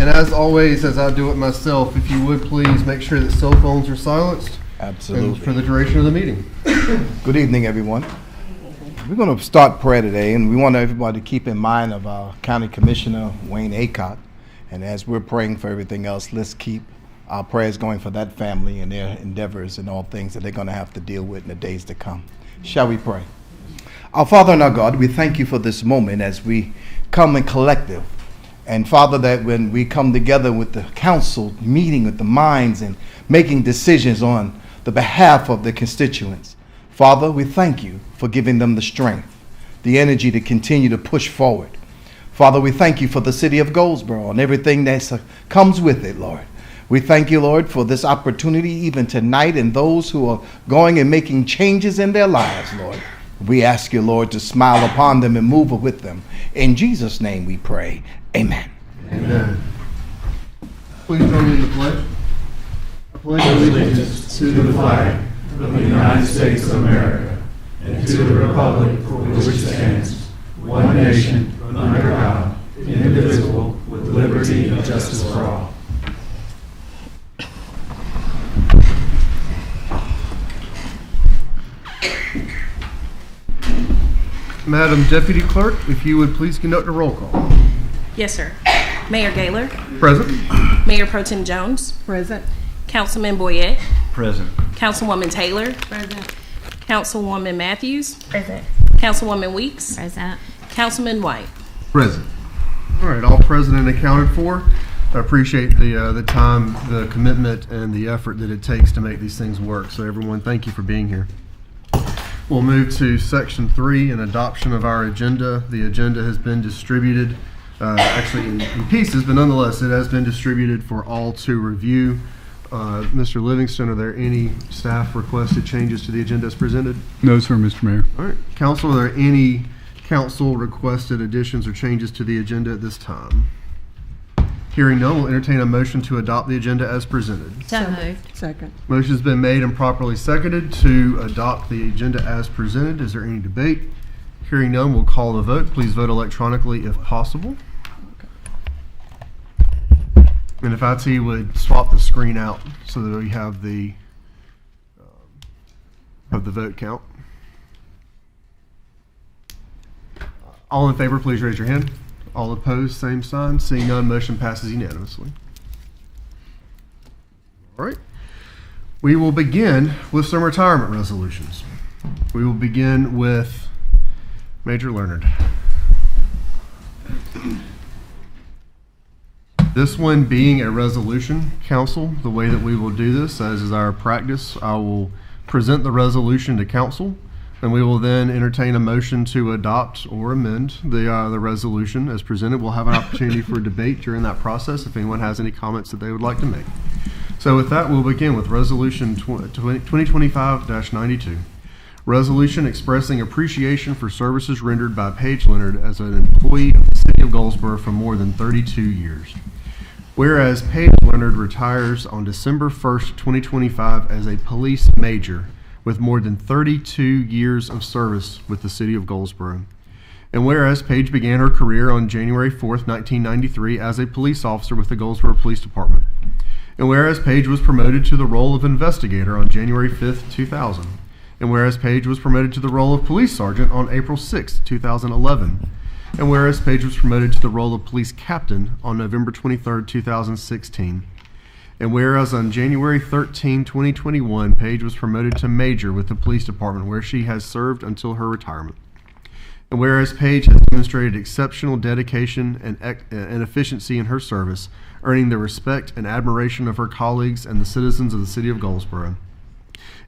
And as always, as I do it myself, if you would please make sure that cell phones are silenced. Absolutely. For the duration of the meeting. Good evening, everyone. We're going to start prayer today, and we want everybody to keep in mind of our County Commissioner, Wayne Acott. And as we're praying for everything else, let's keep our prayers going for that family and their endeavors and all things that they're going to have to deal with in the days to come. Shall we pray? Our Father and our God, we thank you for this moment as we come in collective. And Father, that when we come together with the council, meeting with the minds and making decisions on the behalf of the constituents, Father, we thank you for giving them the strength, the energy to continue to push forward. Father, we thank you for the city of Goldsboro and everything that comes with it, Lord. We thank you, Lord, for this opportunity even tonight and those who are going and making changes in their lives, Lord. We ask you, Lord, to smile upon them and move with them. In Jesus' name we pray. Amen. Amen. Please join me in the pledge. I pledge allegiance to the flag of the United States of America and to the republic for which it stands, one nation, under God, indivisible, with liberty and justice for all. Madam Deputy Clerk, if you would please conduct a roll call. Yes, sir. Mayor Gaylor. Present. Mayor Pro Tem Jones. Present. Councilman Boyette. Present. Councilwoman Taylor. Present. Councilwoman Matthews. Present. Councilwoman Weeks. Present. Councilman White. Present. All right, all present and accounted for. I appreciate the time, the commitment, and the effort that it takes to make these things work. So everyone, thank you for being here. We'll move to Section 3, an adoption of our agenda. The agenda has been distributed, actually in pieces, but nonetheless, it has been distributed for all to review. Mr. Livingston, are there any staff requested changes to the agenda as presented? No, sir, Mr. Mayor. All right. Council, are there any council requested additions or changes to the agenda at this time? Hearing none, we'll entertain a motion to adopt the agenda as presented. So moved. Second. Motion's been made and properly seconded to adopt the agenda as presented. Is there any debate? Hearing none, we'll call the vote. Please vote electronically if possible. And if IT would swap the screen out so that we have the vote count. All in favor, please raise your hand. All opposed, same sign. Seeing none, motion passes unanimously. All right. We will begin with some retirement resolutions. We will begin with Major Leonard. This one being a resolution, Council, the way that we will do this, as is our practice, I will present the resolution to Council, and we will then entertain a motion to adopt or amend the resolution as presented. We'll have an opportunity for debate during that process if anyone has any comments that they would like to make. So with that, we'll begin with Resolution 2025-92. Resolution expressing appreciation for services rendered by Paige Leonard as an employee of the City of Goldsboro for more than 32 years. Whereas Paige Leonard retires on December 1st, 2025 as a police major with more than 32 years of service with the City of Goldsboro. And whereas Paige began her career on January 4th, 1993 as a police officer with the Goldsboro Police Department. And whereas Paige was promoted to the role of investigator on January 5th, 2000. And whereas Paige was promoted to the role of police sergeant on April 6th, 2011. And whereas Paige was promoted to the role of police captain on November 23rd, 2016. And whereas on January 13, 2021, Paige was promoted to major with the police department where she has served until her retirement. And whereas Paige has demonstrated exceptional dedication and efficiency in her service, earning the respect and admiration of her colleagues and the citizens of the City of Goldsboro.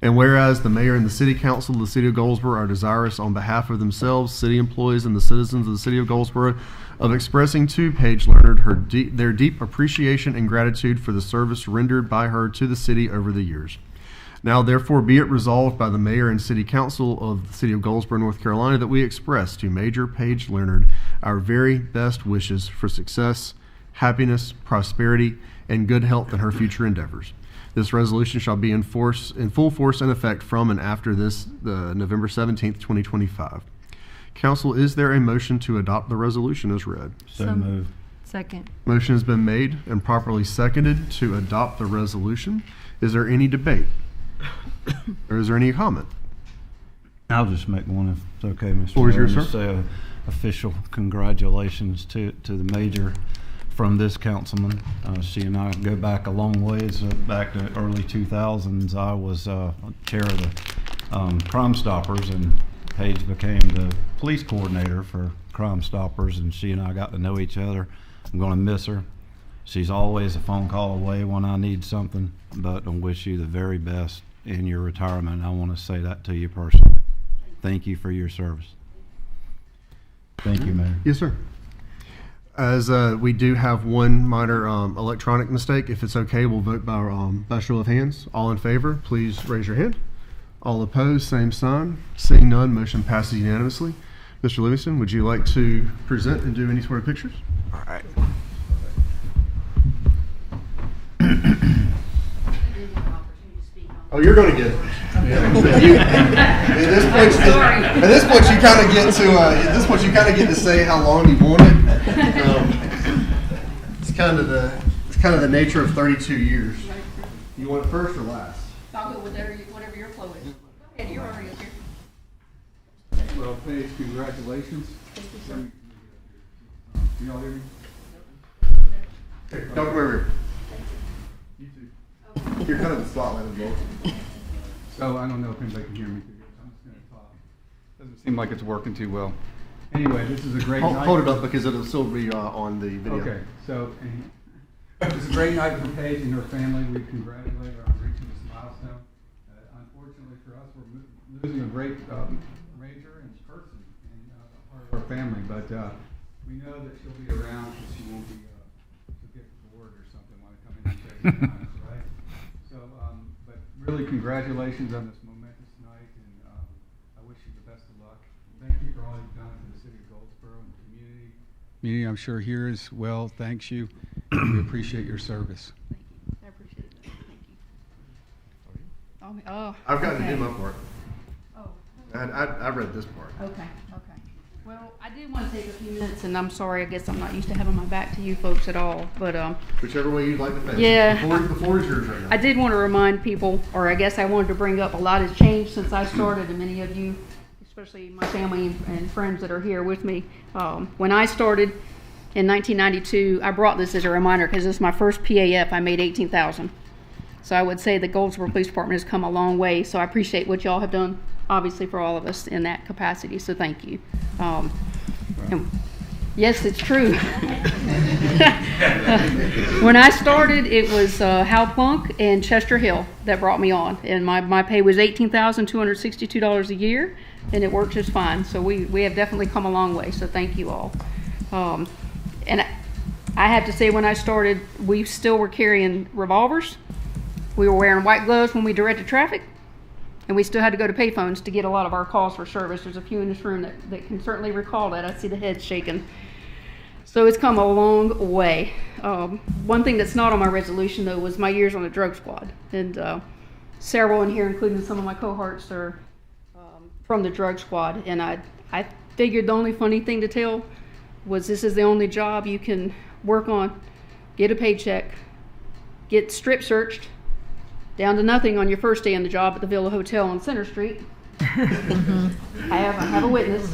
And whereas the mayor and the city council of the City of Goldsboro are desirous on behalf of themselves, city employees, and the citizens of the City of Goldsboro of expressing to Paige Leonard their deep appreciation and gratitude for the service rendered by her to the city over the years. Now, therefore, be it resolved by the mayor and city council of the City of Goldsboro, North Carolina, that we express to Major Paige Leonard our very best wishes for success, happiness, prosperity, and good health in her future endeavors. This resolution shall be in full force and effect from and after this November 17th, 2025. Council, is there a motion to adopt the resolution as read? So moved. Second. Motion has been made and properly seconded to adopt the resolution. Is there any debate? Or is there any comment? I'll just make one if it's okay, Mr. Floor is Mayor, yours, and sir. Say official congratulations to the major from this councilman. She and I go back a long ways, back to early 2000s. I was chair of the Crime Stoppers, and Paige became the police coordinator for Crime Stoppers, and she and I got to know each other. I'm going to miss her. She's always a phone call away when I need something, but I wish you the very best in your retirement. I want to say that to you personally. Thank you for your service. Thank you, Mayor. Yes, sir. As we do have one minor electronic mistake, if it's okay, we'll vote by show of hands. All in favor, please raise your hand. All opposed, same sign. Seeing none, motion passes unanimously. Mr. Livingston, would you like to present and do any sort of pictures? All right. Oh, you're going to get it. At this point, you kind of get to. At this point, you kind of get to say how long you want it. It's kind of the nature of 32 years. You want it first or last? I'll go with whatever your flow is. Go ahead, you're already up here. Well, Paige, congratulations. You all hear me? Hey, don't come over here. You too. You're kind of the spotlight of both. So I don't know if anybody can hear me too good. I'm just going to talk. Doesn't seem like it's working too well. Anyway, this is a great night. Hold it up because it'll still be on the video. Okay, so it's a great night for Paige and her family. We congratulate her on reaching this milestone. Unfortunately for us, we're losing a great major and person and part of our family, but we know that she'll be around because she won't be, she'll get bored or something when I come in and check the times, right? So, but really congratulations on this momentous night, and I wish you the best of luck. Thank you for all you've done for the city of Goldsboro and the community. Community, I'm sure here as well, thanks you. We appreciate your service. Thank you. I appreciate that. Thank you. Oh, I've got okay. to do my part. Oh, I read this part. okay. Well, I did want to take a few minutes, and I'm sorry, I guess I'm not used to having my back to you folks at all, but Whichever way you'd like to face it. Yeah. The floor is yours right now. I did want to remind people, or I guess I wanted to bring up, a lot has changed since I started, and many of you, especially my family and friends that are here with me. When I started in 1992, I brought this as a reminder because this is my first PAF. I made $18,000. So I would say the Goldsboro Police Department has come a long way. So I appreciate what y'all have done, obviously, for all of us in that capacity. So thank you. And yes, it's true. When I started, it was Hal Plunk and Chester Hill that brought me on, and my pay was $18,262 a year, and it worked just fine. So we have definitely come a long way. So thank you all. And I have to say, when I started, we still were carrying revolvers. We were wearing white gloves when we directed traffic, and we still had to go to payphones to get a lot of our calls for service. There's a few in this room that can certainly recall that. I see the heads shaking. So it's come a long way. One thing that's not on my resolution, though, was my years on the drug squad. And several in here, including some of my cohorts, are from the drug squad. And I figured the only funny thing to tell was this is the only job you can work on, get a paycheck, get strip searched, down to nothing on your first day on the job at the Villa Hotel on Center Street. I have a witness.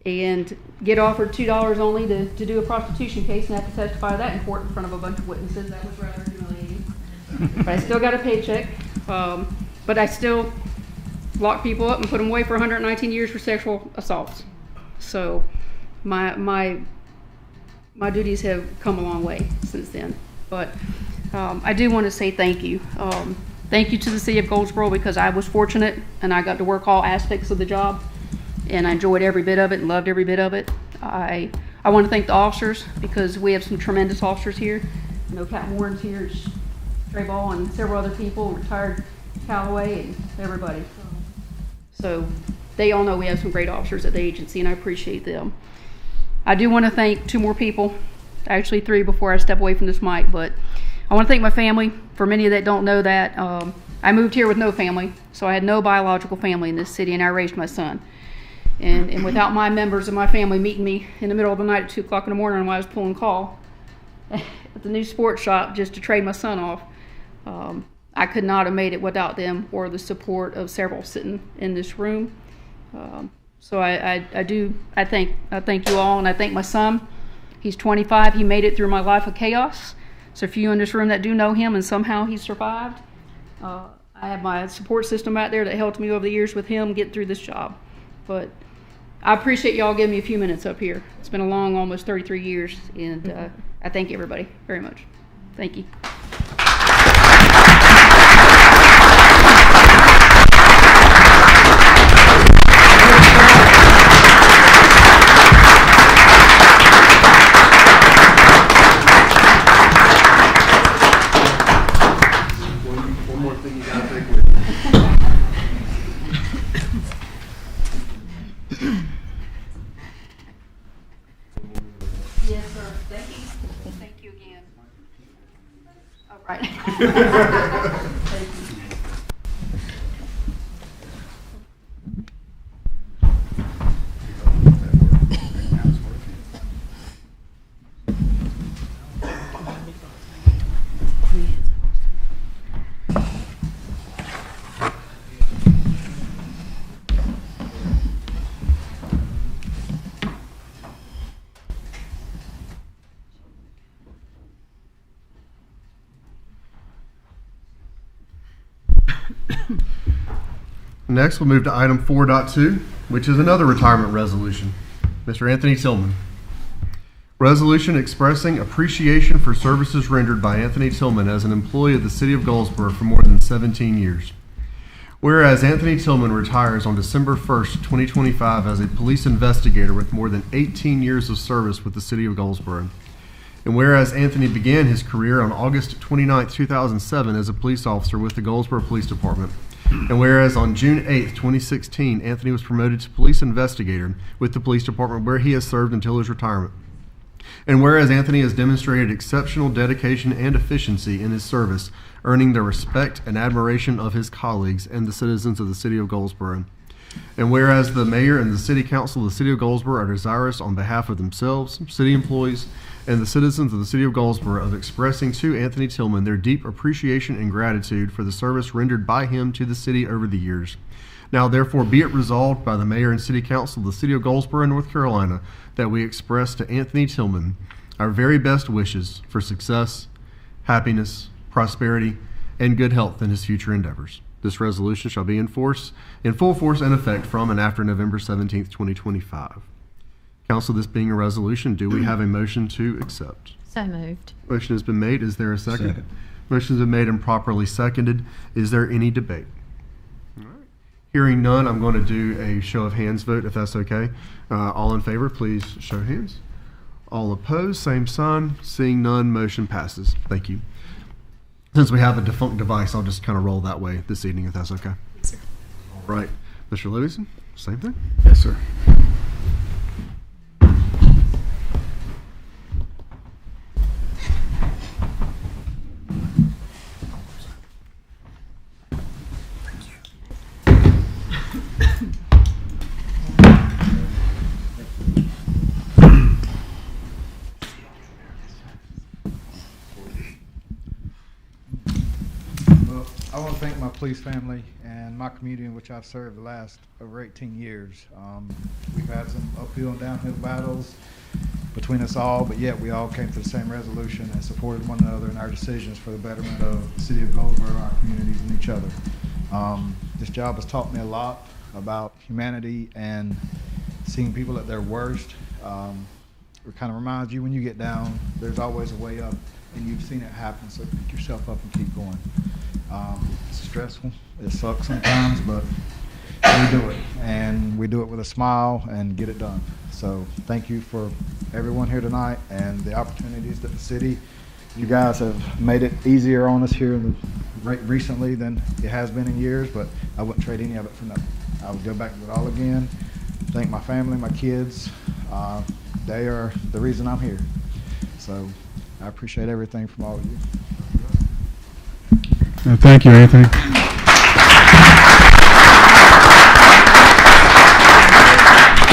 And get offered $2 only to do a prostitution case and have to testify to that in court in front of a bunch of witnesses. That was rather humiliating. But I still got a paycheck. But I still lock people up and put them away for 119 years for sexual assaults. So my duties have come a long way since then. But I do want to say thank you. Thank you to the city of Goldsboro, because I was fortunate and I got to work all aspects of the job, and I enjoyed every bit of it and loved every bit of it. I want to thank the officers, because we have some tremendous officers here. I know Captain Warren's here, Trey Ball, and several other people, retired Callaway, and everybody. So they all know we have some great officers at the agency, and I appreciate them. I do want to thank two more people, actually three before I step away from this mic, but I want to thank my family. For many that don't know that, I moved here with no family, so I had no biological family in this city, and I raised my son. And without my members and my family meeting me in the middle of the night at 2 o'clock in the morning while I was pulling call at the new sports shop just to trade my son off, I could not have made it without them or the support of several sitting in this room. So I thank you all, and I thank my son. He's 25. He made it through my life of chaos. So for you in this room that do know him and somehow he survived, I have my support system out there that helped me over the years with him get through this job. But I appreciate y'all giving me a few minutes up here. It's been a long, almost 33 years, and I thank everybody very much. Thank you. One more thing you gotta take with you. Yes, sir. Thank you. Thank you again. All right. Thank you. Next, we'll move to item 4.2, which is another retirement resolution. Mr. Anthony Tillman. Resolution expressing appreciation for services rendered by Anthony Tillman as an employee of the City of Goldsboro for more than 17 years. Whereas Anthony Tillman retires on December 1st, 2025 as a police investigator with more than 18 years of service with the City of Goldsboro. And whereas Anthony began his career on August 29, 2007 as a police officer with the Goldsboro Police Department. And whereas on June 8, 2016, Anthony was promoted to police investigator with the police department where he has served until his retirement. And whereas Anthony has demonstrated exceptional dedication and efficiency in his service, earning the respect and admiration of his colleagues and the citizens of the City of Goldsboro. And whereas the mayor and the city council of the City of Goldsboro are desirous on behalf of themselves, city employees, and the citizens of the City of Goldsboro of expressing to Anthony Tillman their deep appreciation and gratitude for the service rendered by him to the city over the years. Now therefore be it resolved by the mayor and city council of the City of Goldsboro, North Carolina, that we express to Anthony Tillman our very best wishes for success, happiness, prosperity, and good health in his future endeavors. This resolution shall be in full force and effect from and after November 17th, 2025. Council, this being a resolution, do we have a motion to accept? So moved. Motion has been made. Is there a second? Second. Motion has been made and properly seconded. Is there any debate? All right. Hearing none, I'm going to do a show of hands vote, if that's okay. All in favor, please show hands. All opposed, same sign. Seeing none, motion passes. Thank you. Since we have a defunct device, I'll just kind of roll that way this evening, if that's okay. Yes, sir. All right. Mr. Livingston, same thing? Yes, sir. I want to thank my police family and my community in which I've served the last over 18 years. We've had some uphill and downhill battles between us all, but yet we all came to the same resolution and supported one another in our decisions for the betterment of the City of Goldsboro, our communities, and each other. This job has taught me a lot about humanity and seeing people at their worst. It kind of reminds you when you get down, there's always a way up, and you've seen it happen, so pick yourself up and keep going. It's stressful, it sucks sometimes, but we do it, and we do it with a smile and get it done. So thank you for everyone here tonight and the opportunities that the city, you guys have made it easier on us here recently than it has been in years, but I wouldn't trade any of it for nothing. I would go back to it all again. Thank my family, my kids. They are the reason I'm here. So I appreciate everything from all of you. Thank you, Anthony.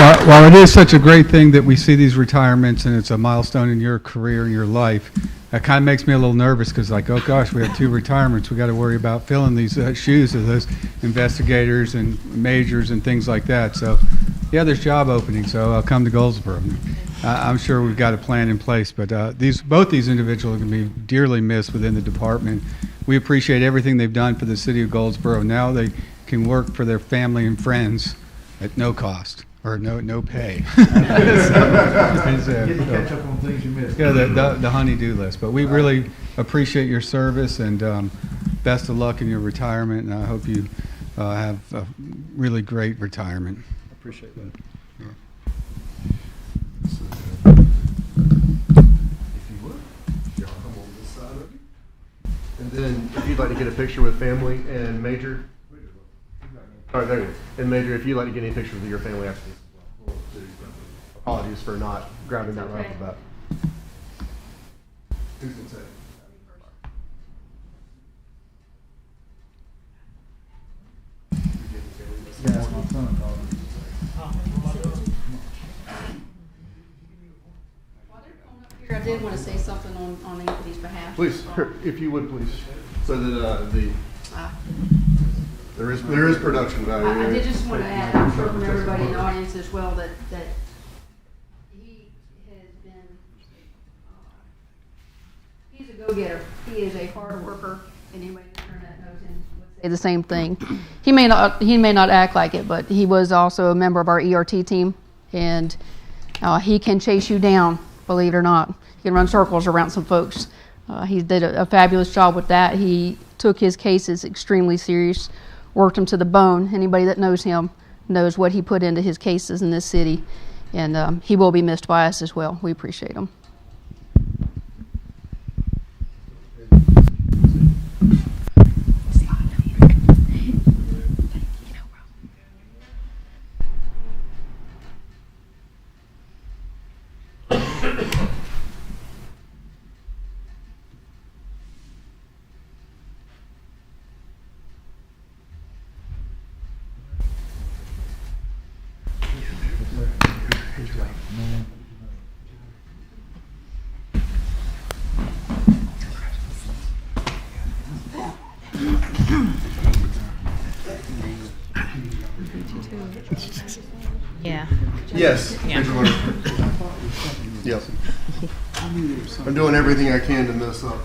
While it is such a great thing that we see these retirements and it's a milestone in your career and your life, that kind of makes me a little nervous because, like, oh gosh, we have 2 retirements. We got to worry about filling these shoes of those investigators and majors and things like that. So, yeah, there's job openings. So I'll come to Goldsboro. I'm sure we've got a plan in place, but both these individuals are going to be dearly missed within the department. We appreciate everything they've done for the city of Goldsboro. Now they can work for their family and friends at no cost or no pay. Get to catch up on things you missed. Yeah, the honey-do list. But we really appreciate your service and best of luck in your retirement. And I hope you have a really great retirement. I appreciate that. And then if you'd like to get a picture with family and Major. All right, there you go. And Major, if you'd like to get any pictures with your family after this as well. Apologies for not grabbing that right off the bat. Who's going to say? Yeah, that's my son. I did want to say something on Anthony's behalf. Please, if you would, please. So that there is production value. I did just want to add, I'm sure from everybody in the audience as well, that he has been, he's a go-getter. He is a hard worker, and anybody in the internet knows him would say the same thing. He may not act like it, but he was also a member of our ERT team, and he can chase you down, believe it or not. He can run circles around some folks. He did a fabulous job with that. He took his cases extremely serious, worked them to the bone. Anybody that knows him knows what he put into his cases in this city, and he will be missed by us as well. We appreciate him. Yeah. Yes. Yeah. Yep. I'm doing everything I can to mess up.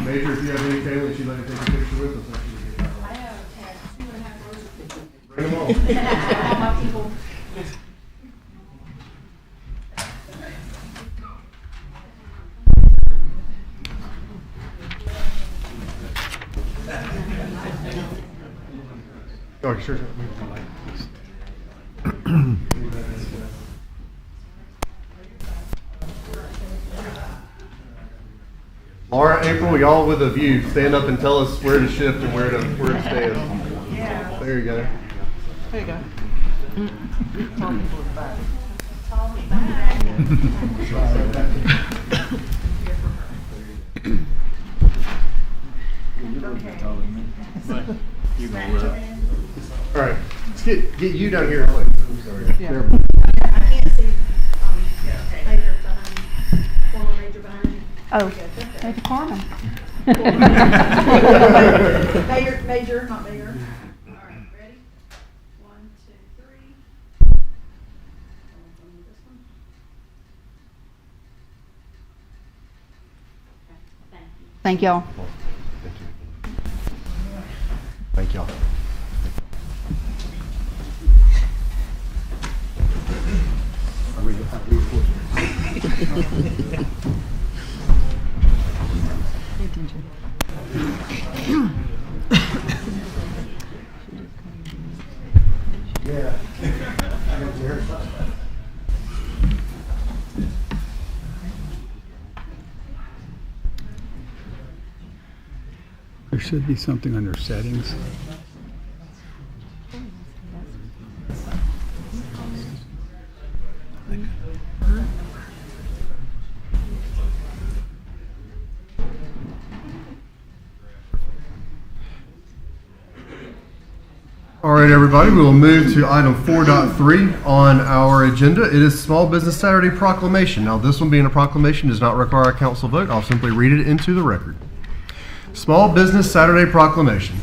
Major, if you have any families you'd like to take a picture with us, I have had 2.5 rows of pictures. bring them on. All my people. Oh, sure. Laura, April, y'all with a view. Stand up and tell us where to shift and where to stand. Yeah. There you go. There you go. All right, let's get you down here. Sorry. Yeah. I can't see Major behind, former Major behind you. Oh, Major Carmen. Major, not Mayor. All right, ready? 1, 2, 3. This one. Okay, thank you. Thank y'all. Thank y'all. There should be something under settings. All right, everybody, we will move to item 4.3 on our agenda. It is Small Business Saturday Proclamation. Now, this one being a proclamation does not require a council vote. I'll simply read it into the record. Small Business Saturday Proclamation.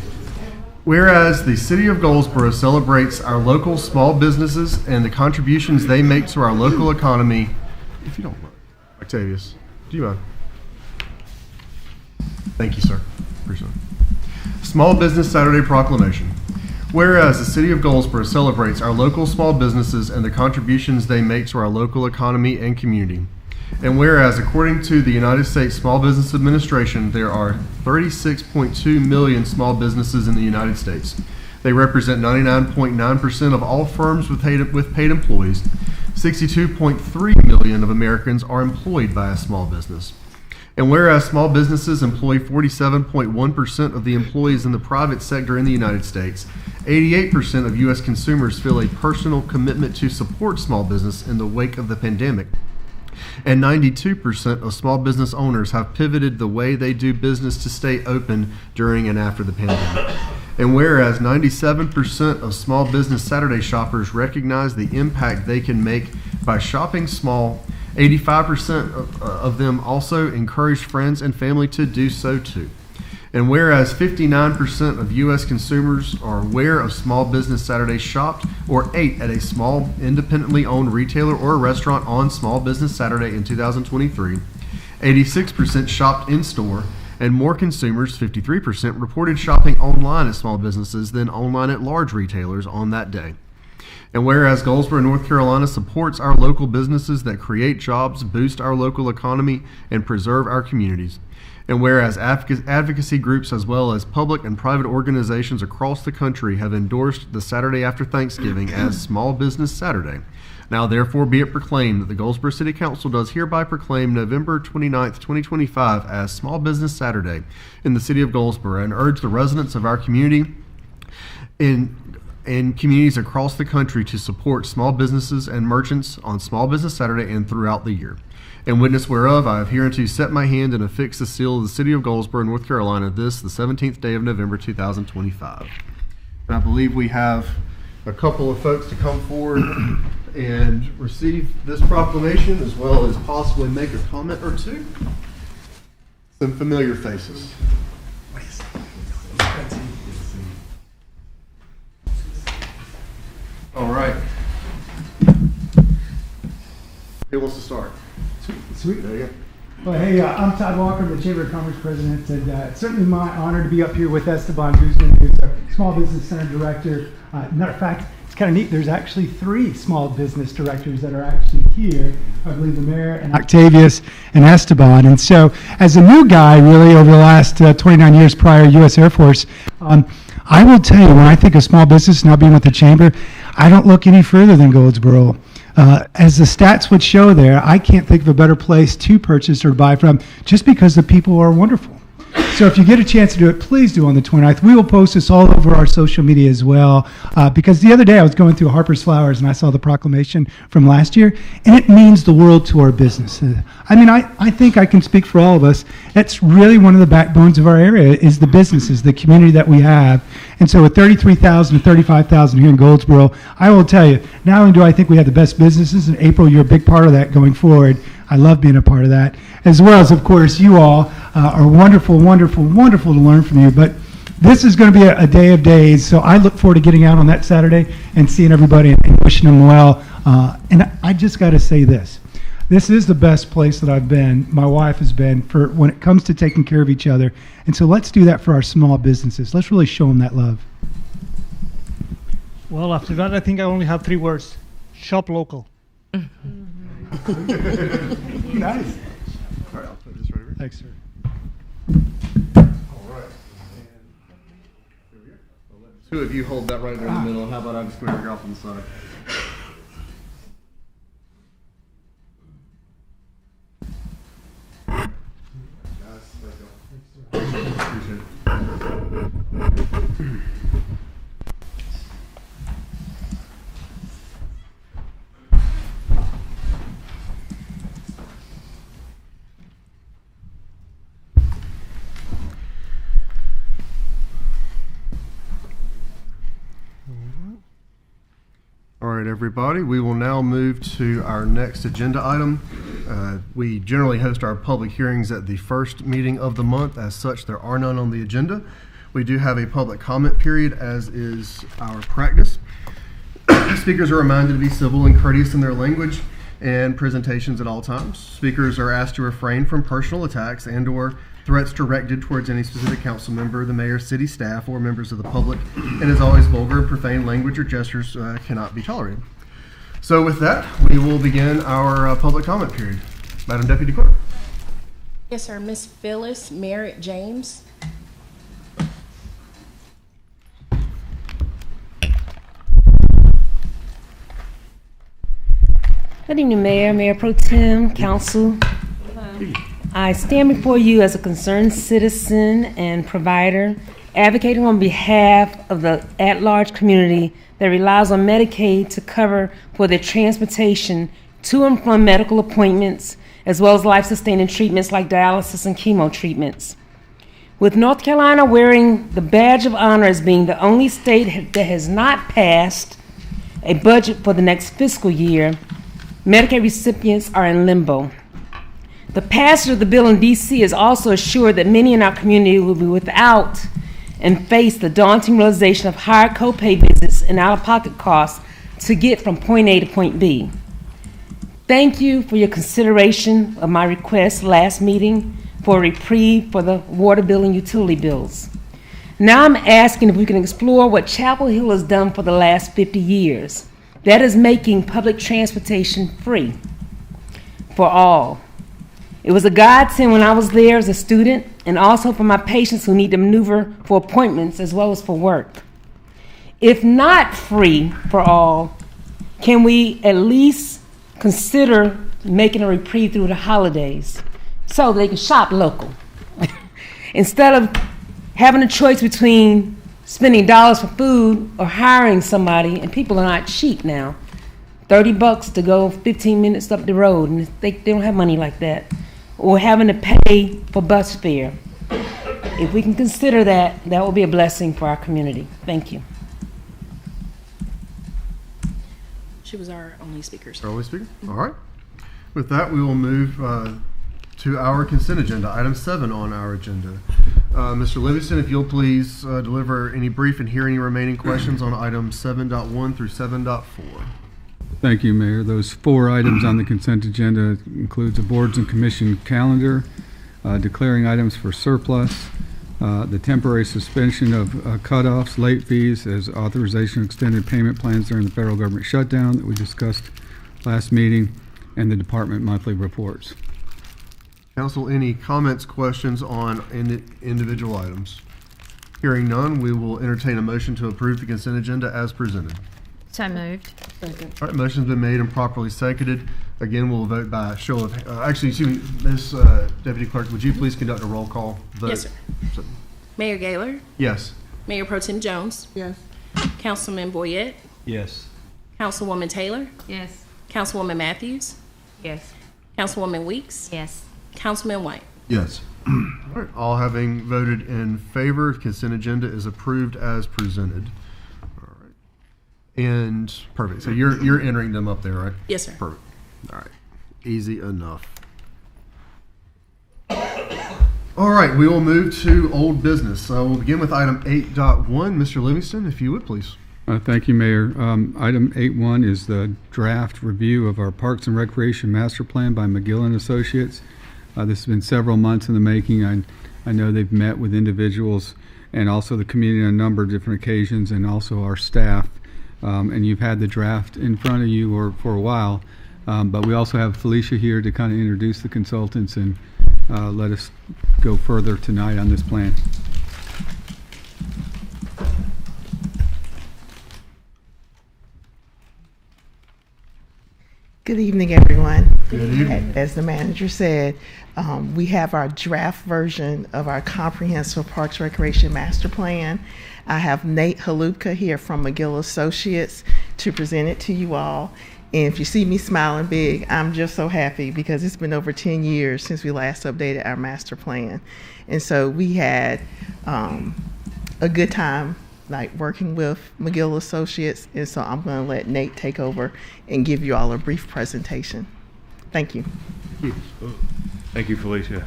Whereas the City of Goldsboro celebrates our local small businesses and the contributions they make to our local economy. If you don't mind, Octavius, do you mind? Thank you, sir. Appreciate it. Small Business Saturday Proclamation. Whereas the City of Goldsboro celebrates our local small businesses and the contributions they make to our local economy and community. And whereas, according to the United States Small Business Administration, there are 36.2 million small businesses in the United States. They represent 99.9% of all firms with paid employees. 62.3 million of Americans are employed by a small business. And whereas small businesses employ 47.1% of the employees in the private sector in the United States, 88% of U.S. consumers feel a personal commitment to support small business in the wake of the pandemic. And 92% of small business owners have pivoted the way they do business to stay open during and after the pandemic. And whereas 97% of Small Business Saturday shoppers recognize the impact they can make by shopping small, 85% of them also encourage friends and family to do so too. And whereas 59% of U.S. consumers are aware of Small Business Saturday shopped or ate at a small independently owned retailer or a restaurant on Small Business Saturday in 2023, 86% shopped in store, and more consumers, 53%, reported shopping online at small businesses than online at large retailers on that day. And whereas Goldsboro, North Carolina supports our local businesses that create jobs, boost our local economy, and preserve our communities. And whereas advocacy groups as well as public and private organizations across the country have endorsed the Saturday after Thanksgiving as Small Business Saturday. Now therefore be it proclaimed that the Goldsboro City Council does hereby proclaim November 29th, 2025 as Small Business Saturday in the city of Goldsboro and urge the residents of our community and communities across the country to support small businesses and merchants on Small Business Saturday and throughout the year. In witness whereof, I have hereunto set my hand and affixed the seal of the city of Goldsboro, North Carolina, this, the 17th day of November, 2025. And I believe we have a couple of folks to come forward and receive this proclamation, as well as possibly make a comment or two. Some familiar faces. All right. Who wants to start? Sweet. There you go. Well, hey, I'm Todd Walker, the Chamber of Commerce President, and it's certainly my honor to be up here with Esteban Guzman, who's our Small Business Center Director. Matter of fact, it's kind of neat. There's actually 3 small business directors that are actually here. I believe the mayor and Octavius and Esteban. And so, as a new guy, really, over the last 29 years prior, U.S. Air Force, I will tell you, when I think of small business, now being with the Chamber, I don't look any further than Goldsboro. As the stats would show there, I can't think of a better place to purchase or buy from just because the people are wonderful. So if you get a chance to do it, please do on the 29th. We will post this all over our social media as well, because the other day I was going through Harper's Flowers and I saw the proclamation from last year, and it means the world to our business. I mean, I think I can speak for all of us. That's really one of the backbones of our area is the businesses, the community that we have. And so with 33,000 to 35,000 here in Goldsboro, I will tell you, not only do I think we have the best businesses, and April, you're a big part of that going forward. I love being a part of that, as well as, of course, you all are wonderful, wonderful, wonderful to learn from you. But this is going to be a day of days, so I look forward to getting out on that Saturday and seeing everybody and wishing them well. And I just got to say this. This is the best place that I've been, my wife has been, for when it comes to taking care of each other. And so let's do that for our small businesses. Let's really show them that love. Well, after that, I think I only have 3 words. Shop local. Nice. All right, I'll put this right here. Thanks, sir. All right. Here we go. I'll let 2 of you hold that right there in the middle. How about I just square it off on the side? Appreciate it. right, everybody. We will now move to our next agenda item. We generally host our public hearings at the first meeting of the month. As such, there are none on the agenda. We do have a public comment period, as is our practice. Speakers are reminded to be civil and courteous in their language and presentations at all times. Speakers are asked to refrain from personal attacks and/or threats directed towards any specific council member, the mayor, city staff, or members of the public. And as always, vulgar and profane language or gestures cannot be tolerated. So with that, we will begin our public comment period. Madam Deputy Clerk. Yes, sir. Miss Phyllis Merritt James. Good evening, Mayor, Mayor Pro Tem, Council. I stand before you as a concerned citizen and provider, advocating on behalf of the at-large community that relies on Medicaid to cover for their transportation to and from medical appointments, as well as life-sustaining treatments like dialysis and chemo treatments. With North Carolina wearing the badge of honor as being the only state that has not passed a budget for the next fiscal year, Medicaid recipients are in limbo. The passage of the bill in D.C. has also assured that many in our community will be without and face the daunting realization of higher copay visits and out-of-pocket costs to get from point A to point B. Thank you for your consideration of my request last meeting for a reprieve for the water bill and utility bills. Now I'm asking if we can explore what Chapel Hill has done for the last 50 years. That is making public transportation free for all. It was a godsend when I was there as a student, and also for my patients who need to maneuver for appointments as well as for work. If not free for all, can we at least consider making a reprieve through the holidays so they can shop local? Instead of having a choice between spending dollars for food or hiring somebody, and people are not cheap now. $30 to go 15 minutes up the road, and they don't have money like that. Or having to pay for bus fare. If we can consider that, that will be a blessing for our community. Thank you. She was our only speaker. Our only speaker? All right. With that, we will move to our consent agenda, item 7 on our agenda. Mr. Livingston, if you'll please deliver any brief and hear any remaining questions on items 7.1 through 7.4. Thank you, Mayor. Those 4 items on the consent agenda includes the boards and commission calendar, declaring items for surplus, the temporary suspension of cutoffs, late fees as authorization of extended payment plans during the federal government shutdown that we discussed last meeting, and the department monthly reports. Council, any comments, questions on individual items? Hearing none, we will entertain a motion to approve the consent agenda as presented. So moved. All right, motion's been made and properly seconded. Again, we'll vote by show of, actually, excuse me, Ms. Deputy Clerk, would you please conduct a roll call vote? Yes, sir. Mayor Gaylor, Yes. Mayor Pro Tem Jones, Yes. Councilman Boyette, Yes. Councilwoman Taylor, Yes. Councilwoman Matthews, Yes. Councilwoman Weeks, Yes. Councilman White. Yes. All right, all having voted in favor, consent agenda is approved as presented. All right. And, perfect. So you're entering them up there, right? Yes, sir. Perfect. All right. Easy enough. All right, we will move to old business. We'll begin with item 8.1. Mr. Livingston, if you would, please. Thank you, Mayor. Item 8.1 is the draft review of our Parks and Recreation Master Plan by McGill and Associates. This has been several months in the making. I know they've met with individuals and also the community on a number of different occasions, and also our staff. And you've had the draft in front of you for a while, but we also have Felicia here to kind of introduce the consultants and let us go further tonight on this plan. Good evening, everyone. Good evening. As the manager said, we have our draft version of our comprehensive Parks Recreation Master Plan. I have Nate Halupka here from McGill Associates to present it to you all. And if you see me smiling big, I'm just so happy because it's been over 10 years since we last updated our master plan. And so we had a good time like working with McGill Associates, and so I'm going to let Nate take over and give you all a brief presentation. Thank you. Thank you, Felicia.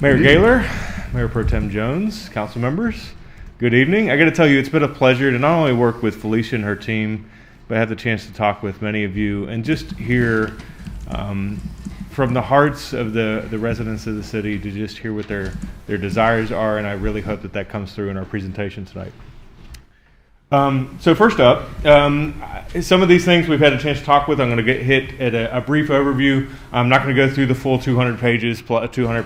Mayor Gaylor, Mayor Pro Tem Jones, council members, good evening. I got to tell you, it's been a pleasure to not only work with Felicia and her team, but have the chance to talk with many of you and just hear from the hearts of the residents of the city, to just hear what their desires are, and I really hope that comes through in our presentation tonight. So first up, some of these things we've had a chance to talk with. I'm going to get hit at a brief overview. I'm not going to go through the full 200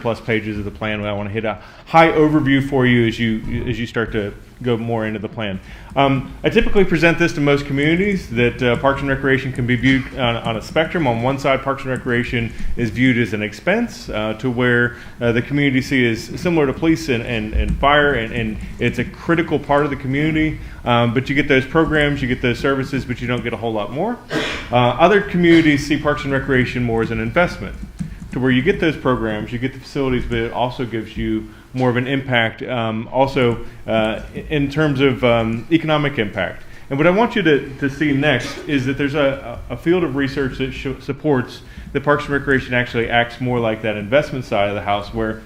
plus pages of the plan. I want to hit a high overview for you as you start to go more into the plan. I typically present this to most communities that Parks and Recreation can be viewed on a spectrum. On one side, Parks and Recreation is viewed as an expense to where the community is similar to police and fire, and it's a critical part of the community. But you get those programs, you get those services, but you don't get a whole lot more. Other communities see Parks and Recreation more as an investment, to where you get those programs, you get the facilities, but it also gives you more of an impact, also in terms of economic impact. And what I want you to see next is that there's a field of research that supports that Parks and Recreation actually acts more like that investment side of the house, where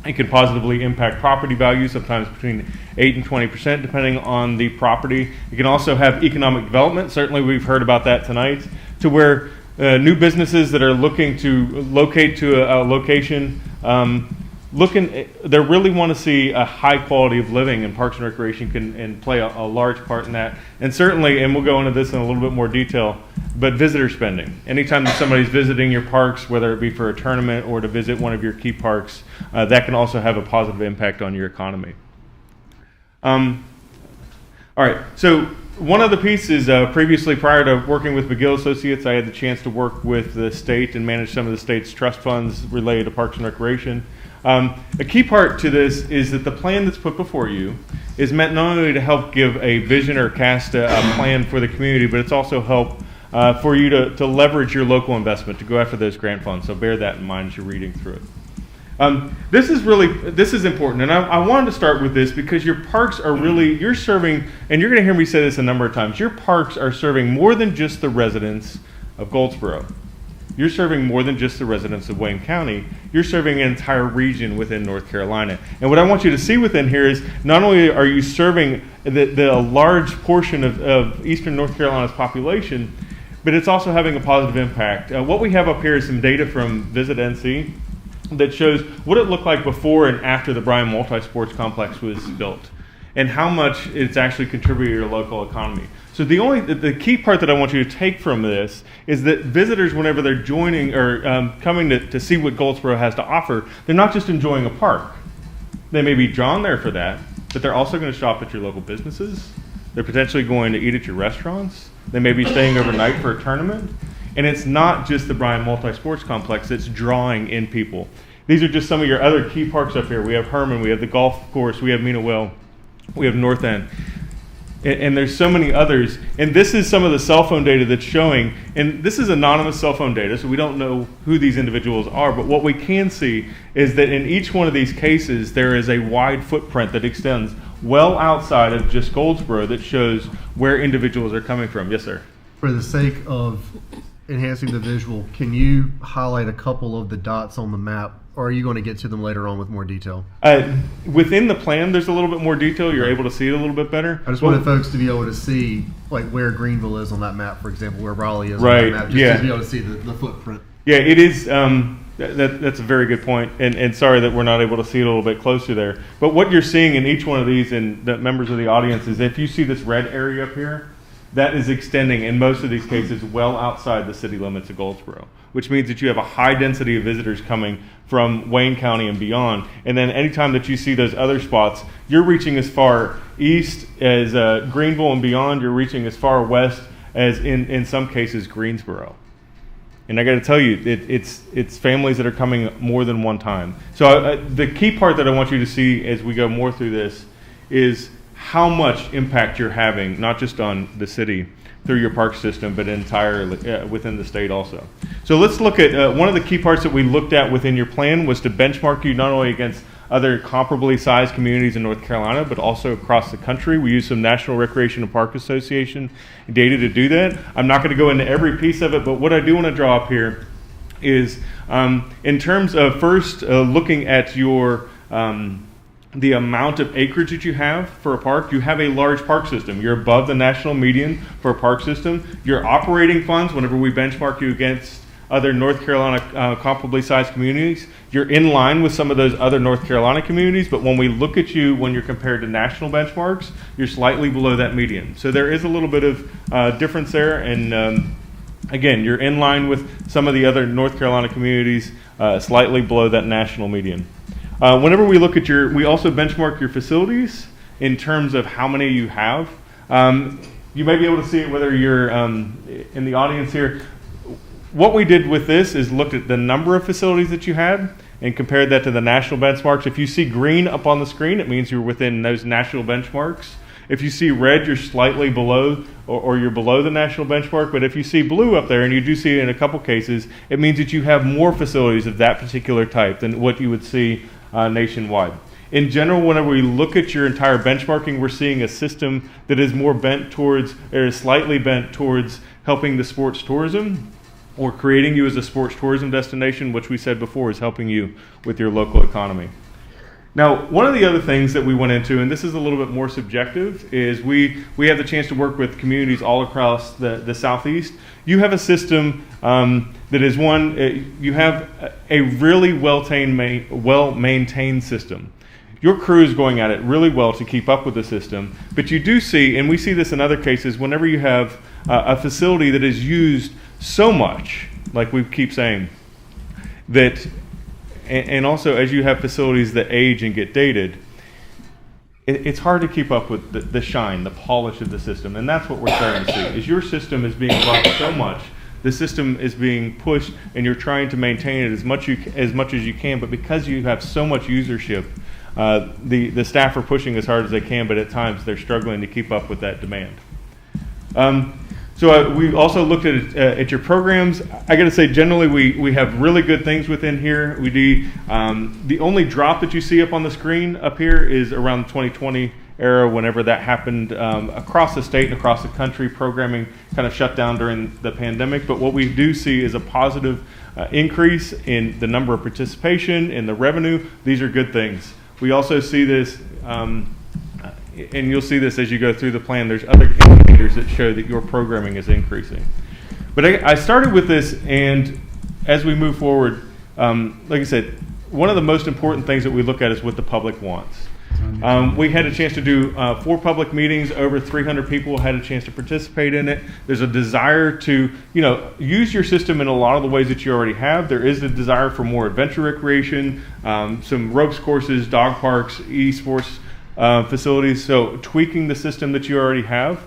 it can positively impact property value, sometimes between 8 and 20%, depending on the property. It can also have economic development. Certainly we've heard about that tonight, to where new businesses that are looking to locate to a location, they really want to see a high quality of living, and Parks and Recreation can play a large part in that. And certainly, and we'll go into this in a little bit more detail, but visitor spending. Anytime that somebody's visiting your parks, whether it be for a tournament or to visit one of your key parks, that can also have a positive impact on your economy. All right, so one of the pieces, previously prior to working with McGill Associates, I had the chance to work with the state and manage some of the state's trust funds related to Parks and Recreation. A key part to this is that the plan that's put before you is meant not only to help give a vision or cast a plan for the community, but it's also help for you to leverage your local investment to go after those grant funds. So bear that in mind as you're reading through it. This is important, and I wanted to start with this because your parks are really, you're serving, and you're going to hear me say this a number of times, your parks are serving more than just the residents of Goldsboro. You're serving more than just the residents of Wayne County. You're serving an entire region within North Carolina. And what I want you to see within here is not only are you serving the large portion of eastern North Carolina's population, but it's also having a positive impact. What we have up here is some data from Visit NC that shows what it looked like before and after the Bryan Multi-Sports Complex was built, and how much it's actually contributed to the local economy. So the key part that I want you to take from this is that visitors, whenever they're joining or coming to see what Goldsboro has to offer, they're not just enjoying a park. They may be drawn there for that, but they're also going to shop at your local businesses. They're potentially going to eat at your restaurants. They may be staying overnight for a tournament. And it's not just the Bryan Multi-Sports Complex that's drawing in people. These are just some of your other key parks up here. We have Herman, we have the golf course, we have Mina Well, we have North End. And there's so many others. And this is some of the cell phone data that's showing, and this is anonymous cell phone data, so we don't know who these individuals are, but what we can see is that in each one of these cases, there is a wide footprint that extends well outside of just Goldsboro that shows where individuals are coming from. Yes, sir? For the sake of enhancing the visual, can you highlight a couple of the dots on the map, or are you going to get to them later on with more detail? Within the plan, there's a little bit more detail. You're able to see it a little bit better. I just wanted folks to be able to see like where Greenville is on that map, for example, where Raleigh is right. on that map, just to be able to see the footprint. Yeah, it is. That's a very good point, and sorry that we're not able to see it a little bit closer there. But what you're seeing in each one of these, and the members of the audience, is if you see this red area up here, that is extending, in most of these cases, well outside the city limits of Goldsboro, which means that you have a high density of visitors coming from Wayne County and beyond. And then anytime that you see those other spots, you're reaching as far east as Greenville and beyond. You're reaching as far west as, in some cases, Greensboro. And I got to tell you, it's families that are coming more than one time. So the key part that I want you to see as we go more through this is how much impact you're having, not just on the city through your park system, but entirely within the state also. So let's look at one of the key parts that we looked at within your plan was to benchmark you not only against other comparably sized communities in North Carolina, but also across the country. We use some National Recreation and Park Association data to do that. I'm not going to go into every piece of it, but what I do want to draw up here is in terms of first looking at your the amount of acreage that you have for a park. You have a large park system. You're above the national median for a park system. Your operating funds, whenever we benchmark you against other North Carolina comparably sized communities, you're in line with some of those other North Carolina communities, but when we look at you when you're compared to national benchmarks, you're slightly below that median. So there is a little bit of difference there, and again, you're in line with some of the other North Carolina communities, slightly below that national median. Whenever we look at we also benchmark your facilities in terms of how many you have. You may be able to see it whether you're in the audience here. What we did with this is looked at the number of facilities that you had and compared that to the national benchmarks. If you see green up on the screen, it means you're within those national benchmarks. If you see red, you're slightly below or you're below the national benchmark. But if you see blue up there, and you do see it in a couple cases, it means that you have more facilities of that particular type than what you would see nationwide. In general, whenever we look at your entire benchmarking, we're seeing a system that is more bent towards, or is slightly bent towards helping the sports tourism, or creating you as a sports tourism destination, which we said before is helping you with your local economy. Now, one of the other things that we went into, and this is a little bit more subjective, is we have the chance to work with communities all across the Southeast. You have a system that is you have a really well-maintained system. Your crew is going at it really well to keep up with the system, but you do see, and we see this in other cases, whenever you have a facility that is used so much, like we keep saying, that, and also as you have facilities that age and get dated, it's hard to keep up with the shine, the polish of the system, and that's what we're starting to see, is your system is being brought so much, the system is being pushed, and you're trying to maintain it as much as you can, but because you have so much usership, the staff are pushing as hard as they can, but at times they're struggling to keep up with that demand. So we also looked at your programs. I got to say, generally, we have really good things within here. We do the only drop that you see up on the screen up here is around the 2020 era, whenever that happened across the state and across the country. Programming kind of shut down during the pandemic. But what we do see is a positive increase in the number of participation, in the revenue. These are good things. We also see this. And you'll see this as you go through the plan. There's other indicators that show that your programming is increasing. But I started with this, and as we move forward, like I said, one of the most important things that we look at is what the public wants. We had a chance to do 4 public meetings. Over 300 people had a chance to participate in it. There's a desire to, use your system in a lot of the ways that you already have. There is a desire for more adventure recreation, some ropes courses, dog parks, esports facilities, so tweaking the system that you already have.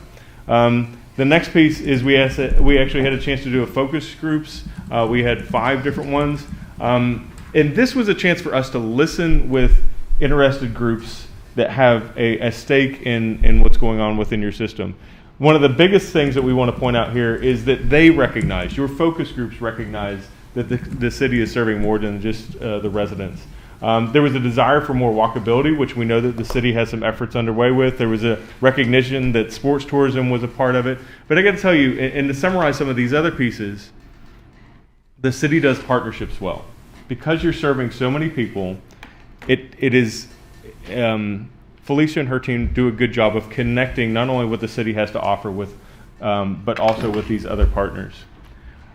The next piece is we actually had a chance to do a focus groups. We had 5 different ones. And this was a chance for us to listen with interested groups that have a stake in what's going on within your system. One of the biggest things that we want to point out here is that they recognize, your focus groups recognize that the city is serving more than just the residents. There was a desire for more walkability, which we know that the city has some efforts underway with. There was a recognition that sports tourism was a part of it. But I got to tell you, and to summarize some of these other pieces, the city does partnerships well. Because you're serving so many people, it is, Felicia and her team do a good job of connecting not only what the city has to offer with, but also with these other partners.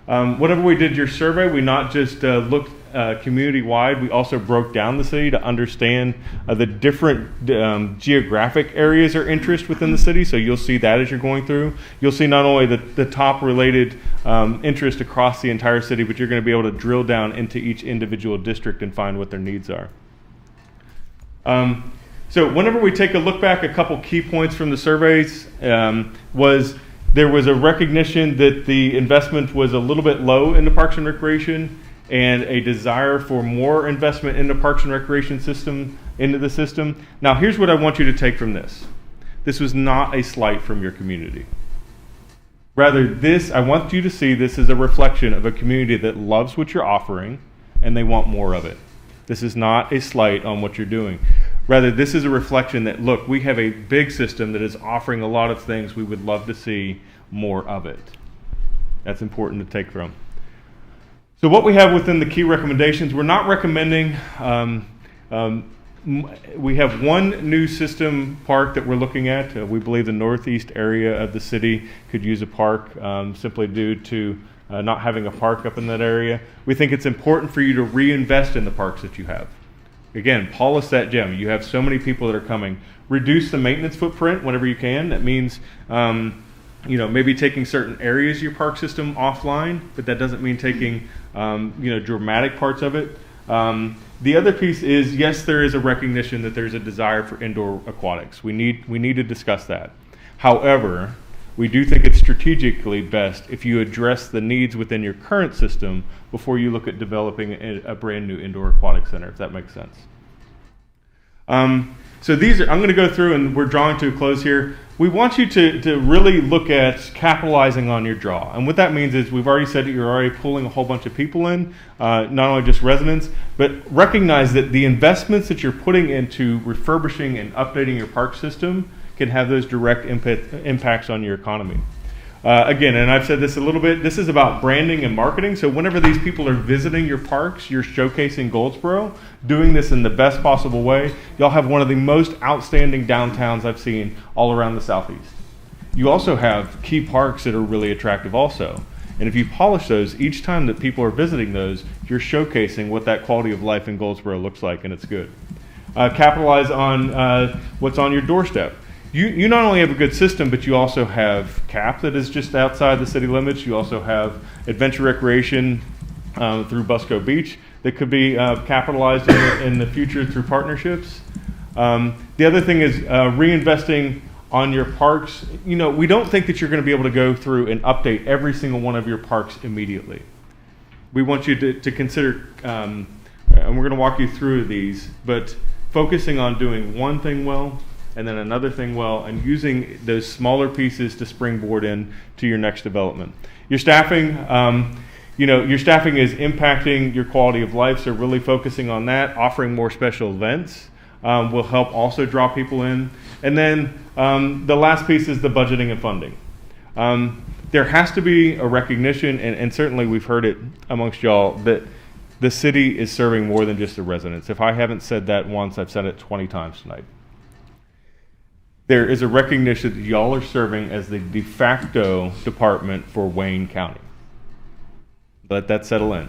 Whenever we did your survey, we not just looked community-wide, we also broke down the city to understand the different geographic areas or interest within the city. So you'll see that as you're going through. You'll see not only the top related interest across the entire city, but you're going to be able to drill down into each individual district and find what their needs are. So whenever we take a look back, a couple key points from the surveys was there was a recognition that the investment was a little bit low in the Parks and Recreation, and a desire for more investment in the Parks and Recreation system, into the system. Now, here's what I want you to take from this. This was not a slight from your community. Rather, I want you to see this as a reflection of a community that loves what you're offering, and they want more of it. This is not a slight on what you're doing. Rather, this is a reflection that, look, we have a big system that is offering a lot of things. We would love to see more of it. That's important to take from. So what we have within the key recommendations, we're not recommending, we have one new system park that we're looking at. We believe the northeast area of the city could use a park simply due to not having a park up in that area. We think it's important for you to reinvest in the parks that you have. Again, polish that gem. You have so many people that are coming. Reduce the maintenance footprint whenever you can. That means maybe taking certain areas of your park system offline, but that doesn't mean taking dramatic parts of it. The other piece is, yes, there is a recognition that there's a desire for indoor aquatics. We need to discuss that. However, we do think it's strategically best if you address the needs within your current system before you look at developing a brand new indoor aquatic center, if that makes sense. So these are, I'm going to go through, and we're drawing to a close here. We want you to really look at capitalizing on your draw. And what that means is, we've already said that you're already pulling a whole bunch of people in, not only just residents, but recognize that the investments that you're putting into refurbishing and updating your park system can have those direct impacts on your economy. Again, and I've said this a little bit, this is about branding and marketing. So whenever these people are visiting your parks, you're showcasing Goldsboro, doing this in the best possible way. Y'all have one of the most outstanding downtowns I've seen all around the Southeast. You also have key parks that are really attractive also. And if you polish those, each time that people are visiting those, you're showcasing what that quality of life in Goldsboro looks like, and it's good. Capitalize on what's on your doorstep. You not only have a good system, but you also have CAP that is just outside the city limits. You also have adventure recreation through Busco Beach that could be capitalized in the future through partnerships. The other thing is reinvesting on your parks. We don't think that you're going to be able to go through and update every single one of your parks immediately. We want you to consider, and we're going to walk you through these, but focusing on doing one thing well, and then another thing well, and using those smaller pieces to springboard in to your next development. Your staffing, your staffing is impacting your quality of life, so really focusing on that. Offering more special events will help also draw people in. And then the last piece is the budgeting and funding. There has to be a recognition, and certainly we've heard it amongst y'all, that the city is serving more than just the residents. If I haven't said that once, I've said it 20 times tonight. There is a recognition that y'all are serving as the de facto department for Wayne County. Let that settle in.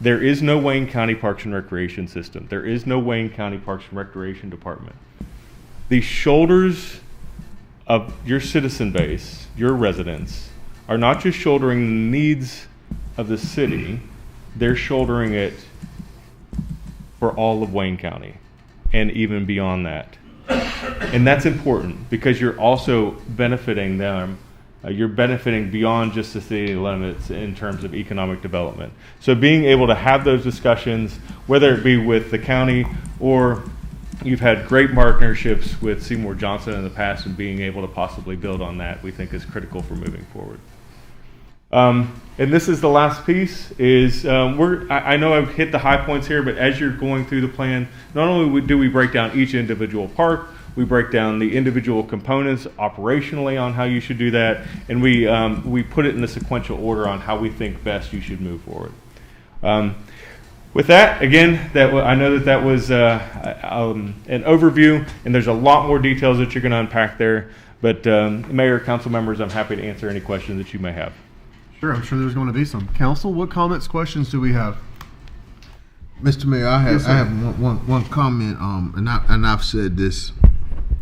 There is no Wayne County Parks and Recreation system. There is no Wayne County Parks and Recreation department. The shoulders of your citizen base, your residents, are not just shouldering the needs of the city, they're shouldering it for all of Wayne County and even beyond that. And that's important because you're also benefiting them. You're benefiting beyond just the city limits in terms of economic development. So being able to have those discussions, whether it be with the county or you've had great partnerships with Seymour Johnson in the past, and being able to possibly build on that, we think is critical for moving forward. And this is the last piece. I know I've hit the high points here, but as you're going through the plan, not only do we break down each individual park, we break down the individual components operationally on how you should do that, and we put it in the sequential order on how we think best you should move forward. With that, again, I know that was an overview, and there's a lot more details that you're going to unpack there. But Mayor, council members, I'm happy to answer any questions that you may have. Sure, I'm sure there's going to be some. Council, what comments, questions do we have? Mr. Mayor, I have one comment, and I've said this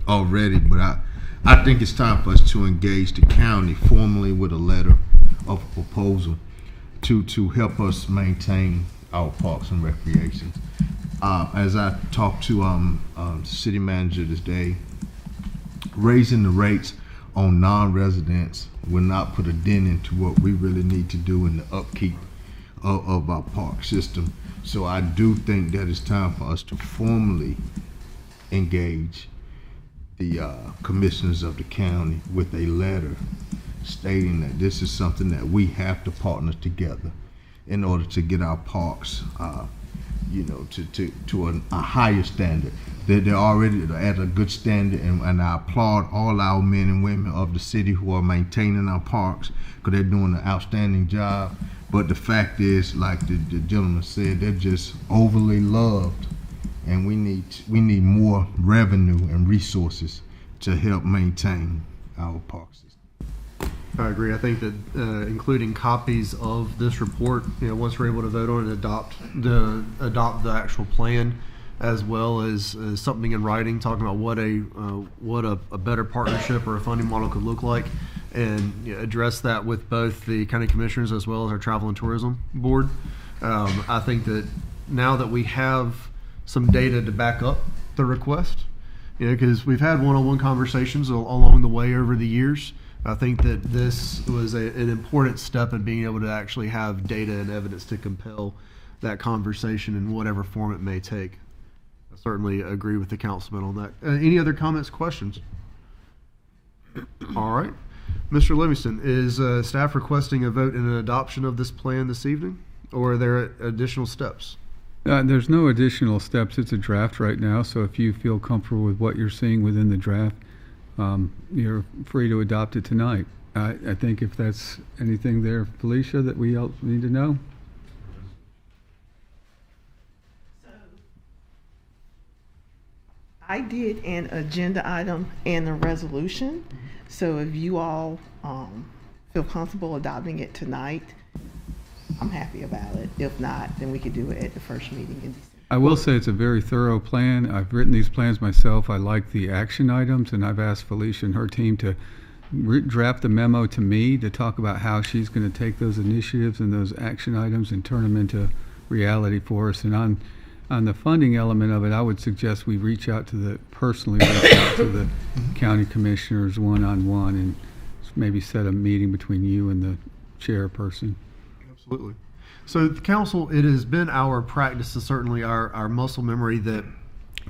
already, but I think it's time for us to engage the county formally with a letter of proposal to help us maintain our parks and recreation. As I talked to city manager this day, raising the rates on non-residents will not put a dent into what we really need to do in the upkeep of our park system. So I do think that it's time for us to formally engage the commissioners of the county with a letter stating that this is something that we have to partner together in order to get our parks to a higher standard. They're already at a good standard, and I applaud all our men and women of the city who are maintaining our parks, because they're doing an outstanding job. But the fact is, like the gentleman said, they're just overly loved, and we need more revenue and resources to help maintain our park system. I agree. I think that including copies of this report, once we're able to vote on it, adopt the actual plan, as well as something in writing talking about what a better partnership or a funding model could look like, and address that with both the county commissioners as well as our travel and tourism board. I think that now that we have some data to back up the request, because we've had one-on-one conversations along the way over the years, I think that this was an important step in being able to actually have data and evidence to compel that conversation in whatever form it may take. I certainly agree with the councilman on that. Any other comments, questions? All right. Mr. Livingston, is staff requesting a vote in an adoption of this plan this evening, or are there additional steps? There's no additional steps. It's a draft right now, so if you feel comfortable with what you're seeing within the draft, you're free to adopt it tonight. I think if that's anything there, Felicia, that we all need to know. I did an agenda item and a resolution, so if you all feel comfortable adopting it tonight, I'm happy about it. If not, then we could do it at the first meeting in December. I will say it's a very thorough plan. I've written these plans myself. I like the action items, and I've asked Felicia and her team to draft a memo to me to talk about how she's going to take those initiatives and those action items and turn them into reality for us. And on the funding element of it, I would suggest we personally reach out to the county commissioners one-on-one and maybe set a meeting between you and the chairperson. Absolutely. So, council, it has been our practice, certainly our muscle memory, that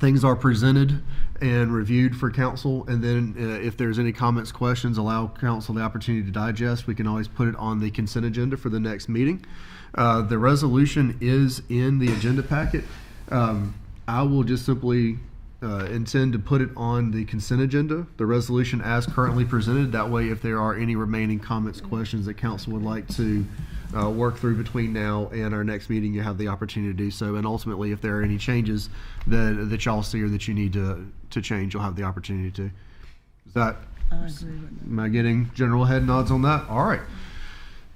things are presented and reviewed for council, and then if there's any comments, questions, allow council the opportunity to digest. We can always put it on the consent agenda for the next meeting. The resolution is in the agenda packet. I will just simply intend to put it on the consent agenda, the resolution as currently presented. That way, if there are any remaining comments, questions that council would like to work through between now and our next meeting, you have the opportunity to do so. And ultimately, if there are any changes that y'all see or that you need to change, you'll have the opportunity to. Is that? I agree with that. Am I getting general head nods on that? All right.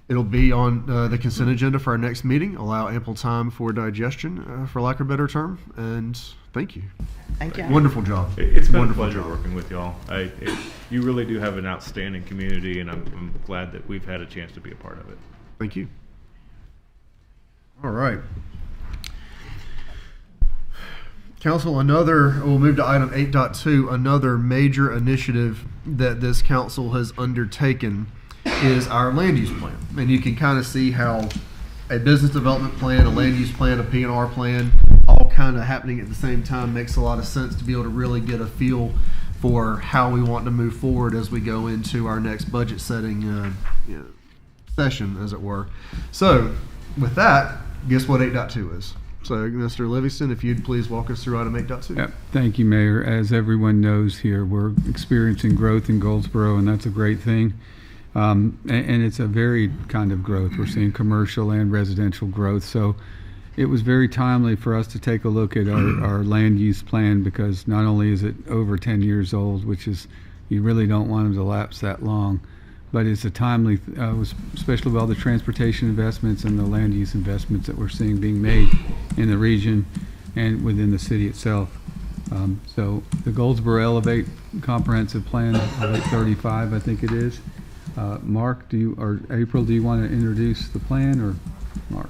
It'll be on the consent agenda for our next meeting. Allow ample time for digestion, for lack of a better term. And thank you. Thank you. Wonderful job. It's been Wonderful a pleasure job. working with y'all. You really do have an outstanding community, and I'm glad that we've had a chance to be a part of it. Thank you. All right. Council, we'll move to item 8.2. Another major initiative that this council has undertaken is our land use plan. And you can kind of see how a business development plan, a land use plan, a P&R plan, all kind of happening at the same time makes a lot of sense to be able to really get a feel for how we want to move forward as we go into our next budget setting session, as it were. So, with that, guess what 8.2 is? So, Mr. Livingston, if you'd please walk us through item 8.2. Yep. Thank you, Mayor. As everyone knows here, we're experiencing growth in Goldsboro, and that's a great thing. And it's a varied kind of growth. We're seeing commercial and residential growth. So it was very timely for us to take a look at our land use plan, because not only is it over 10 years old, which is, you really don't want them to lapse that long, but it's a timely, especially with all the transportation investments and the land use investments that we're seeing being made in the region and within the city itself. So the Goldsboro Elevate Comprehensive Plan, 35, I think it is. Mark, or April, do you want to introduce the plan, or Mark?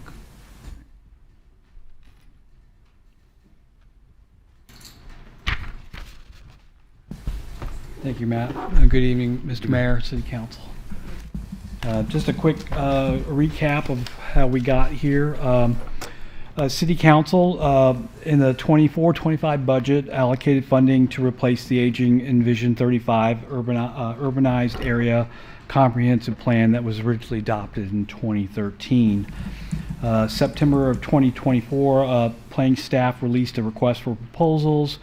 Thank you, Matt. Good evening, Mr. Mayor, City Council. Just a quick recap of how we got here. City Council, in the 24-25 budget, allocated funding to replace the aging Envision 35 urbanized area comprehensive plan that was originally adopted in 2013. September of 2024, planning staff released a request for proposals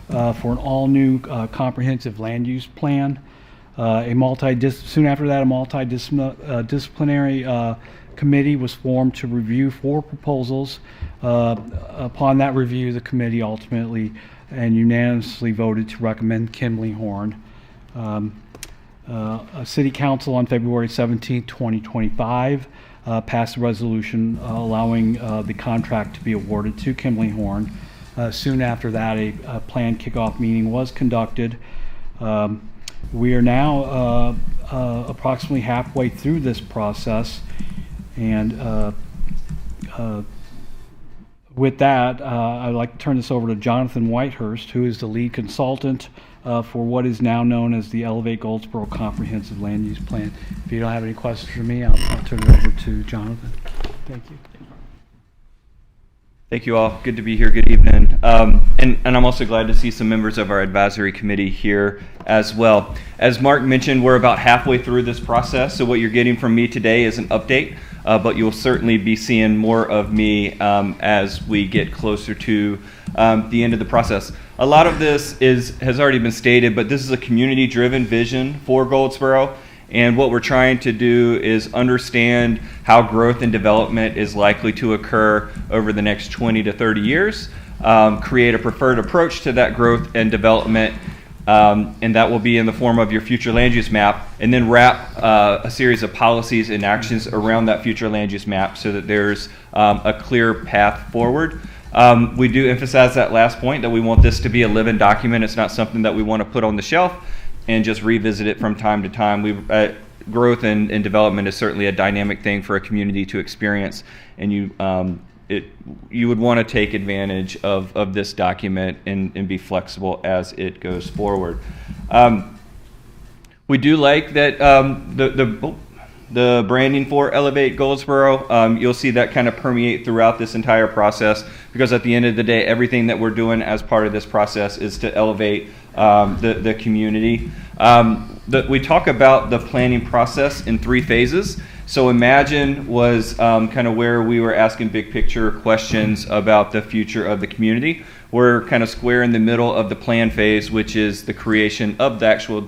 for an all-new comprehensive land use plan. Soon after that, a multidisciplinary committee was formed to review 4 proposals. Upon that review, the committee ultimately and unanimously voted to recommend Kimley Horn. City Council on February 17, 2025, passed a resolution allowing the contract to be awarded to Kimley Horn. Soon after that, a planned kickoff meeting was conducted. We are now approximately halfway through this process, and with that, I'd like to turn this over to Jonathan Whitehurst, who is the lead consultant for what is now known as the Elevate Goldsboro Comprehensive Land Use Plan. If you don't have any questions for me, I'll turn it over to Jonathan. Thank you. Thank you all. Good to be here. Good evening. And I'm also glad to see some members of our advisory committee here as well. As Mark mentioned, we're about halfway through this process, so what you're getting from me today is an update, but you'll certainly be seeing more of me as we get closer to the end of the process. A lot of this has already been stated, but this is a community-driven vision for Goldsboro. And what we're trying to do is understand how growth and development is likely to occur over the next 20 to 30 years, create a preferred approach to that growth and development, and that will be in the form of your future land use map, and then wrap a series of policies and actions around that future land use map so that there's a clear path forward. We do emphasize that last point, that we want this to be a living document. It's not something that we want to put on the shelf and just revisit it from time to time. Growth and development is certainly a dynamic thing for a community to experience, and you would want to take advantage of this document and be flexible as it goes forward. We do like that the branding for Elevate Goldsboro. You'll see that kind of permeate throughout this entire process, because at the end of the day, everything that we're doing as part of this process is to elevate the community. We talk about the planning process in 3 phases. So Imagine was kind of where we were asking big picture questions about the future of the community. We're kind of square in the middle of the plan phase, which is the creation of the actual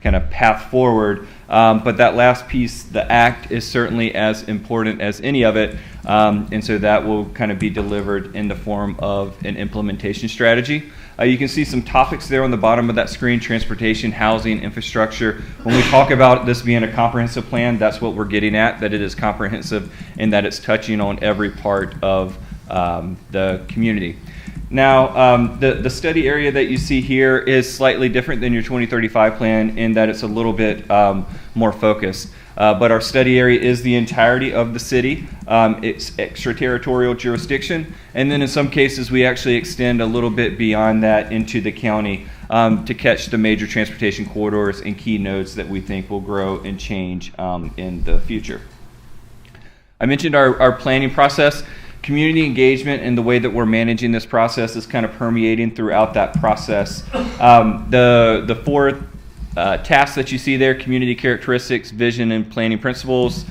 kind of path forward. But that last piece, the act, is certainly as important as any of it. And so that will kind of be delivered in the form of an implementation strategy. You can see some topics there on the bottom of that screen: transportation, housing, infrastructure. When we talk about this being a comprehensive plan, that's what we're getting at, that it is comprehensive and that it's touching on every part of the community. Now, the study area that you see here is slightly different than your 2035 plan in that it's a little bit more focused. But our study area is the entirety of the city. It's extraterritorial jurisdiction. And then in some cases, we actually extend a little bit beyond that into the county to catch the major transportation corridors and key nodes that we think will grow and change in the future. I mentioned our planning process. Community engagement and the way that we're managing this process is kind of permeating throughout that process. The 4 tasks that you see there: community characteristics, vision and planning principles,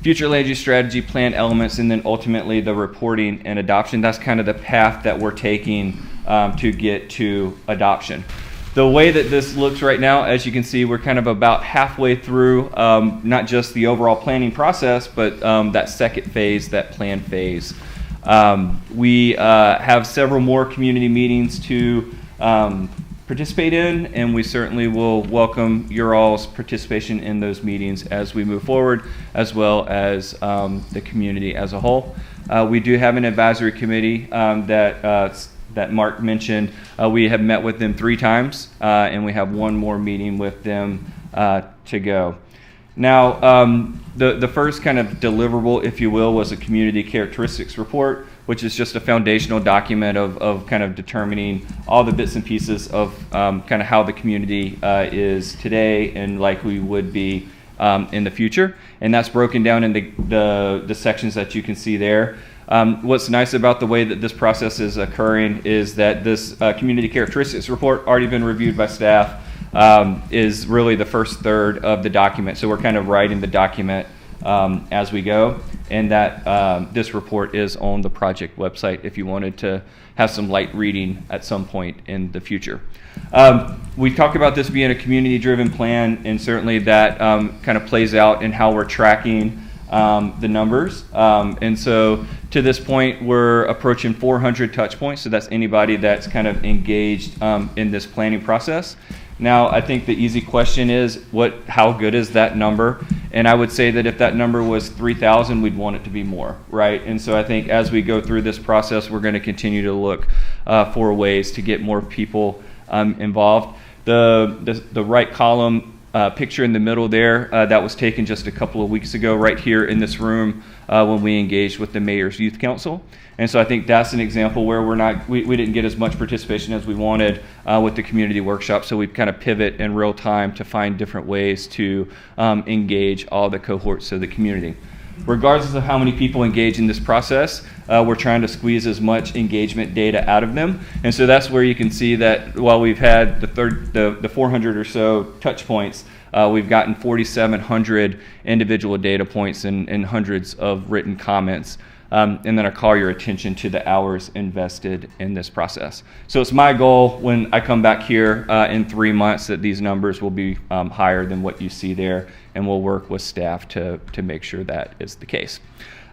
future land use strategy, plan elements, and then ultimately the reporting and adoption. That's kind of the path that we're taking to get to adoption. The way that this looks right now, as you can see, we're kind of about halfway through not just the overall planning process, but that second phase, that plan phase. We have several more community meetings to participate in, and we certainly will welcome your all's participation in those meetings as we move forward, as well as the community as a whole. We do have an advisory committee that Mark mentioned. We have met with them 3 times, and we have 1 more meeting with them to go. Now, the first kind of deliverable, if you will, was a community characteristics report, which is just a foundational document of kind of determining all the bits and pieces of kind of how the community is today and likely would be in the future. And that's broken down into the sections that you can see there. What's nice about the way that this process is occurring is that this community characteristics report, already been reviewed by staff, is really the first third of the document. So we're kind of writing the document as we go. and that this report is on the project website if you wanted to have some light reading at some point in the future. We talk about this being a community-driven plan, and certainly that kind of plays out in how we're tracking the numbers. And so to this point, we're approaching 400 touch points, so that's anybody that's kind of engaged in this planning process. Now, I think the easy question is, how good is that number? And I would say that if that number was 3,000, we'd want it to be more, right? And so I think as we go through this process, we're going to continue to look for ways to get more people involved. The right column picture in the middle there, that was taken just a couple of weeks ago right here in this room when we engaged with the Mayor's Youth Council. And so I think that's an example where we didn't get as much participation as we wanted with the community workshop, so we kind of pivot in real time to find different ways to engage all the cohorts of the community. Regardless of how many people engage in this process, we're trying to squeeze as much engagement data out of them. And so that's where you can see that while we've had the 400 or so touch points, we've gotten 4,700 individual data points and hundreds of written comments. And then I call your attention to the hours invested in this process. So it's my goal when I come back here in 3 months that these numbers will be higher than what you see there, and we'll work with staff to make sure that is the case.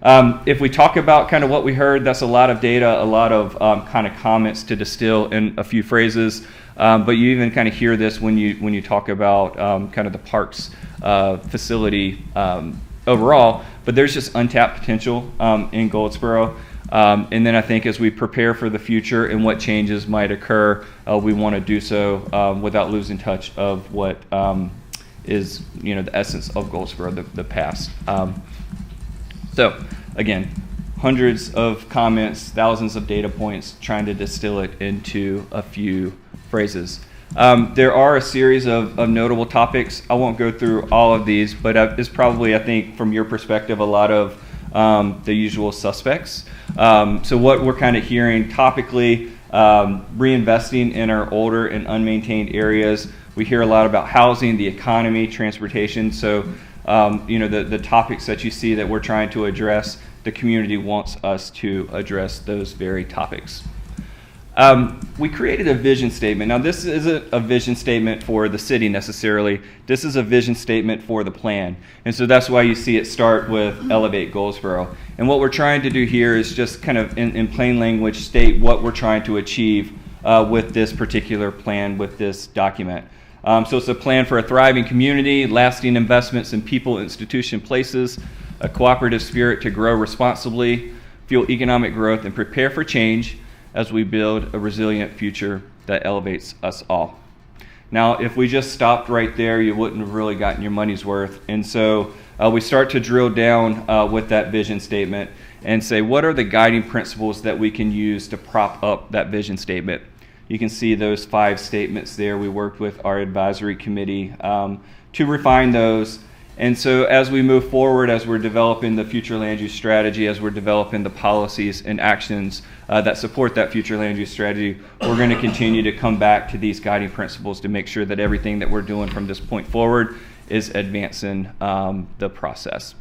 If we talk about kind of what we heard, that's a lot of data, a lot of kind of comments to distill in a few phrases. But you even kind of hear this when you talk about kind of the parks facility overall. But there's just untapped potential in Goldsboro. And then I think as we prepare for the future and what changes might occur, we want to do so without losing touch of what is the essence of Goldsboro, the past. So again, hundreds of comments, thousands of data points, trying to distill it into a few phrases. There are a series of notable topics. I won't go through all of these, but it's probably, I think, from your perspective, a lot of the usual suspects. So what we're kind of hearing topically, reinvesting in our older and unmaintained areas. We hear a lot about housing, the economy, transportation. So, the topics that you see that we're trying to address, the community wants us to address those very topics. We created a vision statement. Now, this isn't a vision statement for the city necessarily. This is a vision statement for the plan. And so that's why you see it start with Elevate Goldsboro. And what we're trying to do here is just kind of in plain language state what we're trying to achieve with this particular plan, with this document. So it's a plan for a thriving community, lasting investments in people, institution, places, a cooperative spirit to grow responsibly, fuel economic growth, and prepare for change as we build a resilient future that elevates us all. Now, if we just stopped right there, you wouldn't have really gotten your money's worth. And so we start to drill down with that vision statement and say, what are the guiding principles that we can use to prop up that vision statement? You can see those 5 statements there. We worked with our advisory committee to refine those. And so as we move forward, as we're developing the future land use strategy, as we're developing the policies and actions that support that future land use strategy, we're going to continue to come back to these guiding principles to make sure that everything that we're doing from this point forward is advancing the process.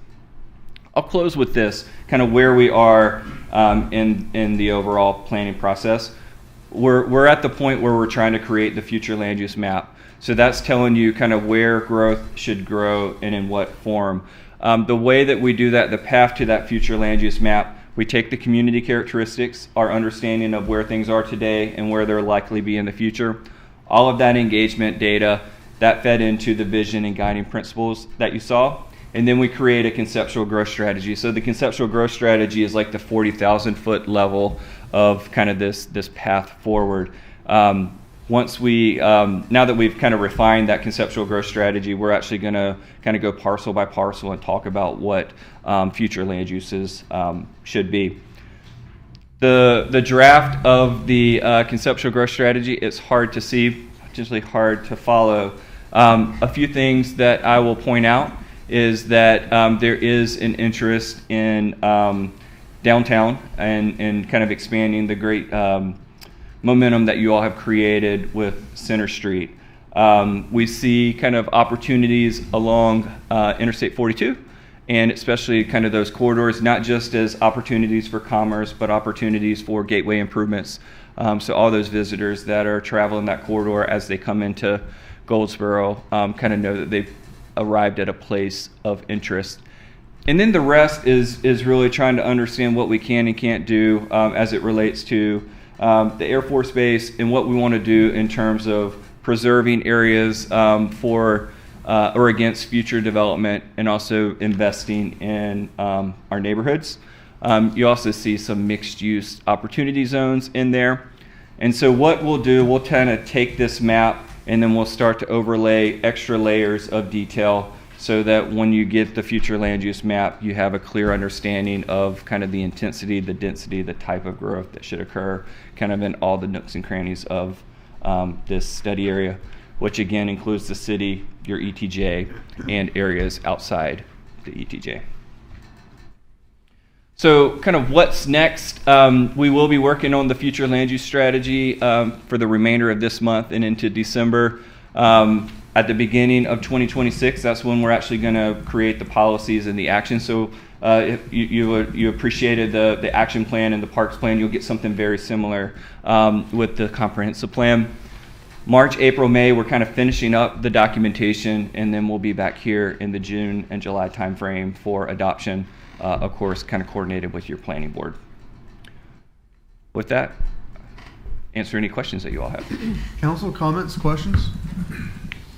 I'll close with this, kind of where we are in the overall planning process. We're at the point where we're trying to create the future land use map. So that's telling you kind of where growth should grow and in what form. The way that we do that, the path to that future land use map, we take the community characteristics, our understanding of where things are today and where they'll likely be in the future. All of that engagement data, that fed into the vision and guiding principles that you saw. And then we create a conceptual growth strategy. So the conceptual growth strategy is like the 40,000 foot level of kind of this path forward. Once we, now that we've kind of refined that conceptual growth strategy, we're actually going to kind of go parcel by parcel and talk about what future land uses should be. The draft of the conceptual growth strategy, it's hard to see, potentially hard to follow. A few things that I will point out is that there is an interest in downtown and kind of expanding the great momentum that you all have created with Center Street. We see kind of opportunities along Interstate 42 and especially kind of those corridors, not just as opportunities for commerce, but opportunities for gateway improvements. So all those visitors that are traveling that corridor as they come into Goldsboro kind of know that they've arrived at a place of interest. And then the rest is really trying to understand what we can and can't do as it relates to the Air Force Base and what we want to do in terms of preserving areas for or against future development, and also investing in our neighborhoods. You also see some mixed use opportunity zones in there. And so what we'll do, we'll kind of take this map and then we'll start to overlay extra layers of detail so that when you get the future land use map, you have a clear understanding of kind of the intensity, the density, the type of growth that should occur kind of in all the nooks and crannies of this study area, which again includes the city, your ETJ, and areas outside the ETJ. So kind of what's next? We will be working on the future land use strategy for the remainder of this month and into December. At the beginning of 2026, that's when we're actually going to create the policies and the action. So if you appreciated the action plan and the parks plan, you'll get something very similar with the comprehensive plan. March, April, May, we're kind of finishing up the documentation, and then we'll be back here in the June and July timeframe for adoption, of course, kind of coordinated with your planning board. With that, answer any questions that you all have. Council comments, questions?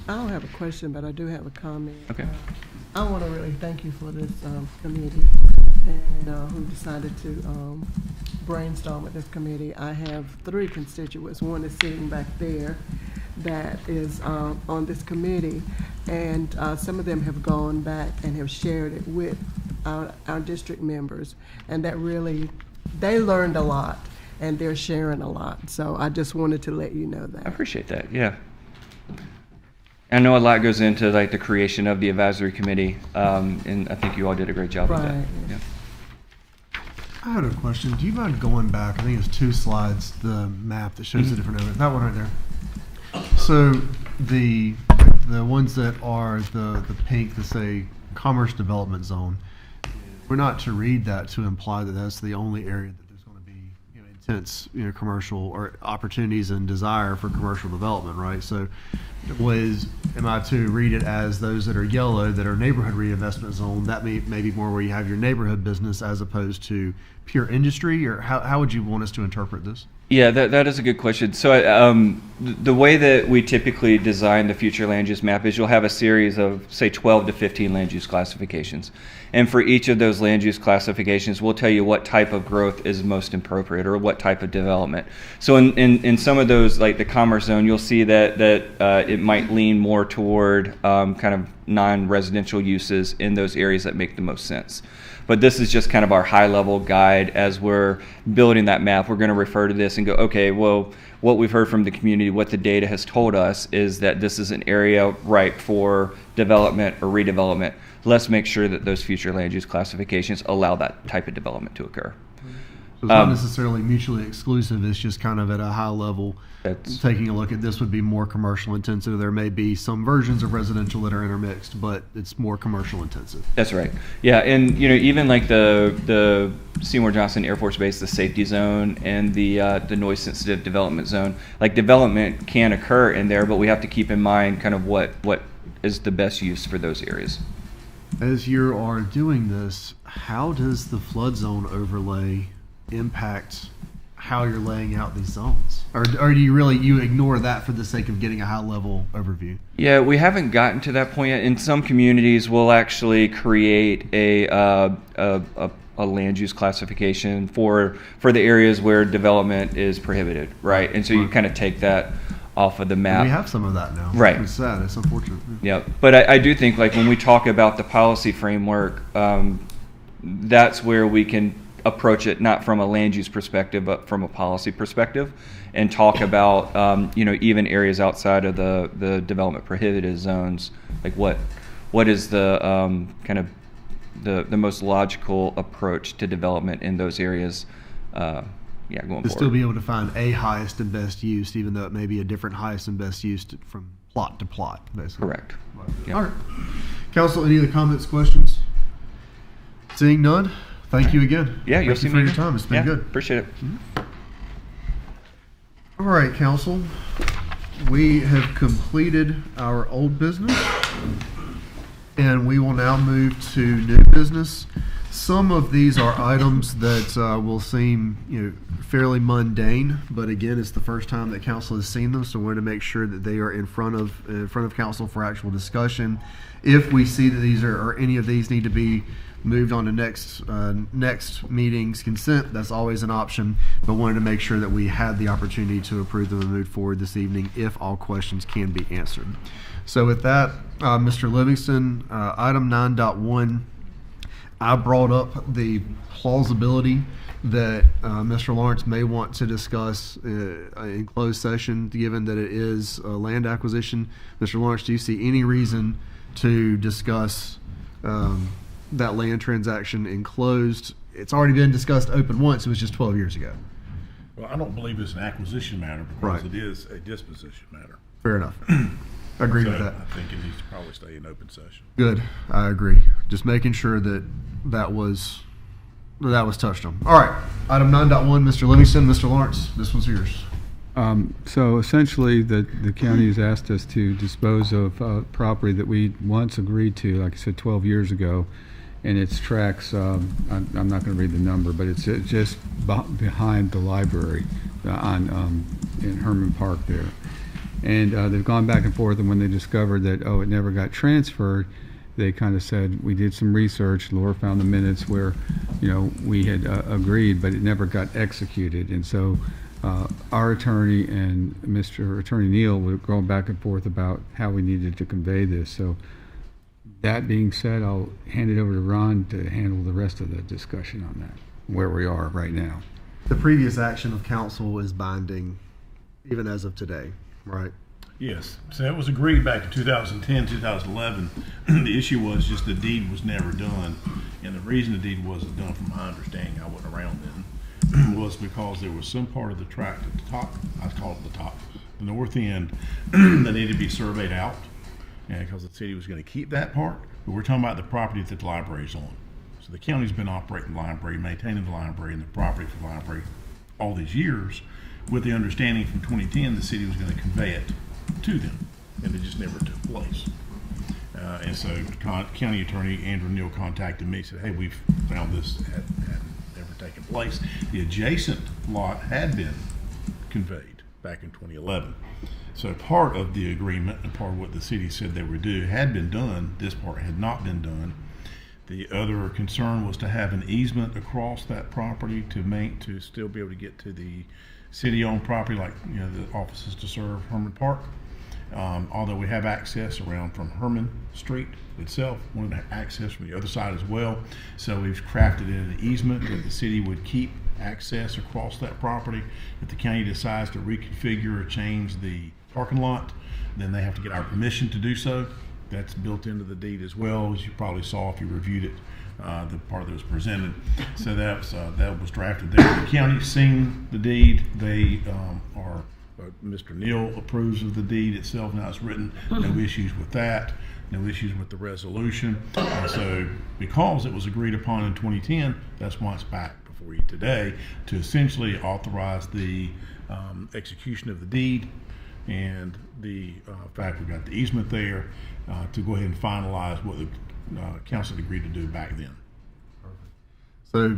I don't have a question, but I do have a comment. Okay. I want to really thank you for this committee and who decided to brainstorm with this committee. I have 3 constituents. One is sitting back there that is on this committee, and some of them have gone back and have shared it with our district members, and that really, they learned a lot and they're sharing a lot. So I just wanted to let you know that. I appreciate that, yeah. I know a lot goes into like the creation of the advisory committee, and I think you all did a great job with that. Yeah. I had a question. Do you mind going back? I think it's 2 slides, the map that shows the different areas. That one right there. So the ones that are the pink that say Commerce Development Zone, we're not to read that to imply that that's the only area that there's going to be intense commercial or opportunities and desire for commercial development, right? So am I to read it as those that are yellow that are neighborhood reinvestment zone, that may be more where you have your neighborhood business as opposed to pure industry, or how would you want us to interpret this? Yeah, that is a good question. So the way that we typically design the future land use map is you'll have a series of, say, 12 to 15 land use classifications. And for each of those land use classifications, we'll tell you what type of growth is most appropriate or what type of development. So in some of those, like the commerce zone, you'll see that it might lean more toward kind of non-residential uses in those areas that make the most sense. But this is just kind of our high-level guide as we're building that map. We're going to refer to this and go, okay, well, what we've heard from the community, what the data has told us is that this is an area ripe for development or redevelopment. Let's make sure that those future land use classifications allow that type of development to occur. So it's not necessarily mutually exclusive. It's just kind of at a high level. Taking a look at this would be more commercial intensive. There may be some versions of residential that are intermixed, but it's more commercial intensive. That's right. Yeah, and even like the Seymour Johnson Air Force Base, the safety zone, and the noise sensitive development zone. Like development can occur in there, but we have to keep in mind kind of what is the best use for those areas. As you are doing this, how does the flood zone overlay impact how you're laying out these zones? Or do you ignore that for the sake of getting a high level overview? Yeah, we haven't gotten to that point yet. In some communities, we'll actually create a land use classification for the areas where development is prohibited, right? And so you kind of take that off of the map. And we have some of that now. Right. It's sad. It's unfortunate. Yeah, but I do think like when we talk about the policy framework, that's where we can approach it not from a land use perspective, but from a policy perspective, and talk about even areas outside of the development prohibited zones, like what is the kind of the most logical approach to development in those areas. Going forward. Still be able to find a highest and best use, even though it may be a different highest and best use from plot to plot, basically. Correct. Yep. All right. Council, any other comments, questions? Seeing none, thank you again. Yeah, you'll thank see you for me your again. time. It's been Yeah, good. Appreciate it. All right, council. We have completed our old business, and we will now move to new business. Some of these are items that will seem, fairly mundane, but again, it's the first time that council has seen them, so we want to make sure that they are in front of council for actual discussion. If we see that these or any of these need to be moved on to next meeting's consent, that's always an option, but wanted to make sure that we had the opportunity to approve them and move forward this evening if all questions can be answered. So with that, Mr. Livingston, item 9.1, I brought up the plausibility that Mr. Lawrence may want to discuss in closed session, given that it is a land acquisition. Mr. Lawrence, do you see any reason to discuss that land transaction in closed? It's already been discussed open once. It was just 12 years ago. Well, I don't believe it's an acquisition matter because it is a disposition matter. Fair enough. Agree with that. I think it needs to probably stay in open session. Good. I agree. Just making sure that was touched on. All right. Item 9.1, Mr. Livingston, Mr. Lawrence, this one's yours. So essentially, the county has asked us to dispose of property that we once agreed to, like I said, 12 years ago, and its tracks, I'm not going to read the number, but it's just behind the library in Herman Park there. And they've gone back and forth, and when they discovered that, it never got transferred, they kind of said, we did some research, Laura found the minutes where, we had agreed, but it never got executed. And so our attorney and Mr. Attorney Neal were going back and forth about how we needed to convey this. So that being said, I'll hand it over to Ron to handle the rest of the discussion on that, where we are right now. The previous action of council is binding, even as of today, right? Yes. So that was agreed back in 2010, 2011. The issue was just the deed was never done. And the reason the deed wasn't done, from my understanding, I wasn't around then, was because there was some part of the tract at the top, I call it the top, the north end, that needed to be surveyed out. And because the city was going to keep that part, but we're talking about the property that the library's on. So the county's been operating the library, maintaining the library and the property for the library all these years, with the understanding from 2010 the city was going to convey it to them, and it just never took place. And so County Attorney Andrew Neal contacted me and said, hey, we've found this had never taken place. The adjacent lot had been conveyed back in 2011. So part of the agreement and part of what the city said they would do had been done. This part had not been done. The other concern was to have an easement across that property to still be able to get to the city-owned property, like the offices to serve Herman Park. Although we have access around from Herman Street itself, wanted to have access from the other side as well. So we've crafted in an easement that the city would keep access across that property. If the county decides to reconfigure or change the parking lot, then they have to get our permission to do so. That's built into the deed as well, as you probably saw if you reviewed it, the part that was presented. So that was drafted there. The county's seen the deed. They Mr. Neal approves of the deed itself. Now it's written, no issues with that, no issues with the resolution. And so because it was agreed upon in 2010, that's why it's back before you today to essentially authorize the execution of the deed and the fact we got the easement there to go ahead and finalize what the council agreed to do back then. So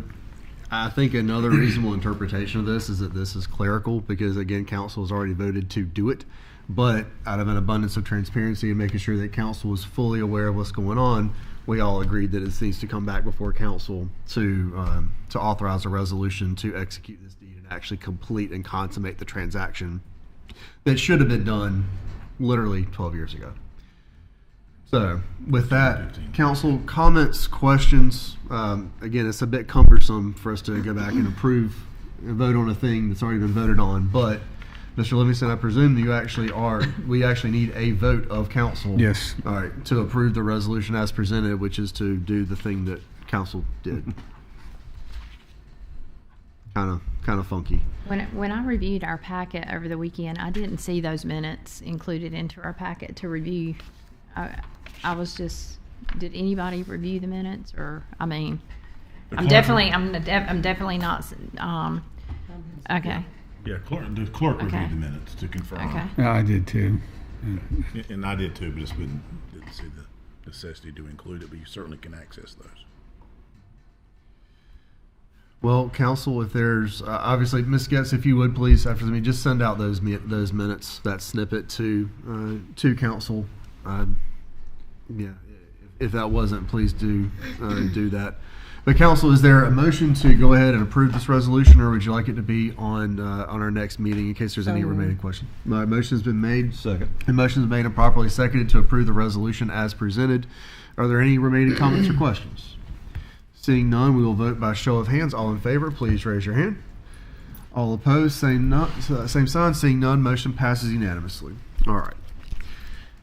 I think another reasonable interpretation of this is that this is clerical because, again, council has already voted to do it. But out of an abundance of transparency and making sure that council is fully aware of what's going on, we all agreed that it needs to come back before council to authorize a resolution to execute this deed and actually complete and consummate the transaction that should have been done literally 12 years ago. So with that, council comments, questions. Again, it's a bit cumbersome for us to go back and approve and vote on a thing that's already been voted on. But Mr. Livingston, I presume that we actually need a vote of council. Yes. All right, to approve the resolution as presented, which is to do the thing that council did. Kind of funky. When I reviewed our packet over the weekend, I didn't see those minutes included into our packet to review. I was just, did anybody review the minutes? Or, I mean, I'm definitely not, okay. Yeah, the clerk Okay. reviewed the minutes to confirm. Okay. Yeah, I did too. And I did too, but just didn't see the necessity to include it, but you certainly can access those. Well, council, if there's obviously, Ms. Getz, if you would please, after the meeting, just send out those minutes, that snippet to council. Yeah, if that wasn't, please do do that. But council, is there a motion to go ahead and approve this resolution, or would you like it to be on our next meeting in case there's any remaining questions? My motion has been made. Second. The motion is made and properly seconded to approve the resolution as presented. Are there any remaining comments or questions? Seeing none, we will vote by show of hands. All in favor, please raise your hand. All opposed, same sign. Seeing none, motion passes unanimously. All right.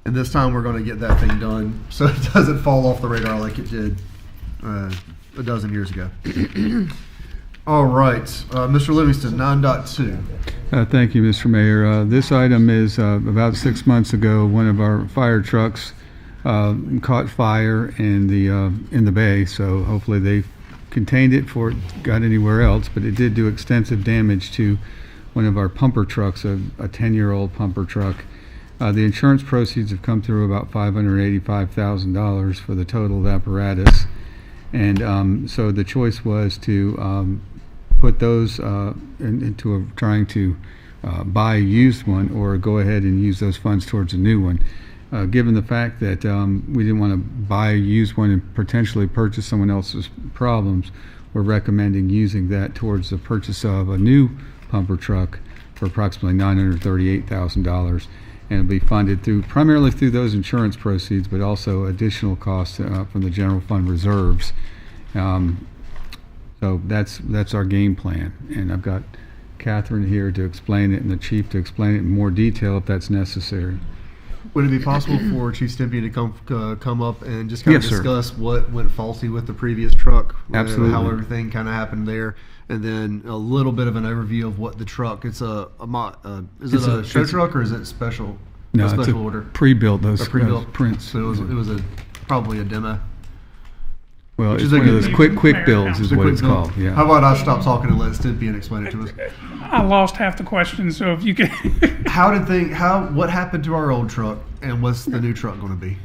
And this time we're going to get that thing done so it doesn't fall off the radar like it did a dozen years ago. All right. Mr. Livingston, 9.2. Thank you, Mr. Mayor. This item is about 6 months ago, one of our fire trucks caught fire in the bay, so hopefully they contained it before it got anywhere else, but it did do extensive damage to one of our pumper trucks, a 10-year-old pumper truck. The insurance proceeds have come through about $585,000 for the total of apparatus, and so the choice was to put those into trying to buy a used one or go ahead and use those funds towards a new one. Given the fact that we didn't want to buy a used one and potentially purchase someone else's problems, we're recommending using that towards the purchase of a new pumper truck for approximately $938,000. And it'll be funded primarily through those insurance proceeds, but also additional costs from the general fund reserves. So that's our game plan. And I've got Catherine here to explain it and the chief to explain it in more detail if that's necessary. Would it be possible for Chief Stimpian to come up and just kind of discuss what went faulty with the previous truck? Absolutely. How everything kind of happened there, and then a little bit of an overview of what the truck. Is it a show truck or is it special? No, special it's a order. pre-built. Those pre-built prints. So it was probably a demo. Well, it's one of those quick builds is what it's called. Yeah. How about I stop talking and let Stimpian explain it to us? I lost half the question, so if you could. What happened to our old truck, and what's the new truck going to be?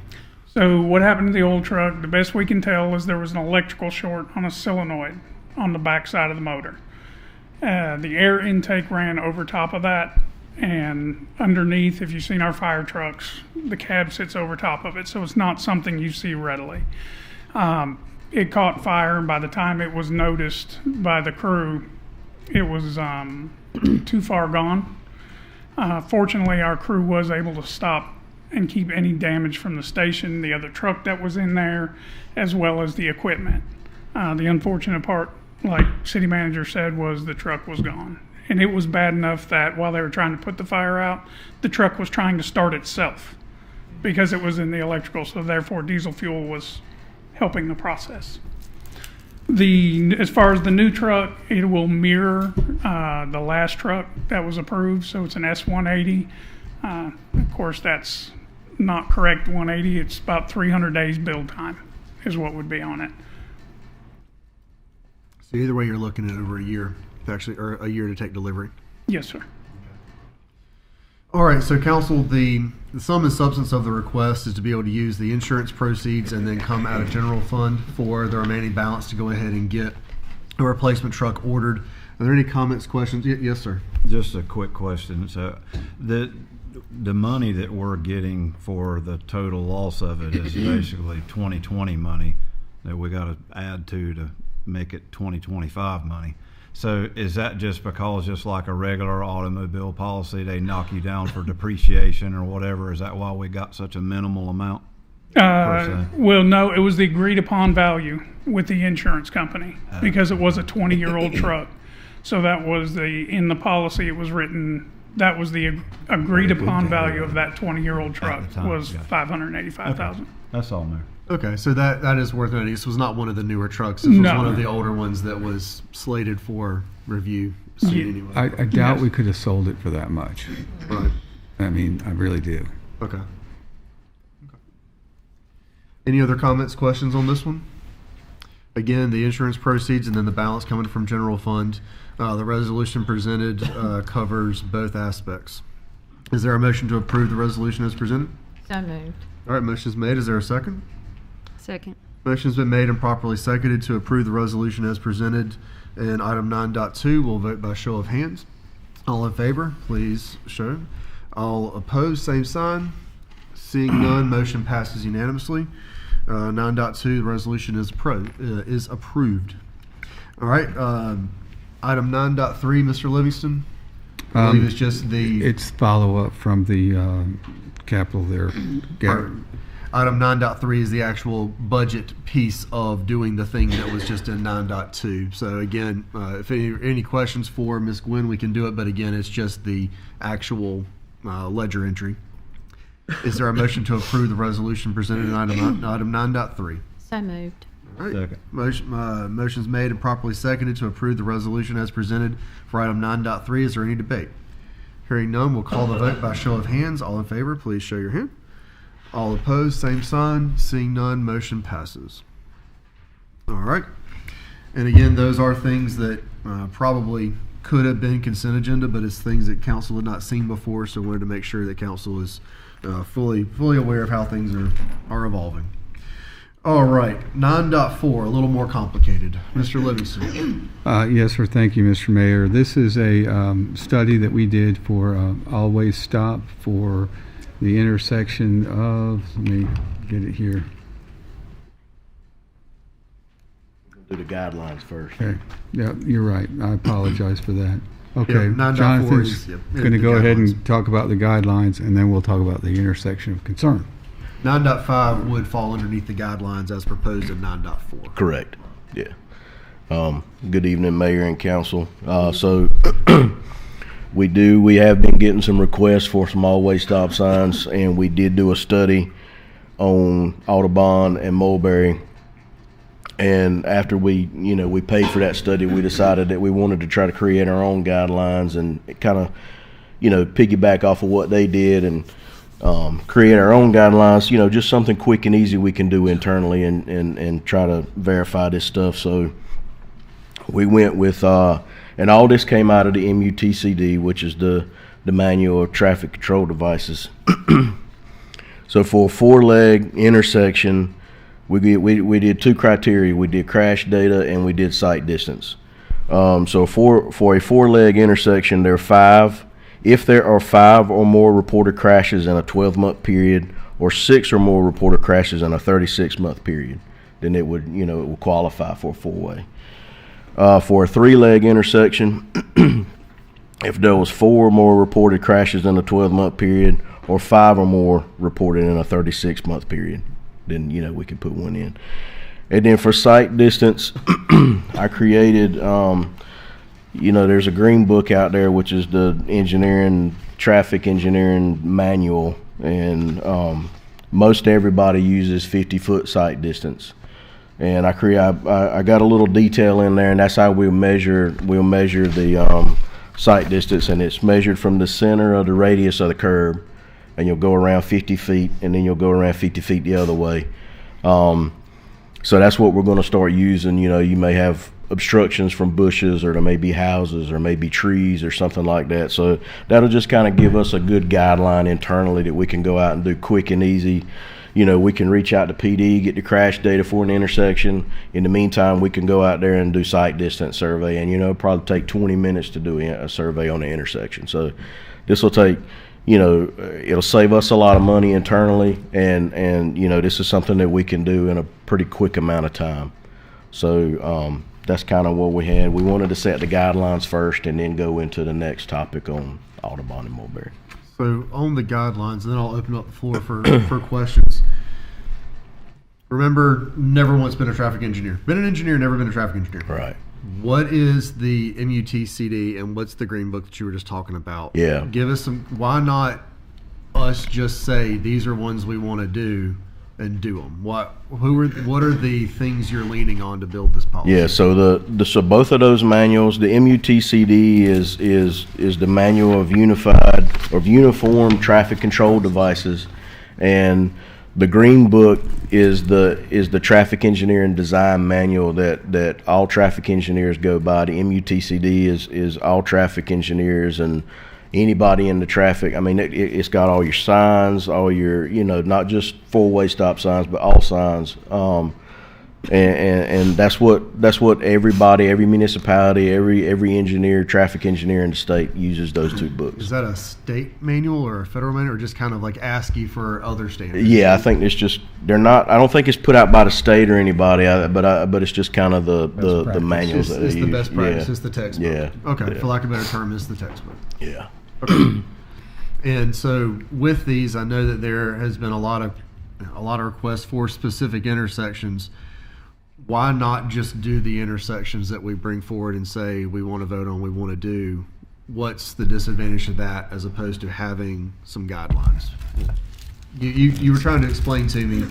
So what happened to the old truck, the best we can tell is there was an electrical short on a solenoid on the back side of the motor. The air intake ran over top of that, and underneath, if you've seen our fire trucks, the cab sits over top of it, so it's not something you see readily. It caught fire, and by the time it was noticed by the crew, it was too far gone. Fortunately, our crew was able to stop and keep any damage from the station, the other truck that was in there, as well as the equipment. The unfortunate part, like city manager said, was the truck was gone. And it was bad enough that while they were trying to put the fire out, the truck was trying to start itself because it was in the electrical, so therefore diesel fuel was helping the process. As far as the new truck, it will mirror the last truck that was approved, so it's an S180. Of course, that's not correct 180. It's about 300 days build time is what would be on it. So either way, you're looking at over a year, or a year to take delivery. Yes, sir. All right, so council, the sum and substance of the request is to be able to use the insurance proceeds and then come out of general fund for the remaining balance to go ahead and get a replacement truck ordered. Are there any comments, questions? Yes, sir. Just a quick question. So the money that we're getting for the total loss of it is basically 2020 money that we got to add to make it 2025 money. So is that just because, just like a regular automobile policy, they knock you down for depreciation or whatever? Is that why we got such a minimal amount? Well, no, it was the agreed upon value with the insurance company because it was a 20-year-old truck. So that was in the policy, it was written, that was the agreed upon value of that 20-year-old truck was $585,000. Okay. That's all, Mayor. Okay, so that is worth noting. This was not one of the newer trucks. This was one of the older ones that was slated for review soon anyway. I doubt we could have sold it for that much. Right. I mean, I really do. Okay. Any other comments, questions on this one? Again, the insurance proceeds and then the balance coming from general fund. The resolution presented covers both aspects. Is there a motion to approve the resolution as presented? So moved. All right, motion is made. Is there a second? Second. Motion's been made and properly seconded to approve the resolution as presented. And item 9.2, we'll vote by show of hands. All in favor, please show. All opposed, same sign. Seeing none, motion passes unanimously. 9.2, the resolution is approved. All right, item 9.3, Mr. Livingston. I believe it's just the... It's follow-up from the capital there. Item 9.3 is the actual budget piece of doing the thing that was just in 9.2. So again, if any questions for Ms. Gwynn, we can do it. But again, it's just the actual ledger entry. Is there a motion to approve the resolution presented in item 9.3? So moved. All right. Motion's made and properly seconded to approve the resolution as presented for item 9.3. Is there any debate? Hearing none, we'll call the vote by show of hands. All in favor, please show your hand. All opposed, same sign. Seeing none, motion passes. All right. And again, those are things that probably could have been consent agenda, but it's things that council had not seen before, so we wanted to make sure that council is fully aware of how things are evolving. All right, 9.4, a little more complicated. Mr. Livingston. Yes, sir. Thank you, Mr. Mayor. This is a study that we did for Always Stop for the intersection of, let me get it here. Do the guidelines first. Okay. Yeah, you're right. I apologize for that. Okay, Yeah, 9.4 Jonathan's is, going to the go ahead guidelines. and talk about the guidelines, and then we'll talk about the intersection of concern. 9.5 would fall underneath the guidelines as proposed in 9.4. Correct. Yeah. Good evening, Mayor and Council. So we have been getting some requests for some always stop signs, and we did do a study on Audubon and Mulberry. And after we paid for that study, we decided that we wanted to try to create our own guidelines and kind of, piggyback off of what they did and create our own guidelines, just something quick and easy we can do internally and try to verify this stuff. So we went with, and all this came out of the MUTCD, which is the Manual of Traffic Control Devices. So for a 4-leg intersection, we did 2 criteria. We did crash data and we did sight distance. So for a 4-leg intersection, if there are 5 or more reported crashes in a 12-month period, or 6 or more reported crashes in a 36-month period, then it would qualify for a 4-way. For a 3-leg intersection, if there was 4 or more reported crashes in a 12-month period, or 5 or more reported in a 36-month period, then we can put 1 in. And then for sight distance, I created there's a green book out there, which is the traffic engineering manual, and most everybody uses 50-foot sight distance. And I got a little detail in there, and that's how we'll measure the sight distance, and it's measured from the center of the radius of the curb, and you'll go around 50 feet, and then you'll go around 50 feet the other way. So that's what we're going to start using. You may have obstructions from bushes, or there may be houses, or maybe trees or something like that. So that'll just kind of give us a good guideline internally that we can go out and do quick and easy. We can reach out to PD, get the crash data for an intersection. In the meantime, we can go out there and do sight distance survey, and it'll probably take 20 minutes to do a survey on the intersection. So this will take, it'll save us a lot of money internally, and this is something that we can do in a pretty quick amount of time. So that's kind of what we had. We wanted to set the guidelines first and then go into the next topic on Audubon and Mulberry. So on the guidelines, and then I'll open up the floor for questions. Remember, never once been a traffic engineer. Been an engineer, never been a traffic engineer. Right. What is the MUTCD and what's the green book that you were just talking about? Yeah. Give us some, why not us just say these are ones we want to do and do them? What are the things you're leaning on to build this policy? Yeah, so so both of those manuals, the MUTCD is the Manual of Uniform Traffic Control Devices, and The green book is the traffic engineering design manual that all traffic engineers go by. The MUTCD is all traffic engineers and anybody in the traffic. I mean, it's got all your signs, all your, not just four-way stop signs, but all signs. And that's what everybody, every municipality, every engineer, traffic engineer in the state uses those two books. Is that a state manual or a federal manual, or just kind of like ASCII for other standards? Yeah, I think it's just they're not. I don't think it's put out by the state or anybody, but it's just kind of the manuals that they use. It's the best practice. Yeah. It's the textbook. Yeah. Okay, Yeah. for lack of a better term, it's the textbook. Yeah. Okay. And so with these, I know that there has been a lot of requests for specific intersections. Why not just do the intersections that we bring forward and say we want to vote on, we want to do? What's the disadvantage of that as opposed to having some guidelines? You were trying to explain to me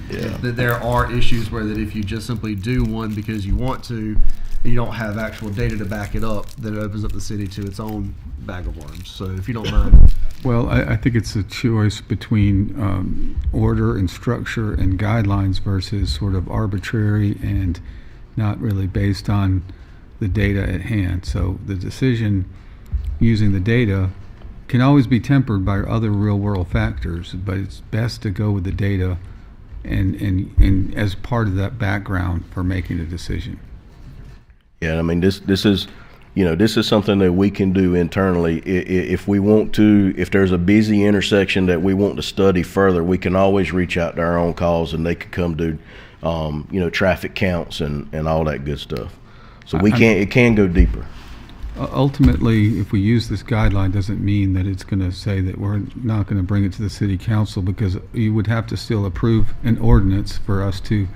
that there are issues where that if you just simply do one because you want to, and you don't have actual data to back it up, that it opens up the city to its own bag of worms. So if you don't mind. Well, I think it's a choice between order and structure and guidelines versus sort of arbitrary and not really based on the data at hand. So the decision using the data can always be tempered by other real-world factors, but it's best to go with the data and as part of that background for making a decision. Yeah, I mean, this is something that we can do internally. If we want to, if there's a busy intersection that we want to study further, we can always reach out to our own calls and they can come do, traffic counts and all that good stuff. So it can go deeper. Ultimately, if we use this guideline, doesn't mean that it's going to say that we're not going to bring it to the city council, because you would have to still approve an ordinance for us to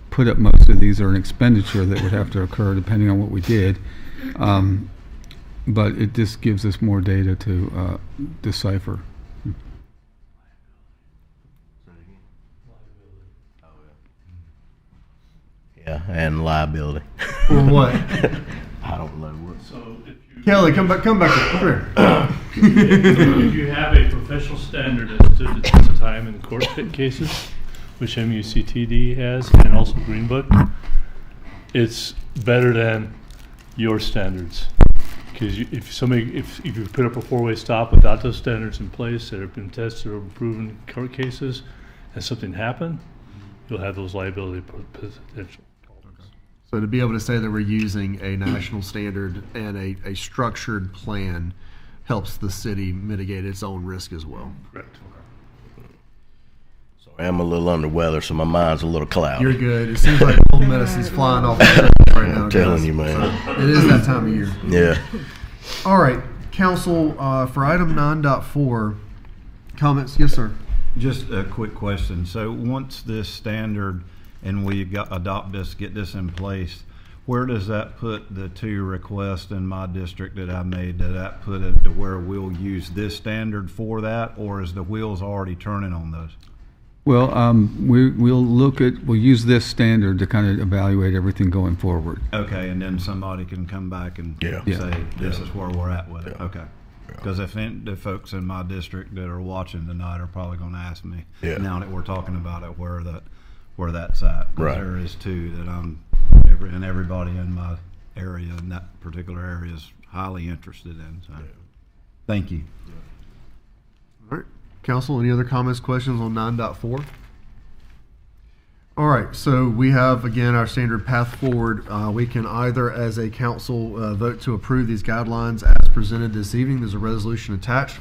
put up most of these, or an expenditure that would have to occur depending on what we did. But it just gives us more data to decipher. Yeah, and liability. For what? I don't know what. So if you, Kelly, come back here. if you have a professional standard as to the test of time in court cases, which MUCTD has, and also Green Book, it's better than your standards. Because if you put up a four-way stop without those standards in place that have been tested or proven in court cases, and something happened, you'll have those liability potential. So to be able to say that we're using a national standard and a structured plan helps the city mitigate its own risk as well. Correct. So I'm a little under weather, so my mind's a little cloudy. You're good. It seems like old medicine's flying off the shelves right now. I'm telling guys. you, man. So it is that time of year. Yeah. All right, council, for item 9.4, comments? Yes, sir. Just a quick question. So once this standard and we adopt this, get this in place, where does that put the two requests in my district that I made? Does that put it to where we'll use this standard for that, or is the wheels already turning on those? Well, we'll use this standard to kind of evaluate everything going forward. Okay, and then somebody can come back and say, this is where we're at with it. Okay. Because if the folks in my district that are watching tonight are probably going to ask me, now that we're talking about it, where that's at. Right. There is two that and everybody in my area, in that particular area, is highly interested in. So, thank you. All right. Council, any other comments, questions on 9.4? All right, so we have, again, our standard path forward. We can either, as a council, vote to approve these guidelines as presented this evening. There's a resolution attached.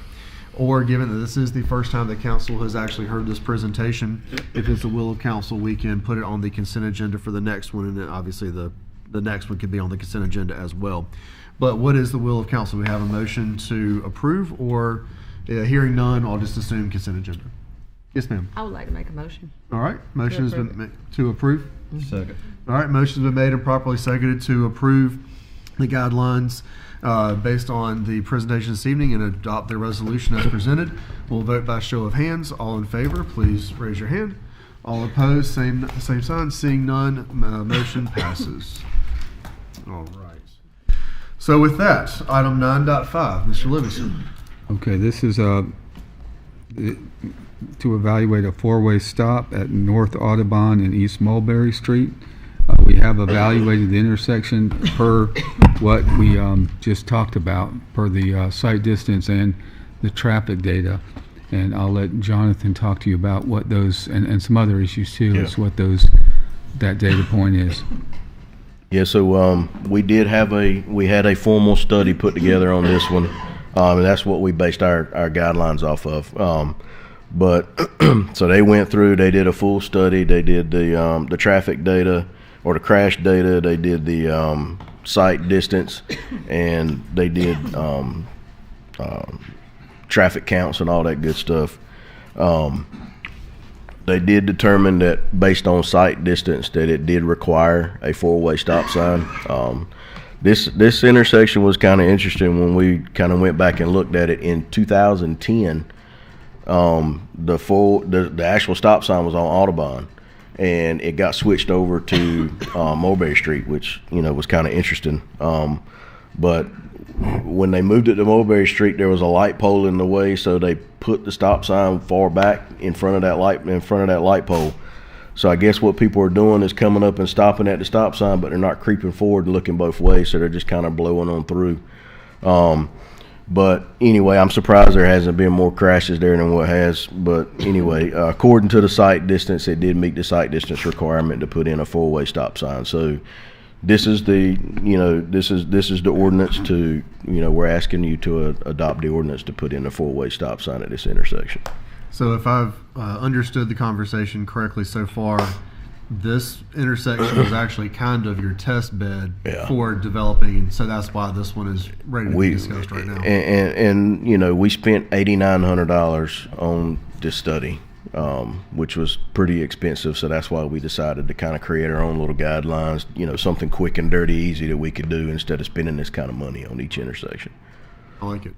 Or, given that this is the first time the council has actually heard this presentation, if it's the will of council, we can put it on the consent agenda for the next one, and then obviously the next one could be on the consent agenda as well. But what is the will of council? We have a motion to approve, or hearing none, I'll just assume consent agenda. Yes, ma'am. I would like to make a motion. All right, motion has been made to approve. Second. All right, motion's been made and properly seconded to approve the guidelines based on the presentation this evening and adopt the resolution as presented. We'll vote by show of hands. All in favor, please raise your hand. All opposed, same sign. Seeing none, motion passes. All right. So with that, item 9.5, Mr. Livingston. Okay, this is to evaluate a four-way stop at North Audubon and East Mulberry Street. We have evaluated the intersection per what we just talked about, per the sight distance and the traffic data. And I'll let Jonathan talk to you about what those, and some other issues too, is what that data point is. Yeah, so we had a formal study put together on this one, and that's what we based our guidelines off of. But so they went through, they did a full study, they did the traffic data or the crash data, they did the sight distance, and they did traffic counts and all that good stuff. They did determine that based on sight distance that it did require a four-way stop sign. This intersection was kind of interesting when we kind of went back and looked at it in 2010. The actual stop sign was on Audubon, and it got switched over to Mulberry Street, which was kind of interesting. But when they moved it to Mulberry Street, there was a light pole in the way, so they put the stop sign far back in front of that light pole. So I guess what people are doing is coming up and stopping at the stop sign, but they're not creeping forward and looking both ways, so they're just kind of blowing on through. But anyway, I'm surprised there hasn't been more crashes there than what has. But anyway, according to the sight distance, it did meet the sight distance requirement to put in a four-way stop sign. So this is the ordinance to, we're asking you to adopt the ordinance to put in a four-way stop sign at this intersection. So if I've understood the conversation correctly so far, this intersection was actually kind of your test bed for developing, and so that's why this one is ready to be discussed right now. And we spent $8,900 on this study, which was pretty expensive, so that's why we decided to kind of create our own little guidelines, something quick and dirty, easy that we could do instead of spending this kind of money on each intersection. I like it.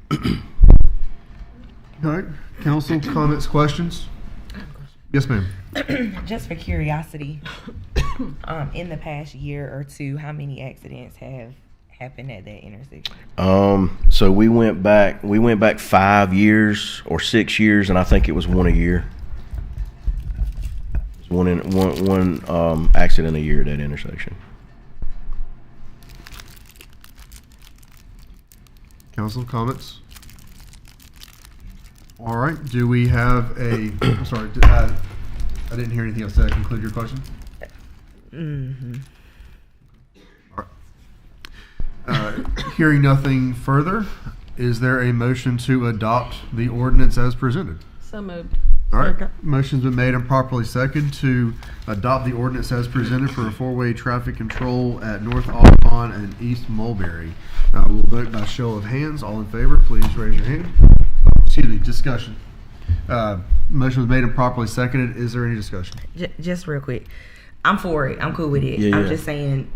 All right, council, comments, questions? Yes, ma'am. Just for curiosity, in the past year or two, how many accidents have happened at that intersection? So we went back 5 years or 6 years, and I think it was one a year. One accident a year at that intersection. Council, comments? All right. Do we have a? I'm sorry. I didn't hear anything else. Did that conclude your question? Mm-hmm. All right. Hearing nothing further, is there a motion to adopt the ordinance as presented? So moved. All right. Motion's been made and properly seconded to adopt the ordinance as presented for a four-way traffic control at North Audubon and East Mulberry. We'll vote by show of hands. All in favor, please raise your hand. Excuse me, discussion. Motion was made and properly seconded. Is there any discussion? Just real quick. I'm for it. I'm cool with it. Yeah, I'm just saying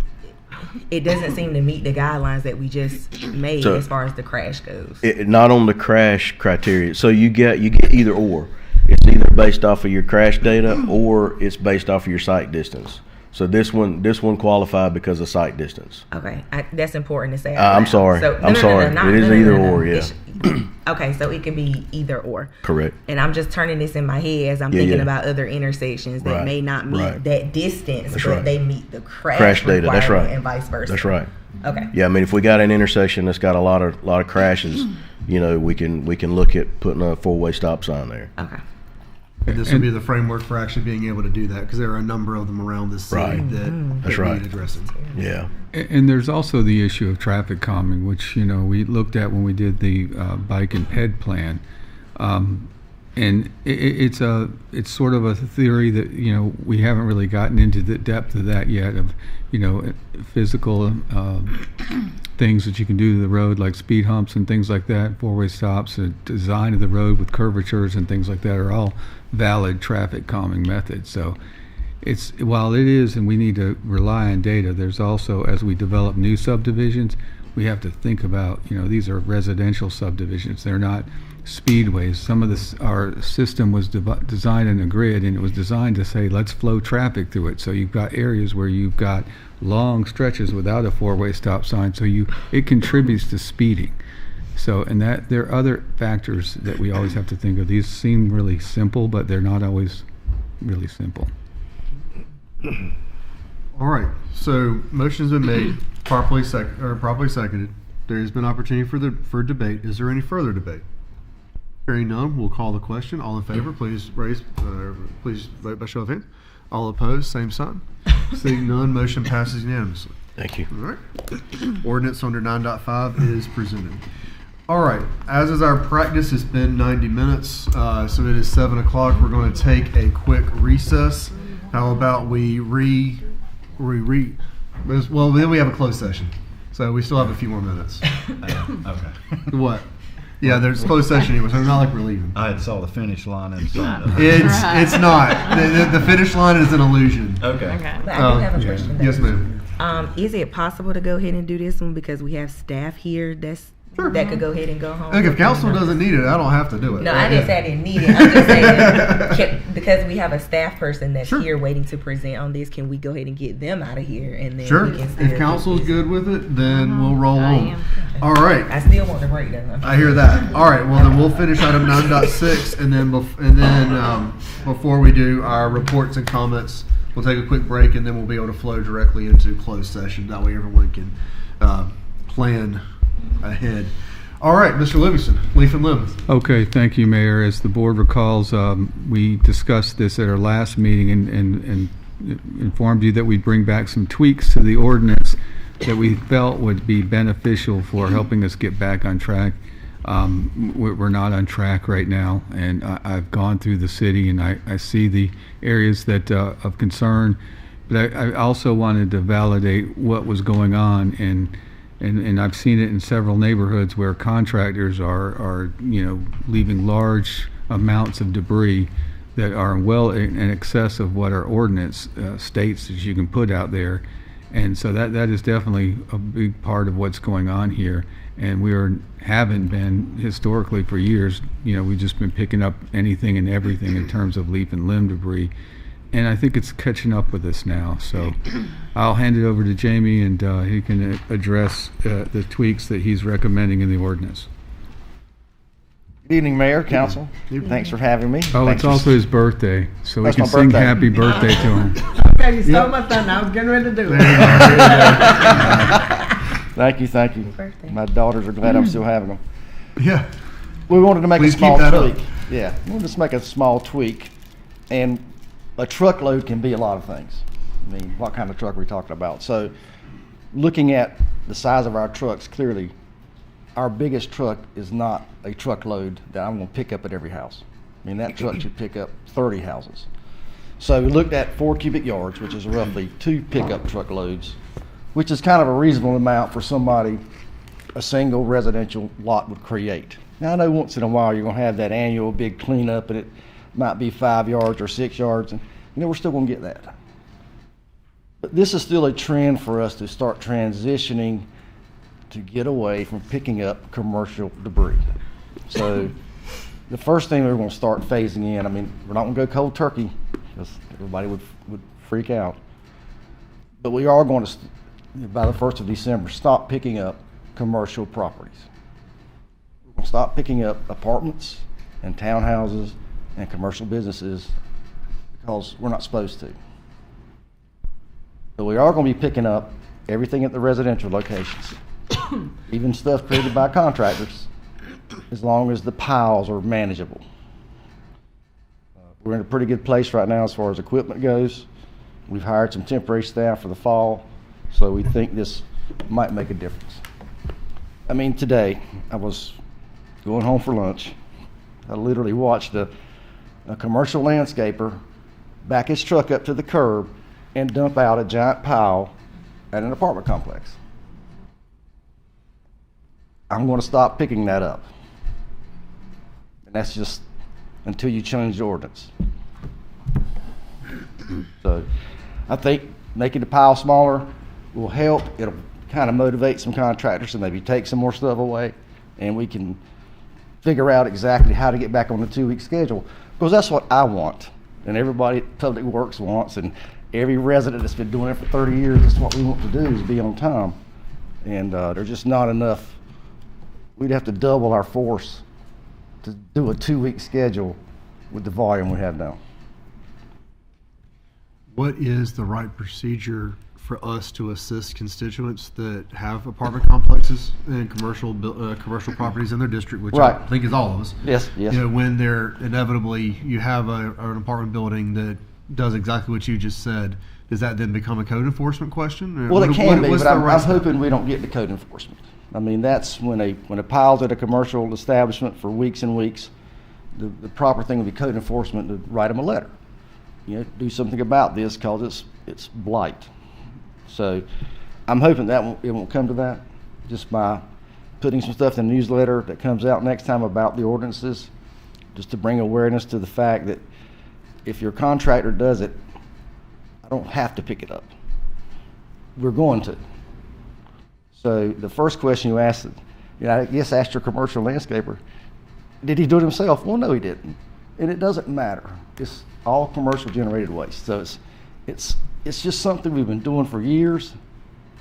it doesn't seem to meet the guidelines that we just made as far as the crash goes. Not on the crash criteria. So you get either or. It's either based off of your crash data or it's based off of your sight distance. So this one qualified because of sight distance. Okay, that's important to say. I'm sorry. So, I'm sorry. It is either or, yeah. Okay, so it can be either or. Correct. And I'm just turning this in my head as I'm thinking about other intersections that may not meet that distance, but they meet the crash data. That's right. And vice versa. That's right. Okay. Yeah, I mean, if we got an intersection that's got a lot of crashes, we can look at putting a four-way stop sign there. Okay. And this would be the framework for actually being able to do that, because there are a number of them around this city that need addressing. Yeah. And there's also the issue of traffic calming, which we looked at when we did the bike and ped plan, and it's sort of a theory that we haven't really gotten into the depth of that yet, of physical things that you can do to the road, like speed humps and things like that, four-way stops, the design of the road with curvatures and things like that are all valid traffic calming methods. So while it is, and we need to rely on data, there's also, as we develop new subdivisions, we have to think about, these are residential subdivisions. They're not speedways. Some of our system was designed in a grid, and it was designed to say, let's flow traffic through it. So you've got areas where you've got long stretches without a four-way stop sign, so it contributes to speeding. So, and that there are other factors that we always have to think of. These seem really simple, but they're not always really simple. All right, so motion's been made, properly seconded. There has been opportunity for debate. Is there any further debate? Hearing none, we'll call the question. All in favor, please vote by show of hands. All opposed, same sign. Seeing none, motion passes unanimously. Thank you. All right. Ordinance under 9.5 is presented. All right, as is our practice, it's been 90 minutes, so it is 7 o'clock. We're going to take a quick recess. How about we well, then we have a closed session, so we still have a few more minutes. Okay. What? Yeah, there's closed session anyway, so it's not like we're leaving. I had saw the finish line and saw it. It's not. The finish line is an illusion. Okay. But I do have a question. though. Yes, ma'am. Is it possible to go ahead and do this one because we have staff here that could go ahead and go home? Look, if council doesn't need it, I don't have to do it. No, I didn't say I didn't need it. I'm just saying because we have a staff person that's here waiting to present on this, can we go ahead and get them out of here and then Sure. we can still If council's good with it, then we'll roll I on. am. All right. I still want the breakdown. I hear that. All right. Well, then we'll finish item 9.6, and then before we do our reports and comments, we'll take a quick break, and then we'll be able to flow directly into closed session. That way, everyone can plan ahead. All right, Mr. Livingston, leaf and limb. Okay, thank you, Mayor. As the board recalls, we discussed this at our last meeting and informed you that we'd bring back some tweaks to the ordinance that we felt would be beneficial for helping us get back on track. We're not on track right now, and I've gone through the city and I see the areas that of concern, but I also wanted to validate what was going on, and I've seen it in several neighborhoods where contractors are leaving large amounts of debris that are well in excess of what our ordinance states that you can put out there. And so that is definitely a big part of what's going on here. And haven't been historically for years, we've just been picking up anything and everything in terms of leaf and limb debris. And I think it's catching up with us now. So I'll hand it over to Jamie, and he can address the tweaks that he's recommending in the ordinance. Good evening, Mayor, Council. Thanks for having me. Oh, it's also his birthday, so we That's can my sing birthday. happy birthday to him. Okay, you stole my thunder. I was getting ready to do it. Thank you. My daughters are glad I'm still having them. Yeah. We wanted to make Please a small keep that up. tweak. Yeah, we wanted to make a small tweak. And a truckload can be a lot of things. I mean, what kind of truck are we talking about? So looking at the size of our trucks, clearly, our biggest truck is not a truckload that I'm going to pick up at every house. I mean, that truck should pick up 30 houses. So we looked at 4 cubic yards, which is roughly 2 pickup truckloads, which is kind of a reasonable amount for somebody a single residential lot would create. Now, I know once in a while you're going to have that annual big cleanup, and it might be 5 yards or 6 yards, and we're still going to get that. But this is still a trend for us to start transitioning to get away from picking up commercial debris. So the first thing we're going to start phasing in, I mean, we're not going to go cold turkey because everybody would freak out. But we are going to, by the 1st of December, stop picking up commercial properties. We're going to stop picking up apartments and townhouses and commercial businesses because we're not supposed to. But we are going to be picking up everything at the residential locations, even stuff created by contractors, as long as the piles are manageable. We're in a pretty good place right now as far as equipment goes. We've hired some temporary staff for the fall, so we think this might make a difference. I mean, today, I was going home for lunch. I literally watched a commercial landscaper back his truck up to the curb and dump out a giant pile at an apartment complex. I'm going to stop picking that up. And that's just until you change the ordinance. So I think making the pile smaller will help. It'll kind of motivate some contractors to maybe take some more stuff away, and we can figure out exactly how to get back on the 2-week schedule, because that's what I want, and everybody at Public Works wants, and every resident that's been doing it for 30 years, that's what we want to do, is be on time. And there's just not enough we'd have to double our force to do a 2-week schedule with the volume we have now. What is the right procedure for us to assist constituents that have apartment complexes and commercial properties in their district, which Right. I think is all of us? Yes, yes. You know, when they're inevitably, you have an apartment building that does exactly what you just said, does that then become a code enforcement question? Well, it can be, what's but the I'm right step? hoping we don't get to code enforcement. I mean, that's when it piles at a commercial establishment for weeks and weeks. The proper thing would be code enforcement to write them a letter. You know, do something about this because it's blight. So I'm hoping that it won't come to that, just by putting some stuff in the newsletter that comes out next time about the ordinances, just to bring awareness to the fact that if your contractor does it, I don't have to pick it up. We're going to. So the first question you asked, I guess asked your commercial landscaper, did he do it himself? Well, no, he didn't. And it doesn't matter. It's all commercial generated waste. So it's just something we've been doing for years,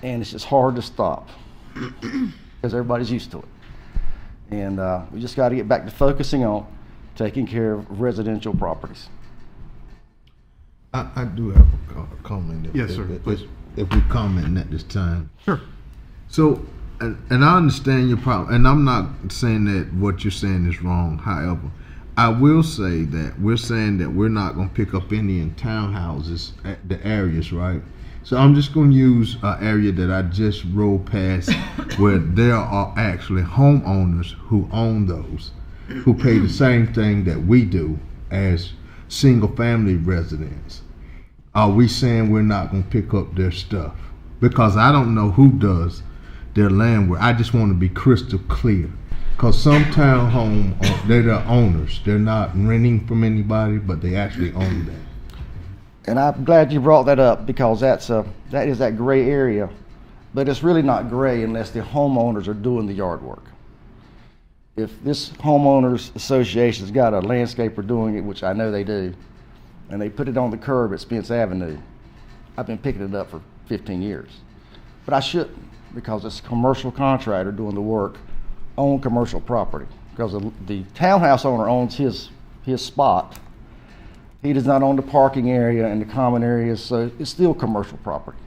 and it's just hard to stop because everybody's used to it. And we just got to get back to focusing on taking care of residential properties. I do have a comment. Yes, sir, please. If we comment at this time. Sure. So, and I understand your problem, and I'm not saying that what you're saying is wrong. However, I will say that we're saying that we're not going to pick up any in townhouses at the areas, right? So I'm just going to use an area that I just rode past where there are actually homeowners who own those, who pay the same thing that we do as single family residents. Are we saying we're not going to pick up their stuff? Because I don't know who does their land work. I just want to be crystal clear. Because some townhome, they're the owners. They're not renting from anybody, but they actually own that. And I'm glad you brought that up, because that is that gray area. But it's really not gray unless the homeowners are doing the yard work. If this homeowners association's got a landscaper doing it, which I know they do, and they put it on the curb at Spence Avenue, I've been picking it up for 15 years. But I shouldn't, because it's a commercial contractor doing the work on commercial property. Because the townhouse owner owns his spot. He does not own the parking area and the common areas, so it's still commercial property.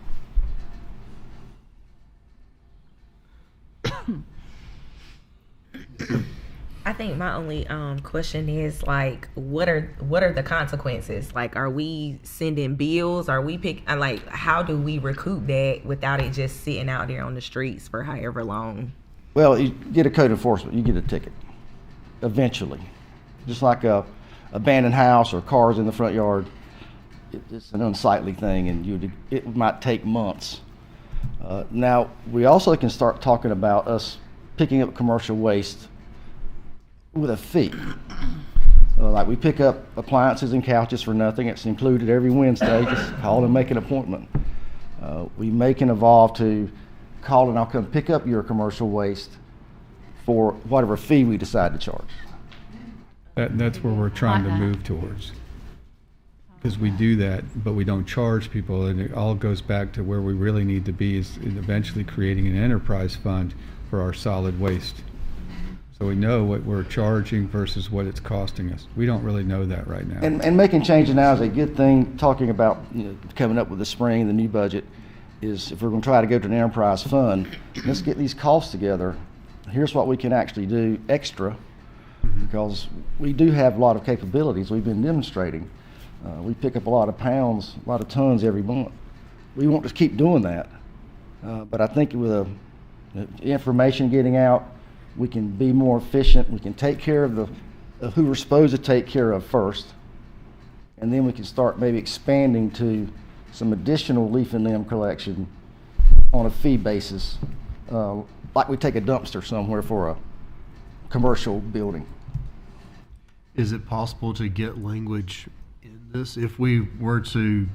I think my only question is, like, what are the consequences? Like, are we sending bills? Are we how do we recoup that without it just sitting out there on the streets for however long? Well, you get a code enforcement, you get a ticket, eventually. Just like a abandoned house or cars in the front yard, it's an unsightly thing, and it might take months. Now, we also can start talking about us picking up commercial waste with a fee. Like we pick up appliances and couches for nothing. It's included every Wednesday. Just call and make an appointment. We may can evolve to call and I'll come pick up your commercial waste for whatever fee we decide to charge. That's where we're trying to move towards. Because we do that, but we don't charge people, and it all goes back to where we really need to be, is in eventually creating an enterprise fund for our solid waste. So we know what we're charging versus what it's costing us. We don't really know that right now. And making changes now is a good thing. Talking about coming up with the spring, the new budget, is if we're going to try to go to an enterprise fund, let's get these costs together. Here's what we can actually do extra, because we do have a lot of capabilities. We've been demonstrating. We pick up a lot of pounds, a lot of tons every month. We want to keep doing that. But I think with the information getting out, we can be more efficient. We can take care of who we're supposed to take care of first. And then we can start maybe expanding to some additional leaf and limb collection on a fee basis, like we take a dumpster somewhere for a commercial building. Is it possible to get language in this? If we were to,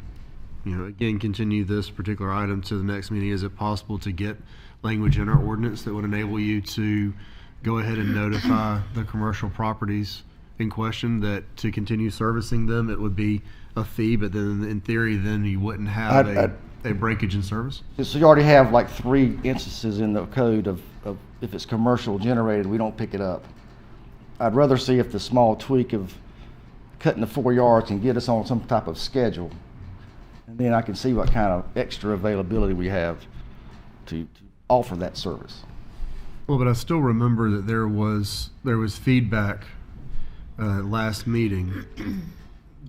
again, continue this particular item to the next meeting, is it possible to get language in our ordinance that would enable you to go ahead and notify the commercial properties in question that to continue servicing them, it would be a fee, but then in theory, then you wouldn't have a breakage in service? So you already have like 3 instances in the code of if it's commercial generated, we don't pick it up. I'd rather see if the small tweak of cutting the 4 yards can get us on some type of schedule. And then I can see what kind of extra availability we have to offer that service. Well, but I still remember that there was feedback last meeting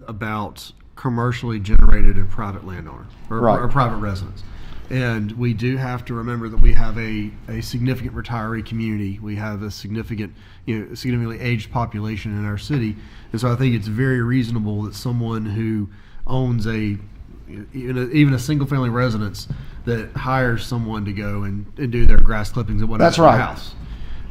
about commercially generated and private landowner or private residents. And we do have to remember that we have a significant retiree community. We have a significantly aged population in our city. And so I think it's very reasonable that someone who owns even a single family residence that hires someone to go and do their grass clippings and whatnot at their house.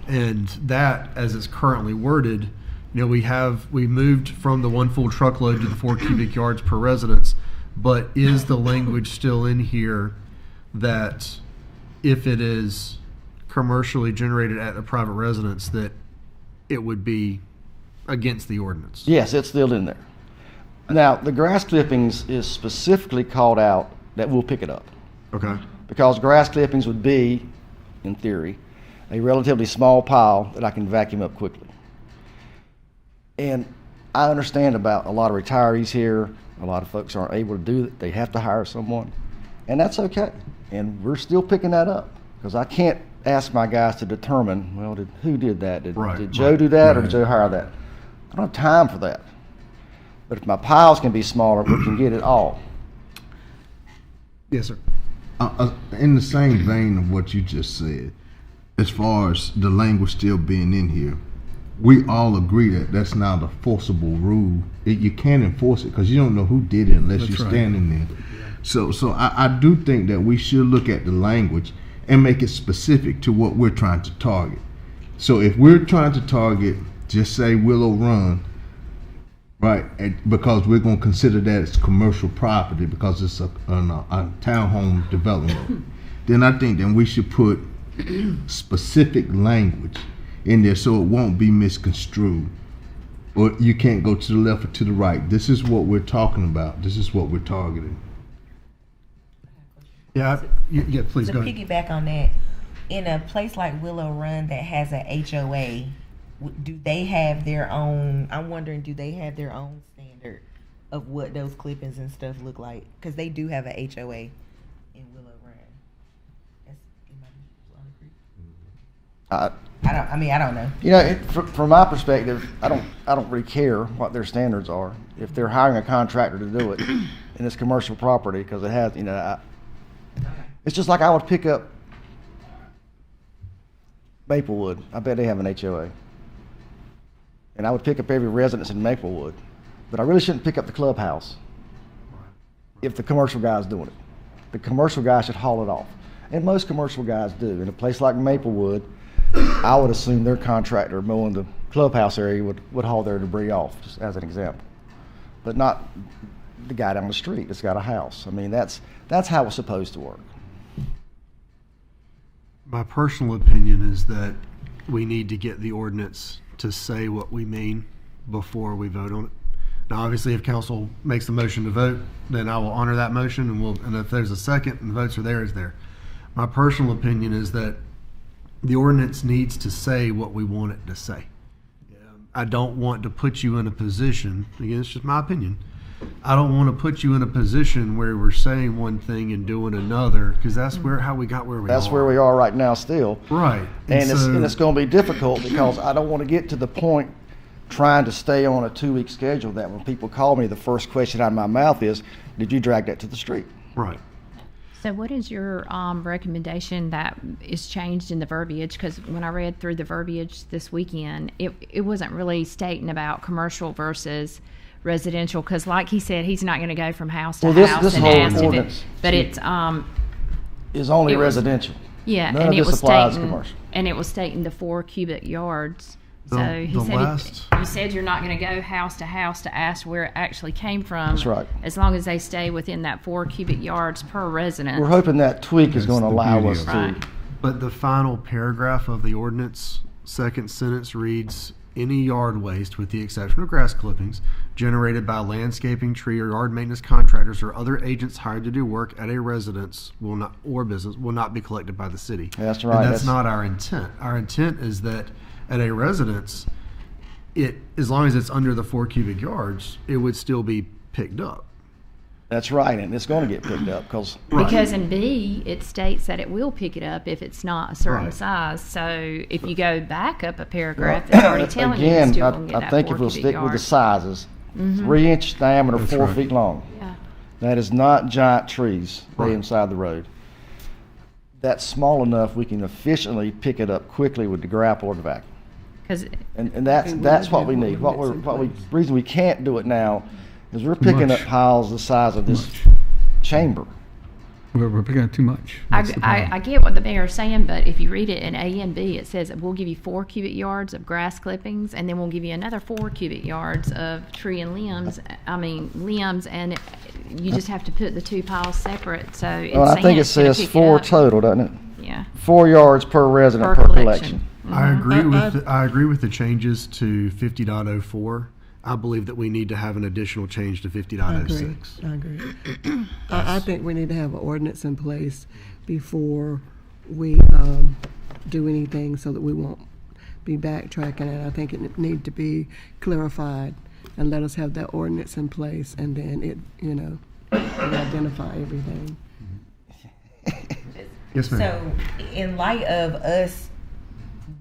And that, as it's currently worded, we moved from the 1 full truckload to the 4 cubic yards per residence, but is the language still in here that if it is commercially generated at a private residence, that it would be against the ordinance? Yes, it's still in there. Now, the grass clippings is specifically called out that we'll pick it up. Okay. Because grass clippings would be, in theory, a relatively small pile that I can vacuum up quickly. And I understand about a lot of retirees here. A lot of folks aren't able to do it. They have to hire someone. And that's okay. And we're still picking that up. Because I can't ask my guys to determine, well, who did that? Did Joe do that or did Joe hire that? I don't have time for that. But if my piles can be smaller, we can get it all. Yes, sir. In the same vein of what you just said, as far as the language still being in here, we all agree that that's not a forcible rule. You can't enforce it because you don't know who did it unless you're standing there. So I do think that we should look at the language and make it specific to what we're trying to target. So if we're trying to target, just say Willow Run, right, because we're going to consider that as commercial property because it's a townhome development, then I think we should put specific language in there so it won't be misconstrued. Or you can't go to the left or to the right. This is what we're talking about. This is what we're targeting. Yeah, please go ahead. To piggyback on that, in a place like Willow Run that has a HOA, do they have their own? I'm wondering, do they have their own standard of what those clippings and stuff look like? Because they do have a HOA in Willow Run. I don't know. From my perspective, I don't really care what their standards are. If they're hiring a contractor to do it, and it's commercial property, because it has, it's just like I would pick up Maplewood. I bet they have an HOA. And I would pick up every residence in Maplewood. But I really shouldn't pick up the clubhouse if the commercial guy's doing it. The commercial guy should haul it off. And most commercial guys do. In a place like Maplewood, I would assume their contractor mowing the clubhouse area would haul their debris off, just as an example. But not the guy down the street that's got a house. I mean, that's how it's supposed to work. My personal opinion is that we need to get the ordinance to say what we mean before we vote on it. Now, obviously, if council makes the motion to vote, then I will honor that motion, and if there's a second and the votes are there, it's there. My personal opinion is that the ordinance needs to say what we want it to say. I don't want to put you in a position, again, it's just my opinion, I don't want to put you in a position where we're saying one thing and doing another, because that's how we got where we are. That's where we are right now still. Right. And it's going to be difficult because I don't want to get to the point trying to stay on a 2-week schedule that when people call me, the first question out of my mouth is, did you drag that to the street? Right. So what is your recommendation that is changed in the verbiage? Because when I read through the verbiage this weekend, it wasn't really stating about commercial versus residential, because like he said, he's not going to go from house to house this and whole ask ordinance but it's is only residential. Yeah, None and of it this was applies stating, commercial. and it was stating the 4 cubic yards. So The you said you're not going to go house to house to ask where it actually came from. That's right. As long as they stay within that 4 cubic yards per resident. We're hoping that tweak is going to allow us Right. to. But the final paragraph of the ordinance, second sentence reads, any yard waste, with the exception of grass clippings, generated by landscaping, tree, or yard maintenance contractors or other agents hired to do work at a residence or business will not be collected by the city. That's right. And that's not our intent. Our intent is that at a residence, as long as it's under the 4 cubic yards, it would still be picked up. That's right, and it's going to get picked up because in B it states that it will pick it up if it's not a certain size. So if you go back up a paragraph, it's already telling you it's still going to get that 4 cubic I think if we'll stick with the yards. sizes, 3 inch diameter, That's 4 right. feet long. Yeah. That is not giant trees Right. inside the road. That's small enough we can efficiently pick it up quickly with the grapple or the vacuum. 'Cause And that's what we need. Reason we can't do it now is we're picking up piles the size of this chamber. We're picking up too much. I get what the mayor's saying, but if you read it in A and B, it says that we'll give you 4 cubic yards of grass clippings, and then we'll give you another 4 cubic yards of tree and limbs. Limbs, and you just have to put the 2 piles separate. So it's Well, I saying think it it's gonna says pick 4 up. total, doesn't it? Yeah. 4 yards per resident Per per collection. collection. I agree with the changes to 50.04. I believe that we need to have an additional change to 50.06. I agree. I think we need to have an ordinance in place before we do anything so that we won't be backtracking. And I think it need to be clarified and let us have that ordinance in place, and then it identify everything. Yes, ma'am. So, in light of us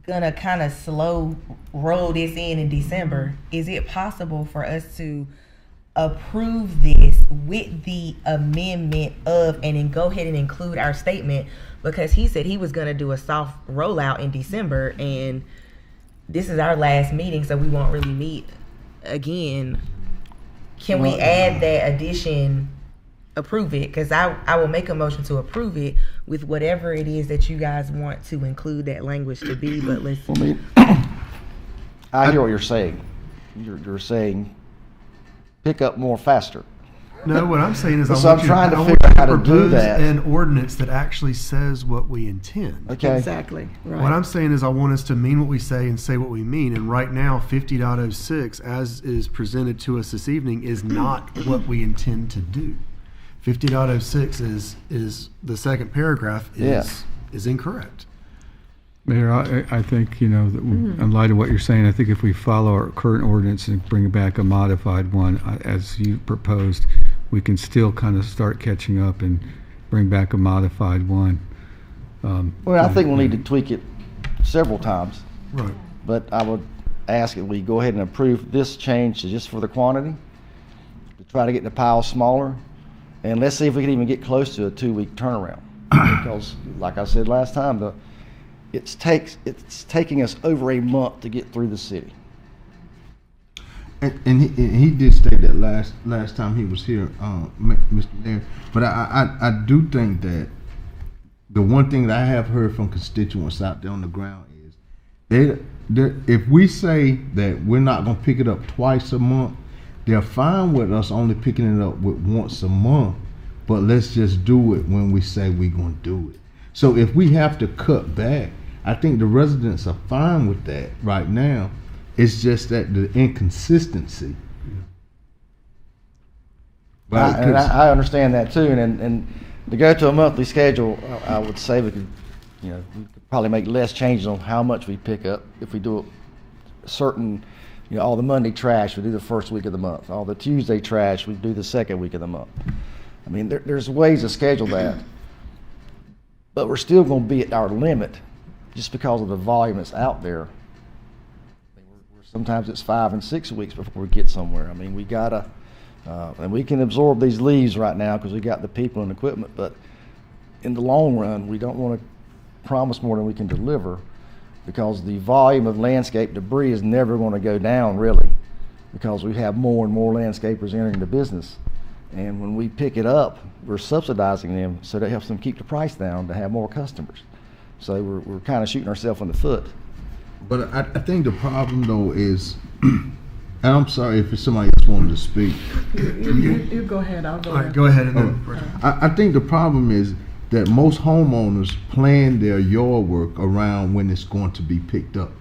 gonna kind of slow roll this in December, is it possible for us to approve this with the amendment of, and then go ahead and include our statement, because he said he was gonna do a soft rollout in December, and this is our last meeting, so we won't really meet again. Can we add that addition? Approve it, because I will make a motion to approve it with whatever it is that you guys want to include that language to be. But let's. I hear what you're saying. You're saying pick up more faster. No, what I'm saying is So I'm trying to figure out how to do that. An ordinance that actually says what we intend. Okay. Exactly. Right. What I'm saying is I want us to mean what we say and say what we mean. And right now, 50.06, as is presented to us this evening, is not what we intend to do. 50.06 is the second paragraph is incorrect. Mayor, I think, that in light of what you're saying, I think if we follow our current ordinance and bring back a modified one, as you proposed, we can still kind of start catching up and bring back a modified one. Well, I think we'll need to tweak it several times. Right. But I would ask that we go ahead and approve this change just for the quantity, to try to get the pile smaller, and let's see if we can even get close to a 2-week turnaround. Because, like I said last time, it's taking us over a month to get through the city. And he did state that last time he was here, Mr. Mayor. But I do think that the one thing that I have heard from constituents out there on the ground is if we say that we're not going to pick it up twice a month, they're fine with us only picking it up with once a month, but let's just do it when we say we're going to do it. So if we have to cut back, I think the residents are fine with that right now. It's just that the inconsistency. I understand that too, and to go to a monthly schedule, I would say we could probably make less changes on how much we pick up if we do a certain. All the Monday trash, we do the first week of the month. All the Tuesday trash, we do the second week of the month. I mean, there's ways to schedule that. But we're still going to be at our limit just because of the volume that's out there. Sometimes it's 5 and 6 weeks before we get somewhere. I mean, we got to, and we can absorb these leaves right now because we got the people and equipment. But in the long run, we don't want to promise more than we can deliver, because the volume of landscape debris is never going to go down, really, because we have more and more landscapers entering the business. And when we pick it up, we're subsidizing them, so that helps them keep the price down to have more customers. So we're kind of shooting ourselves in the foot. But I think the problem, though, is, and I'm sorry if somebody else wanted to speak. You go ahead. I'll go. All right, go ahead. And then I think the problem is that most homeowners plan their yard work around when it's going to be picked up.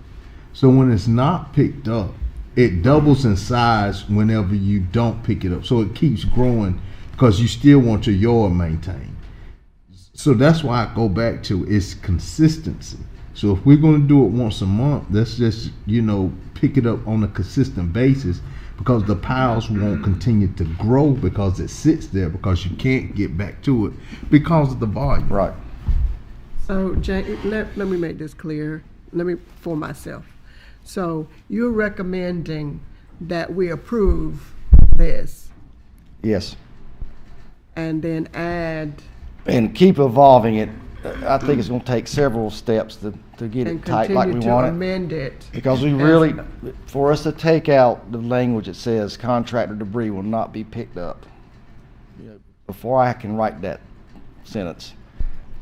So when it's not picked up, it doubles in size whenever you don't pick it up. So it keeps growing because you still want your yard maintained. So that's why I go back to its consistency. So if we're going to do it once a month, let's just, pick it up on a consistent basis, because the piles won't continue to grow because it sits there, because you can't get back to it because of the volume. Right. So, Jane, let me make this clear. For myself. So you're recommending that we approve this Yes. and then add And keep evolving it. I think it's going to take several steps to get and it tight like we continue to want it. amend it. Because we really, for us to take out the language that says contractor debris will not be picked up, before I can write that sentence,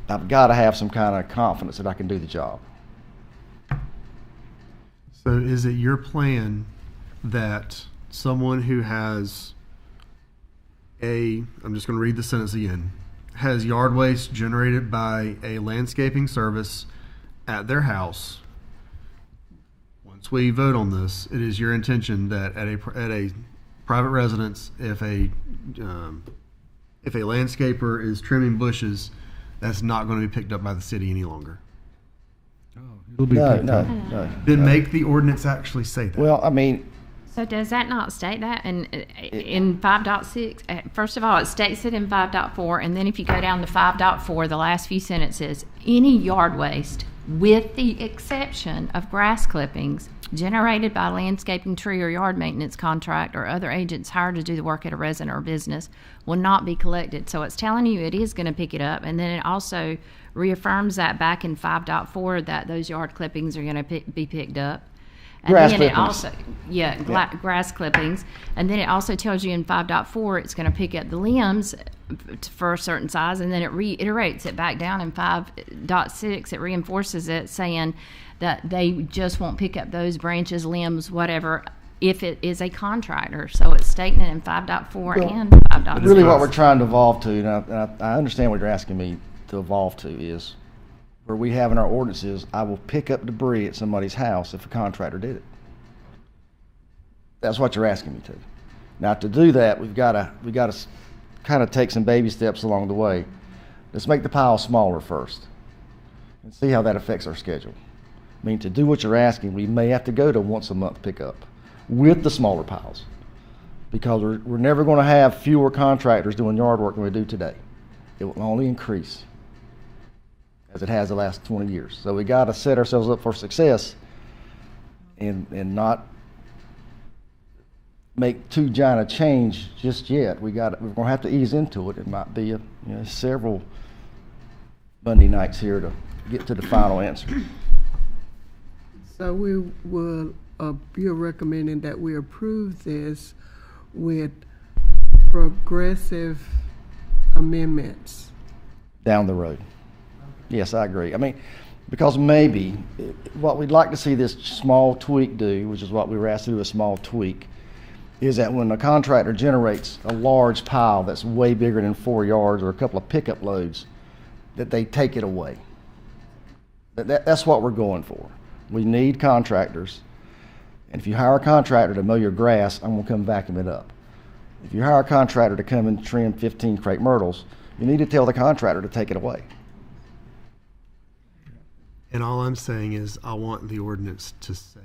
I've got to have some kind of confidence that I can do the job. So is it your plan that someone who has I'm just going to read the sentence again, has yard waste generated by a landscaping service at their house, once we vote on this, it is your intention that at a private residence, if a landscaper is trimming bushes, that's not going to be picked up by the city any longer? It'll be picked up. Then make the ordinance actually say that. Well, I mean, So does that not state that in 5.6? First of all, it states it in 5.4, and then if you go down to 5.4, the last few sentences, any yard waste, with the exception of grass clippings generated by landscaping, tree, or yard maintenance contract or other agents hired to do the work at a resident or business, will not be collected. So it's telling you it is going to pick it up, and then it also reaffirms that back in 5.4 that those yard clippings are going to be picked up. And Grass then clippings. it also, grass clippings. And then it also tells you in 5.4 it's going to pick up the limbs for a certain size, and then it reiterates it back down in 5.6. It reinforces it, saying that they just won't pick up those branches, limbs, whatever, if it is a contractor. So it's stating it in 5.4 and 5.6. Really what we're trying to evolve to, and I understand what you're asking me to evolve to, is where we have in our ordinances, I will pick up debris at somebody's house if a contractor did it. That's what you're asking me to. Now, to do that, we've got to kind of take some baby steps along the way. Let's make the pile smaller first and see how that affects our schedule. I mean, to do what you're asking, we may have to go to once a month pickup with the smaller piles, because we're never going to have fewer contractors doing yard work than we do today. It will only increase, as it has the last 20 years. So we got to set ourselves up for success and not make too giant a change just yet. We're going to have to ease into it. It might be several Monday nights here to get to the final answer. So we will, you're recommending that we approve this with progressive amendments? Down the road. Yes, I agree. I mean, because maybe what we'd like to see this small tweak do, which is what we were asked to do, a small tweak, is that when a contractor generates a large pile that's way bigger than 4 yards or a couple of pickup loads, that they take it away. That's what we're going for. We need contractors, and if you hire a contractor to mow your grass, I'm going to come vacuum it up. If you hire a contractor to come and trim 15 crepe myrtles, you need to tell the contractor to take it away. And all I'm saying is I want the ordinance to say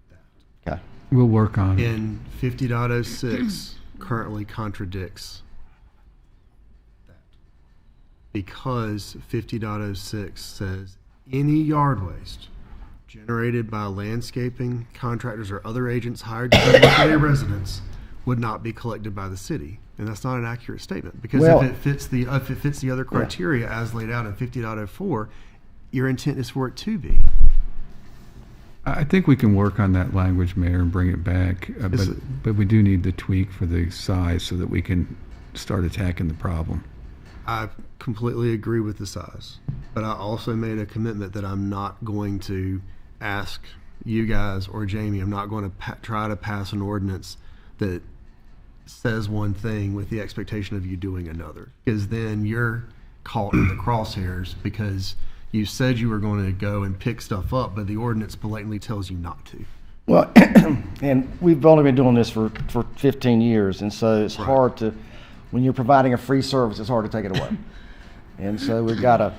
that. Okay. We'll work on it. And 50.06 currently contradicts that, because 50.06 says any yard waste generated by landscaping contractors or other agents hired to work at a residence would not be collected by the city. And that's not an accurate statement, because if it fits the other criteria as laid out in 50.04, your intent is for it to be. I think we can work on that language, Mayor, and bring it back. But we do need the tweak for the size so that we can start attacking the problem. I completely agree with the size, but I also made a commitment that I'm not going to ask you guys or Jamie, I'm not going to try to pass an ordinance that says one thing with the expectation of you doing another, because then you're caught in the crosshairs, because you said you were going to go and pick stuff up, but the ordinance blatantly tells you not to. Well, and we've only been doing this for 15 years, and so it's hard to, when you're providing a free service, it's hard to take it away. And so we've got to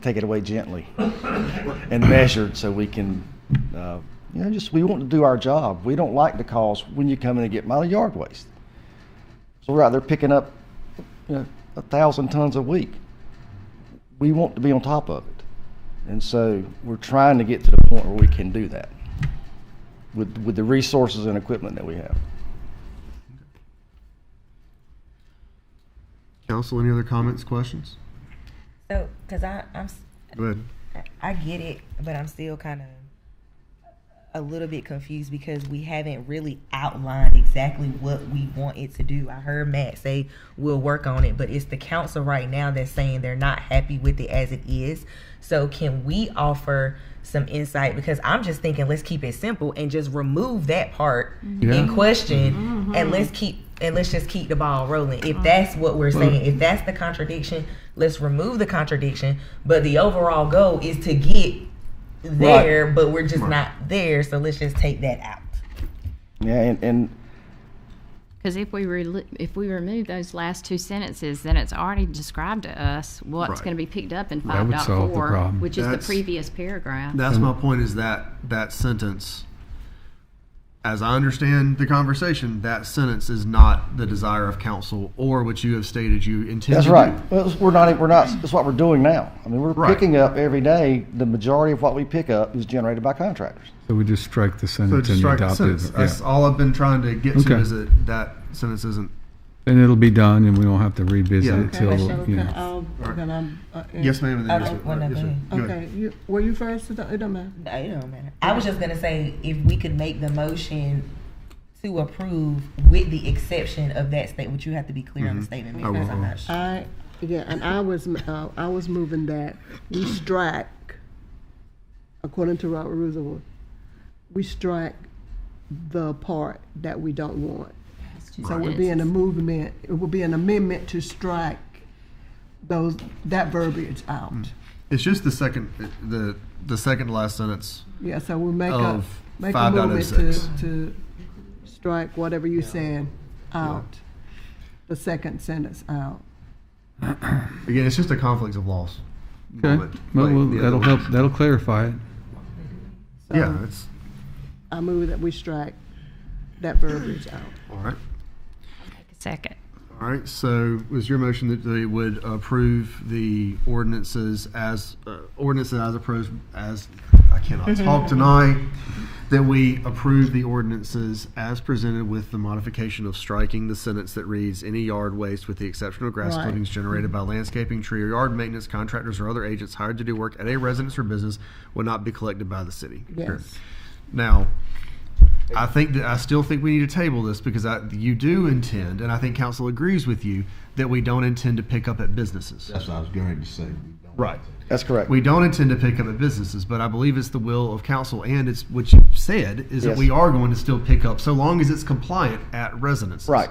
take it away gently and measured so we can, we want to do our job. We don't like the calls when you come in and get my yard waste. So we're out there picking up 1,000 tons a week. We want to be on top of it. And so we're trying to get to the point where we can do that with the resources and equipment that we have. Council, any other comments, questions? So, because I'm Go ahead. I get it, but I'm still kind of a little bit confused because we haven't really outlined exactly what we want it to do. I heard Matt say we'll work on it, but it's the council right now that's saying they're not happy with it as it is. So can we offer some insight? Because I'm just thinking, let's keep it simple and just remove that part in question, and let's just keep the ball rolling. If that's what we're saying, if that's the contradiction, let's remove the contradiction. But the overall goal is to get there, but we're just not there. So let's just take that out. Yeah, and because if we remove those last two sentences, then it's already described to us what's going to be picked up in 5.4, which is the previous paragraph. That's my point, is that sentence, as I understand the conversation, that sentence is not the desire of council or what you have stated you intend that's to right. do. Well, we're not. That's what we're doing now. I mean, we're picking up every day. The majority of what we pick up is generated by contractors. So we just strike the So sentence just and strike the adopt sentence. it. That's all I've been trying to get to, Okay. is that sentence isn't. Then it'll be done, and we won't have to revisit it till, Yes, ma'am. And then yes, sir. Go ahead. Okay, were you first? It don't matter. No, it don't matter. I was just gonna say, if we could make the motion to approve with the exception of that statement, you have to be clear on the statement because I'm not sure. I was moving that we strike, according to Robert Rules, we strike the part that we don't want. So it would be an movement. It would be an amendment to strike that verbiage out. It's just the second to last sentence. Yeah. So we'll make a of movement 5.06. to strike whatever you're saying out. The second sentence out. Again, it's just a conflict of laws. Okay, well, Like that'll help. That'll clarify it. Yeah, it's I move that we strike that verbiage out. all right. Second. All right. So, was your motion that they would approve the ordinances as approved? As I cannot talk tonight. That we approve the ordinances as presented with the modification of striking the sentence that reads, any yard waste with the exception of grass clippings generated by landscaping, tree or yard maintenance contractors or other agents hired to do work at a residence or business will not be collected by the city. Yes. Now, I still think we need to table this because you do intend, and I think council agrees with you, that we don't intend to pick up at businesses. That's what I was going to say. Right. That's correct. We don't intend to pick up at businesses, but I believe it's the will of council, and it's what you said is that we are going to still pick up so long as it's compliant at residences. Right.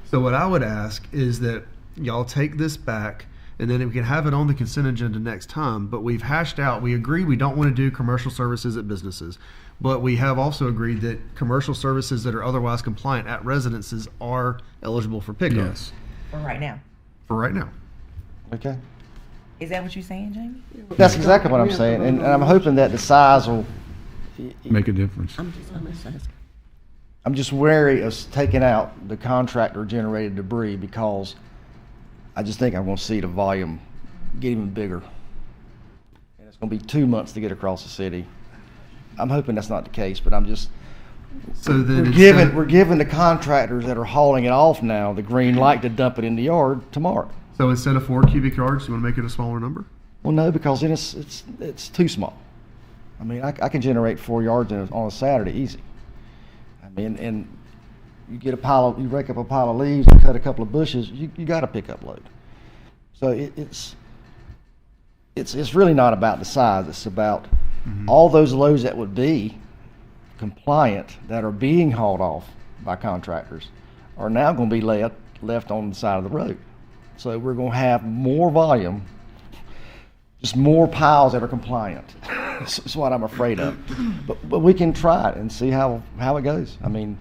So what I would ask is that y'all take this back, and then we can have it on the consent agenda next time. But we've hashed out. We agree we don't want to do commercial services at businesses, but we have also agreed that commercial services that are otherwise compliant at residences are eligible for pickup. Yes. For right now. For right now. Okay. Is that what you're saying, Jamie? That's exactly what I'm saying, and I'm hoping that the size will make a difference. I'm just wary of taking out the contractor-generated debris because I just think I'm going to see the volume get even bigger, and it's going to be 2 months to get across the city. I'm hoping that's not the case, but I'm just. So then we're giving the contractors that are hauling it off now the green light to dump it in the yard tomorrow. So instead of 4 cubic yards, you want to make it a smaller number? Well, no, because then it's too small. I mean, I can generate 4 yards on a Saturday easy. I mean, and you get you rake up a pile of leaves and cut a couple of bushes, you got a pickup load. So it's really not about the size. It's about all those loads that would be compliant that are being hauled off by contractors are now going to be left on the side of the road. So we're going to have more volume just more piles that are compliant. That's what I'm afraid of. But we can try it and see how it goes. I mean,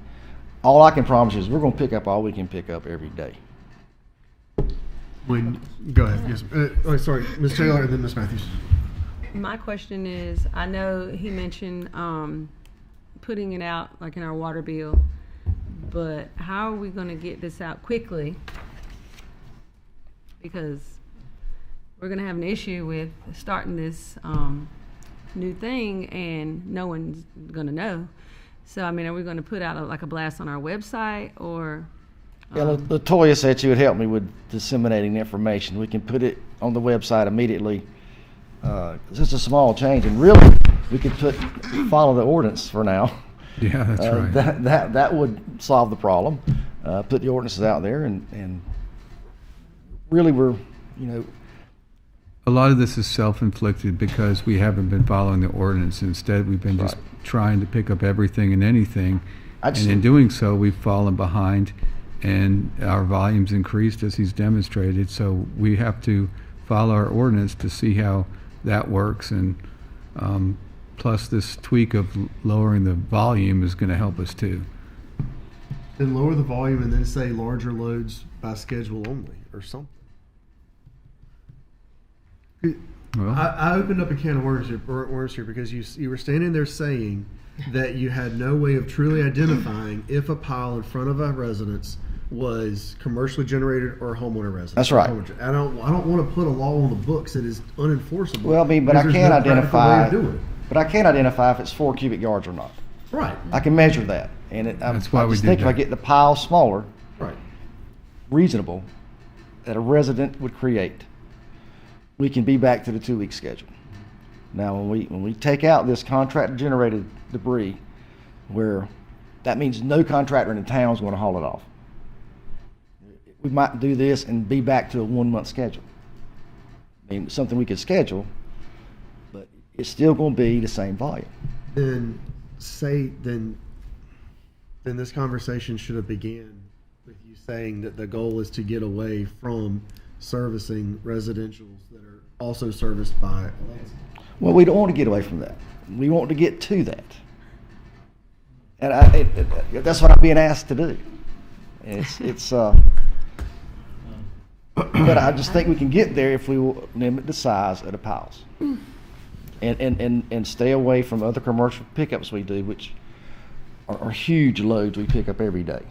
all I can promise you is we're going to pick up all we can pick up every day. Go ahead. Yes. Sorry, Ms. Taylor, and then Ms. Matthews. My question is, I know he mentioned putting it out like in our water bill, but how are we going to get this out quickly? Because we're going to have an issue with starting this new thing and no one's going to know. So, I mean, are we going to put out like a blast on our website or? Yeah, Latoya said she would help me with disseminating the information. We can put it on the website immediately. It's just a small change, and really, we could follow the ordinance for now. Yeah, that's right. That would solve the problem. Put the ordinances out there, and really, we're, a lot of this is self-inflicted because we haven't been following the ordinance. Instead, we've been just trying to pick up everything and anything, and in doing so, we've fallen behind. And our volume's increased as he's demonstrated, so we have to follow our ordinance to see how that works. And plus, this tweak of lowering the volume is going to help us too. Then lower the volume and then say larger loads by schedule only or something. Well, I opened up a can of worms here because you were standing there saying that you had no way of truly identifying if a pile in front of a residence was commercially generated or homeowner residence. That's right. I don't want to put a law on the books that is unenforceable. Well, I mean, but I can't identify. But I can't identify if it's 4 cubic yards or not. Right. I can measure that, and I just think if I get the pile smaller, reasonable, that a resident would create, we can be back to the 2-week schedule. Now, when we take out this contractor generated debris, where that means no contractor in the town is going to haul it off. We might do this and be back to a 1-month schedule. I mean, something we could schedule, but it's still going to be the same volume. Then this conversation should have began with you saying that the goal is to get away from servicing residentials that are also serviced by electric. Well, we don't want to get away from that. We want to get to that. And that's what I'm being asked to do. But I just think we can get there if we will limit the size of the piles. And stay away from other commercial pickups we do, which are huge loads we pick up every day.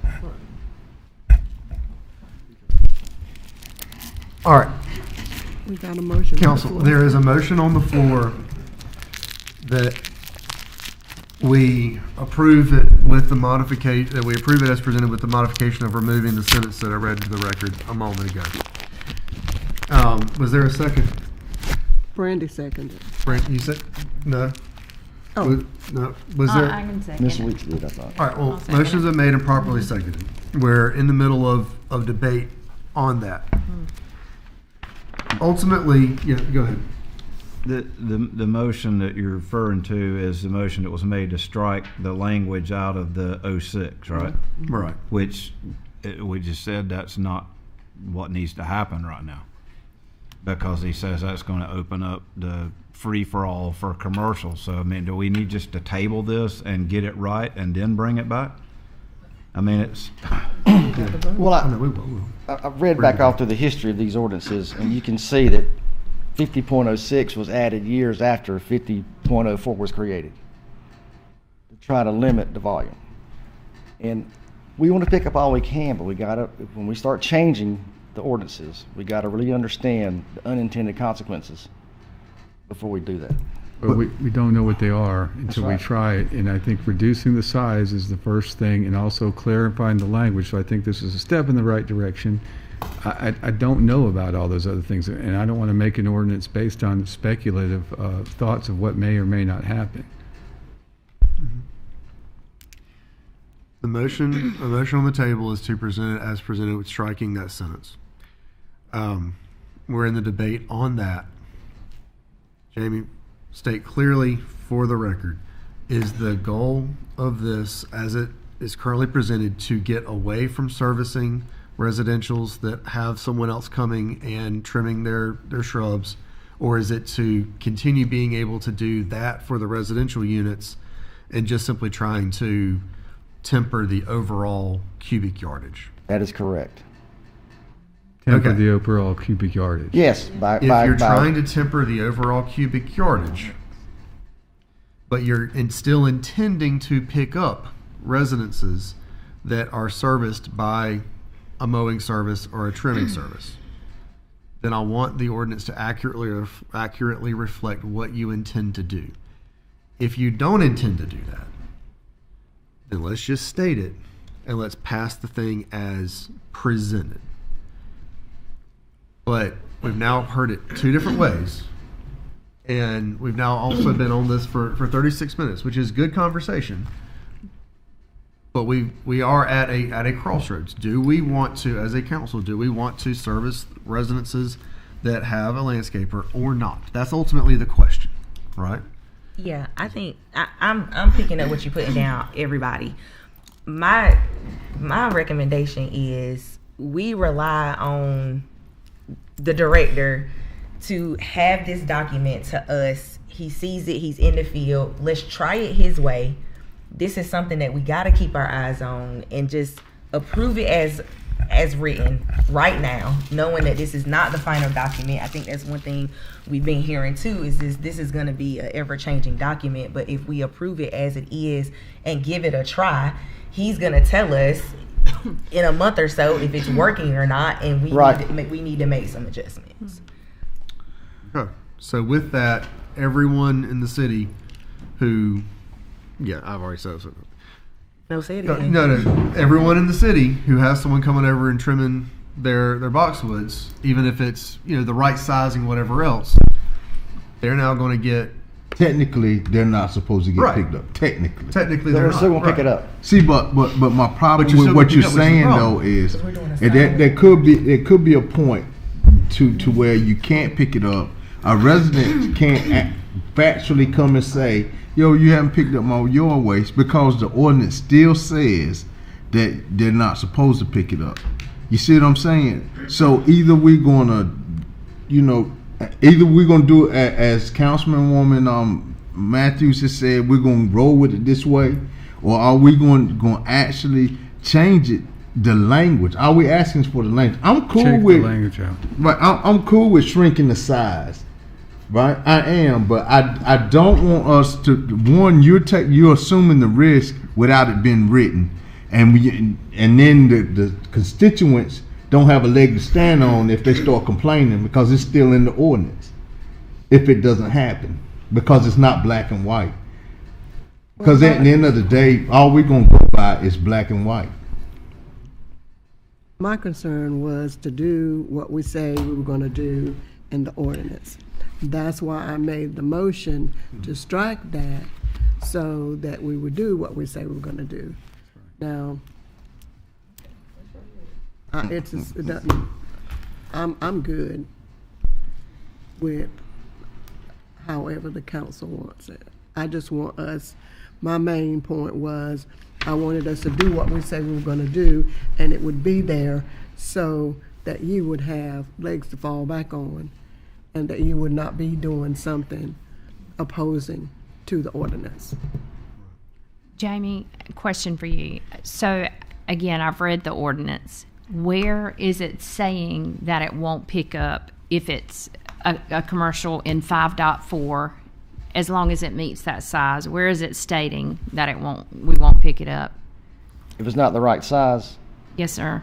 All right. We got a motion. Council, there is a motion on the floor that we approve it with the modification, that we approve it as presented with the modification of removing the sentence that I read into the record a moment ago. Was there a second? Brandy seconded. Brandy, you said no? Oh. No. Was there? I can second Miss it. Weeks did, I thought. All right, well, motions are made and properly seconded. We're in the middle of debate on that. Ultimately, go ahead. The motion that you're referring to is the motion that was made to strike the language out of the 06, right? Right. Which we just said that's not what needs to happen right now, because he says that's going to open up the free-for-all for commercial. So, I mean, do we need just to table this and get it right and then bring it back? I mean, it's... Well, I've read back off to the history of these ordinances, and you can see that 50.06 was added years after 50.04 was created to try to limit the volume. And we want to pick up all we can, but when we start changing the ordinances, we got to really understand the unintended consequences before we do that. But we don't know what they are until right. we try it, and I think reducing the size is the first thing, and also clarifying the language. So I think this is a step in the right direction. I don't know about all those other things, and I don't want to make an ordinance based on speculative thoughts of what may or may not happen. The motion on the table is to present it as presented with striking that sentence. We're in the debate on that. Jamie, state clearly for the record, is the goal of this, as it is currently presented, to get away from servicing residentials that have someone else coming and trimming their shrubs, Or is it to continue being able to do that for the residential units and just simply trying to temper the overall cubic yardage? That is correct. Temper Okay. the overall cubic yardage. Yes. If you're trying to temper the overall cubic yardage, but you're still intending to pick up residences that are serviced by a mowing service or a trimming service, then I want the ordinance to accurately reflect what you intend to do. If you don't intend to do that, then let's just state it and let's pass the thing as presented. But we've now heard it two different ways. And we've now also been on this for 36 minutes, which is good conversation. But we are at a crossroads. Do we want to, as a council, do we want to service residences that have a landscaper or not? That's ultimately the question, right? Yeah, I think I'm picking up what you're putting down, everybody. My recommendation is we rely on the director to have this document to us. He sees it, he's in the field. Let's try it his way. This is something that we got to keep our eyes on and just approve it as written right now, knowing that this is not the final document. I think that's one thing we've been hearing too, is this is going to be an ever-changing document. But if we approve it as it is and give it a try, he's going to tell us in a month or so if it's working or not, and we need to make some adjustments. Okay. So with that, everyone in the city who, I've already said so. No, say it again. No. Everyone in the city who has someone coming over and trimming their boxwoods, even if it's the right sizing, whatever else, they're now going to get. Technically, they're not supposed to get picked up. Technically, they're still not. gonna pick it up. See, but my problem But you're with still what gonna you're pick up, which is the saying problem. though is, Because we're doing a and there could be a point to where you can't pick it up. A resident can't factually come and say, "Yo, you haven't picked up my yard waste," because the ordinance still says that they're not supposed to pick it up. You see what I'm saying? So either we're gonna do it as Councilwoman Matthews has said, we're gonna roll with it this way, or are we going to actually change it? The language. Are we asking for the language? I'm cool Check with the language out. Right. I'm cool with shrinking the size. Right. I am, but I don't want us to. One, you're assuming the risk without it being written, and then the constituents don't have a leg to stand on if they start complaining because it's still in the ordinance. If it doesn't happen, because it's not black and white. Because at the end of the day, all we're gonna go by is black and white. My concern was to do what we say we were going to do in the ordinance. That's why I made the motion to strike that so that we would do what we say we were going to do. Now, I'm good with however the council wants it. I just want us, my main point was I wanted us to do what we say we were going to do, and it would be there so that you would have legs to fall back on and that you would not be doing something opposing to the ordinance. Jamie, question for you. So again, I've read the ordinance. Where is it saying that it won't pick up if it's a commercial in 5.4 as long as it meets that size? Where is it stating that we won't pick it up? If it's not the right size. Yes, sir.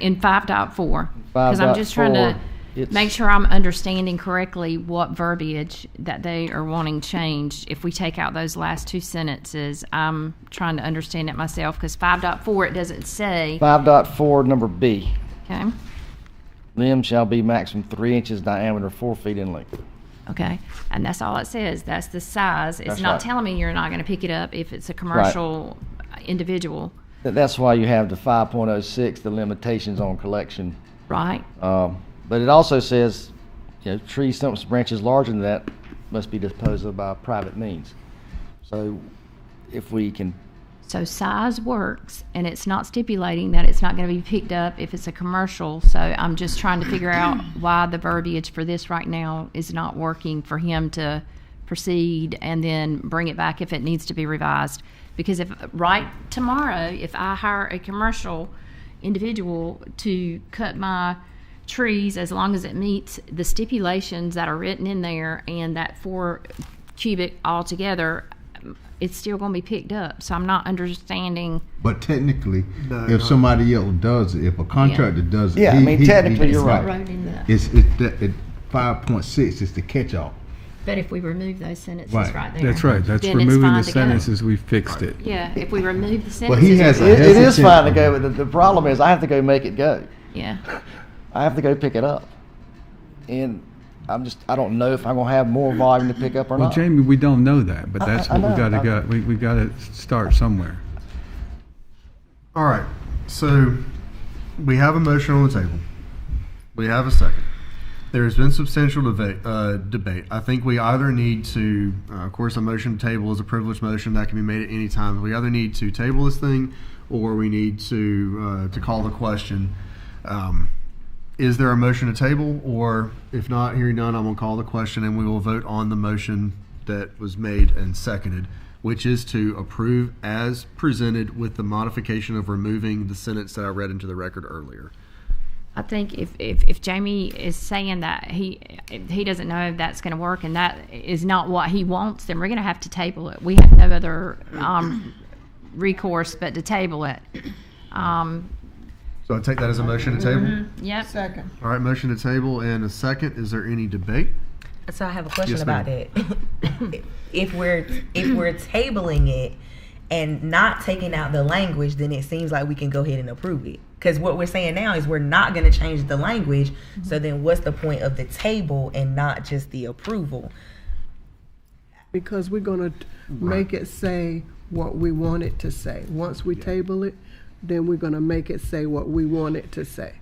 In 5.4. Because I'm just trying to it's- make sure I'm understanding correctly what verbiage that they are wanting changed. If we take out those last two sentences, I'm trying to understand it myself, because 5.4, it doesn't say. 5.4 number B. Okay. Limb shall be maximum 3 inches diameter, 4 feet in length. Okay, and that's all it says. That's the size. It's That's not right. telling me you're not going to pick it up if it's a commercial individual. That's why you have the 5.06, the limitations on collection. Right. But it also says, trees, stumps, branches larger than that must be disposed of by private means. So if we can So size works, and it's not stipulating that it's not going to be picked up if it's a commercial. So I'm just trying to figure out why the verbiage for this right now is not working for him to proceed and then bring it back if it needs to be revised. Because if right tomorrow, if I hire a commercial individual to cut my trees, as long as it meets the stipulations that are written in there and that 4 cubic altogether, it's still going to be picked up. So I'm not understanding. But technically, if somebody else does it, if a contractor does it, technically you're right. It's 5.6 is the catch-all. But if we remove those sentences right there, That's right. That's then removing the it's fine to go. sentences. We fixed it. Yeah, if we remove the sentences. Well, he has it is fine to go, but the problem is I have to go make it go. Yeah. I have to go pick it up, and I don't know if I'm gonna have more volume to pick up or Well, not. Jamie, we don't know that, but that's what we got to go. We got to start somewhere. All right, so we have a motion on the table. We have a second. There has been substantial debate. I think we either need to, of course, a motion to table is a privileged motion that can be made at any time. We either need to table this thing, or we need to call the question. Is there a motion to table? Or if not, hearing none, I'm going to call the question and we will vote on the motion that was made and seconded, which is to approve as presented with the modification of removing the sentence that I read into the record earlier. I think if Jamie is saying that he doesn't know if that's going to work and that is not what he wants, then we're going to have to table it. We have no other recourse but to table it. So I take that as a motion to table? Yep. Second. All right, motion to table and a second. Is there any debate? So I have a question Yes, about ma'am. that. if we're tabling it and not taking out the language, then it seems like we can go ahead and approve it. Because what we're saying now is we're not going to change the language. So then what's the point of the table and not just the approval? Because we're gonna make it say what we want it to say. Once we table it, then we're gonna make it say what we want it to say.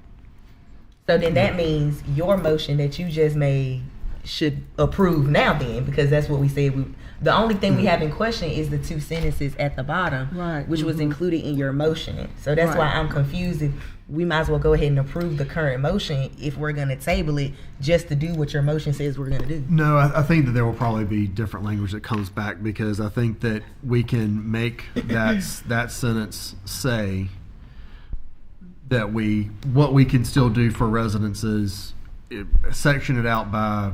So then that means your motion that you just made should approve now then, because that's what we said. The only thing we have in question is the 2 sentences at the bottom, Right. which was included in your motion. So that's why Right. I'm confused. If we might as well go ahead and approve the current motion if we're going to table it just to do what your motion says we're going to do. No, I think that there will probably be different language that comes back, because I think that we can make that sentence say that what we can still do for residents is section it out by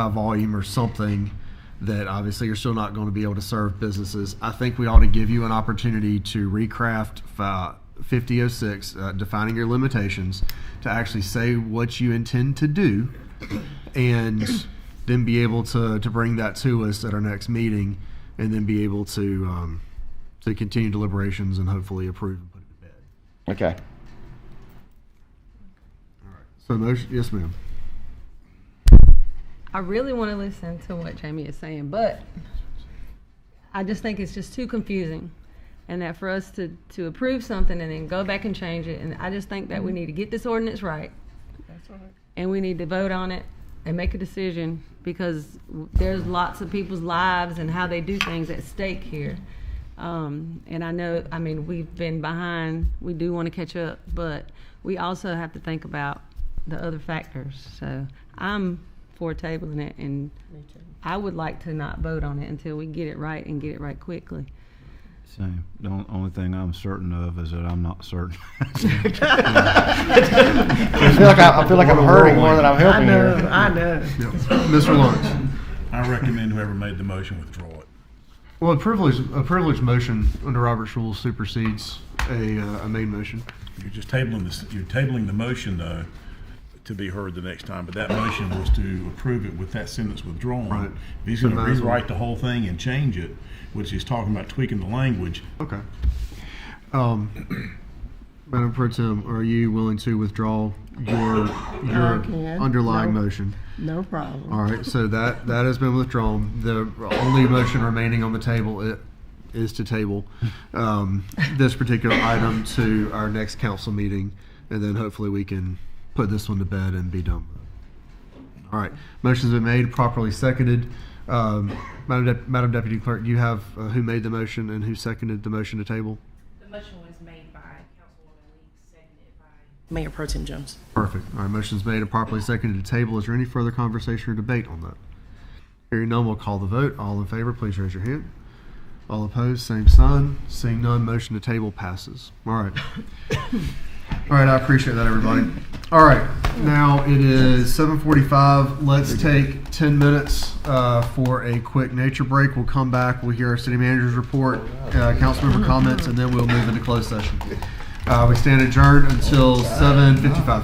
volume or something that obviously you're still not going to be able to serve businesses. I think we ought to give you an opportunity to recraft 5006, defining your limitations, to actually say what you intend to do, and then be able to bring that to us at our next meeting, and then be able to continue deliberations and hopefully approve and put it to bed. Okay. So motion, yes, ma'am. I really want to listen to what Jamie is saying, but I just think it's just too confusing. And that for us to approve something and then go back and change it, and I just think that we need to get this ordinance right. That's right. And we need to vote on it and make a decision, because there's lots of people's lives and how they do things at stake here. And I know, I mean, we've been behind. We do want to catch up, but we also have to think about the other factors. So I'm for tabling it, and I would like to not vote on it until we get it right and get it right quickly. Same. The only thing I'm certain of is that I'm not certain. I feel like I'm hurting more than I'm helping here. I know. Mr. Lawrence. I recommend whoever made the motion withdraw it. Well, a privileged motion under Robert's rules supersedes a made motion. You're just tabling this. You're tabling the motion though to be heard the next time. But that motion was to approve it with that sentence withdrawn. Right. If he's going to rewrite the whole thing and change it, which he's talking about tweaking the language. Okay. Madam Pro Tem, are you willing to withdraw your underlying motion? No problem. All right. So that has been withdrawn. The only motion remaining on the table is to table this particular item to our next council meeting, and then hopefully we can put this one to bed and be done with it. All right. Motion's been made, properly seconded. Madam Deputy Clerk, do you have who made the motion and who seconded the motion to table? The motion was made by Councilwoman Weeks, seconded by Mayor Pro Tem Jones. Perfect. All right, motion's made and properly seconded to table. Is there any further conversation or debate on that? Hearing none, we'll call the vote. All in favor, please raise your hand. All opposed, same sign. Seeing none, motion to table passes. All right. All right, I appreciate that, everybody. All right, now it is 7:45. Let's take 10 minutes for a quick nature break. We'll come back. We'll hear our city manager's report, council member comments, and then we'll move into closed session. We stand adjourned until 7:55.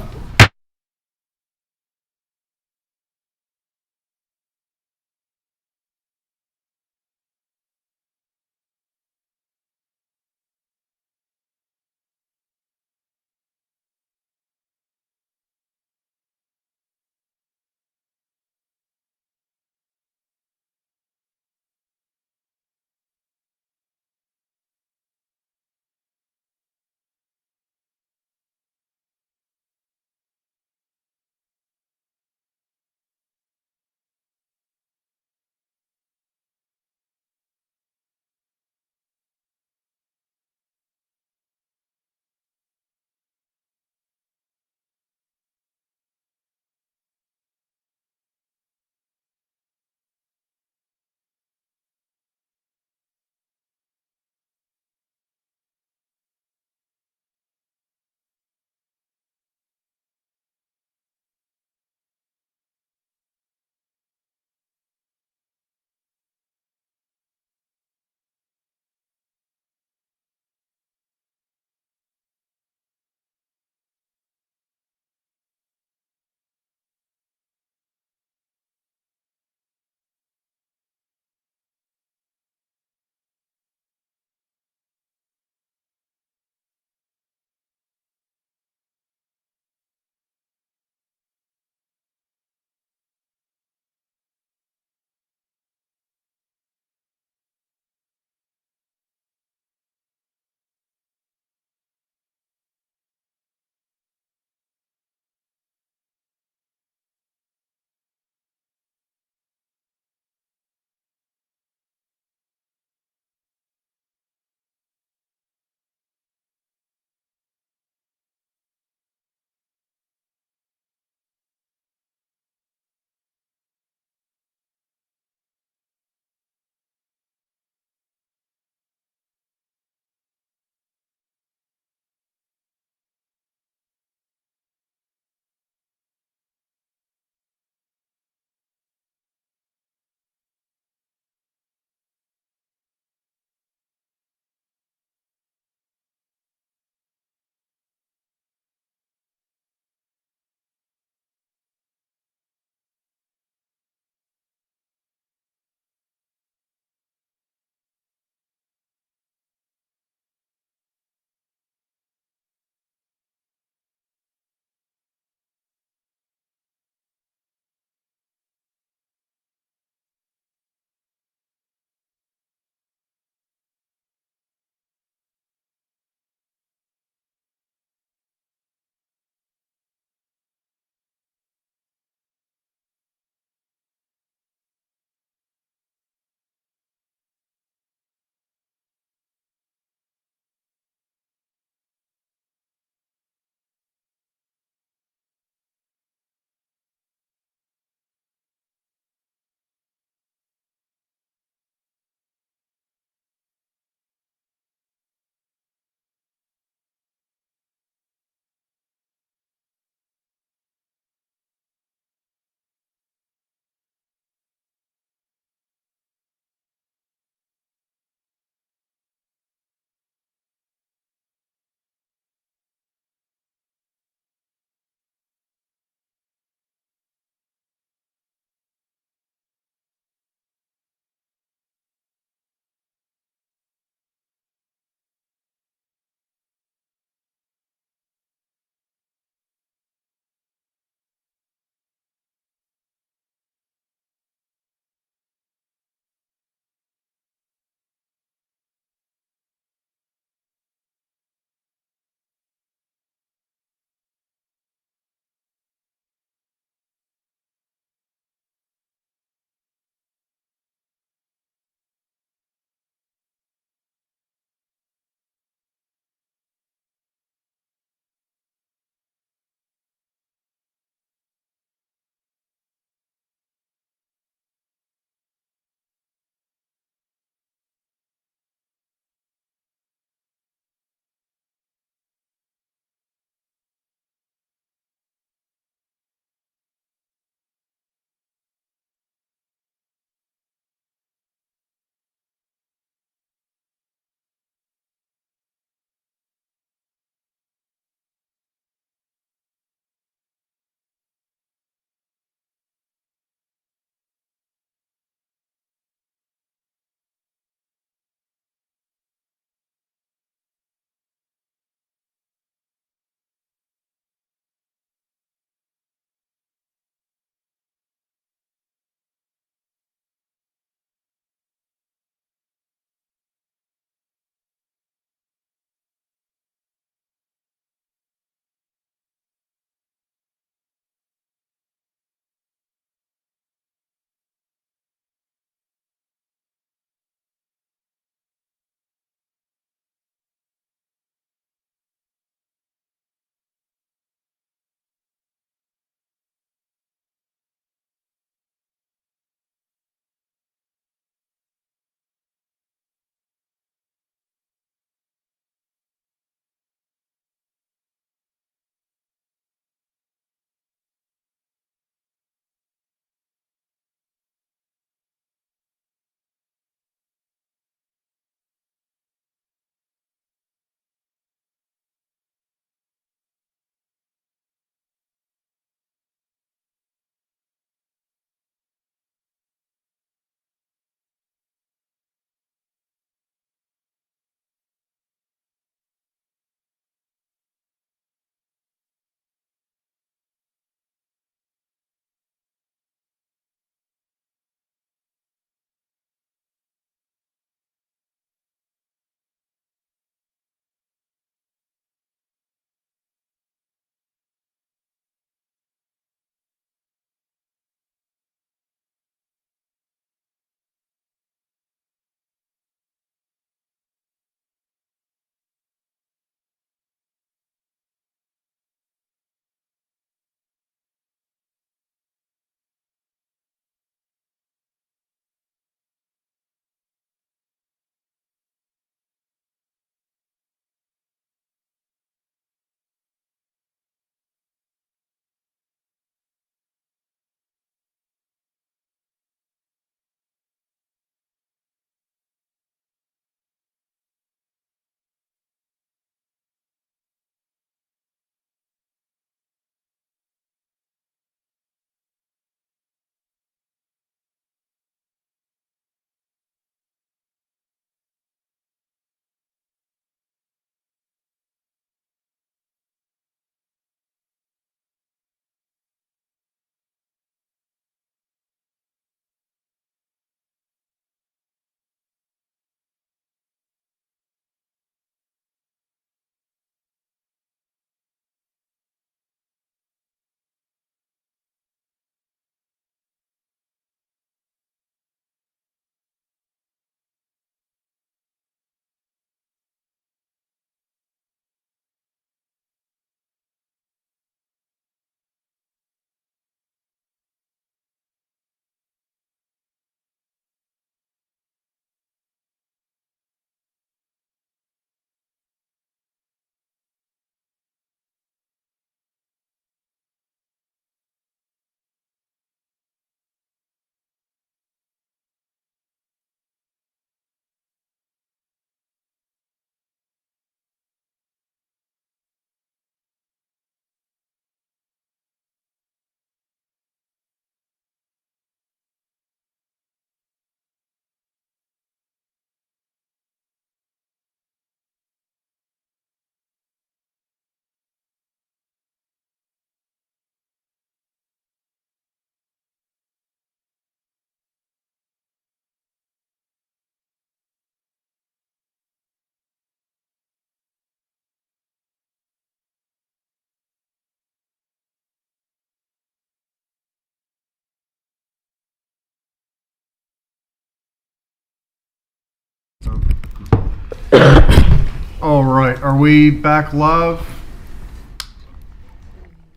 All right, are we back live?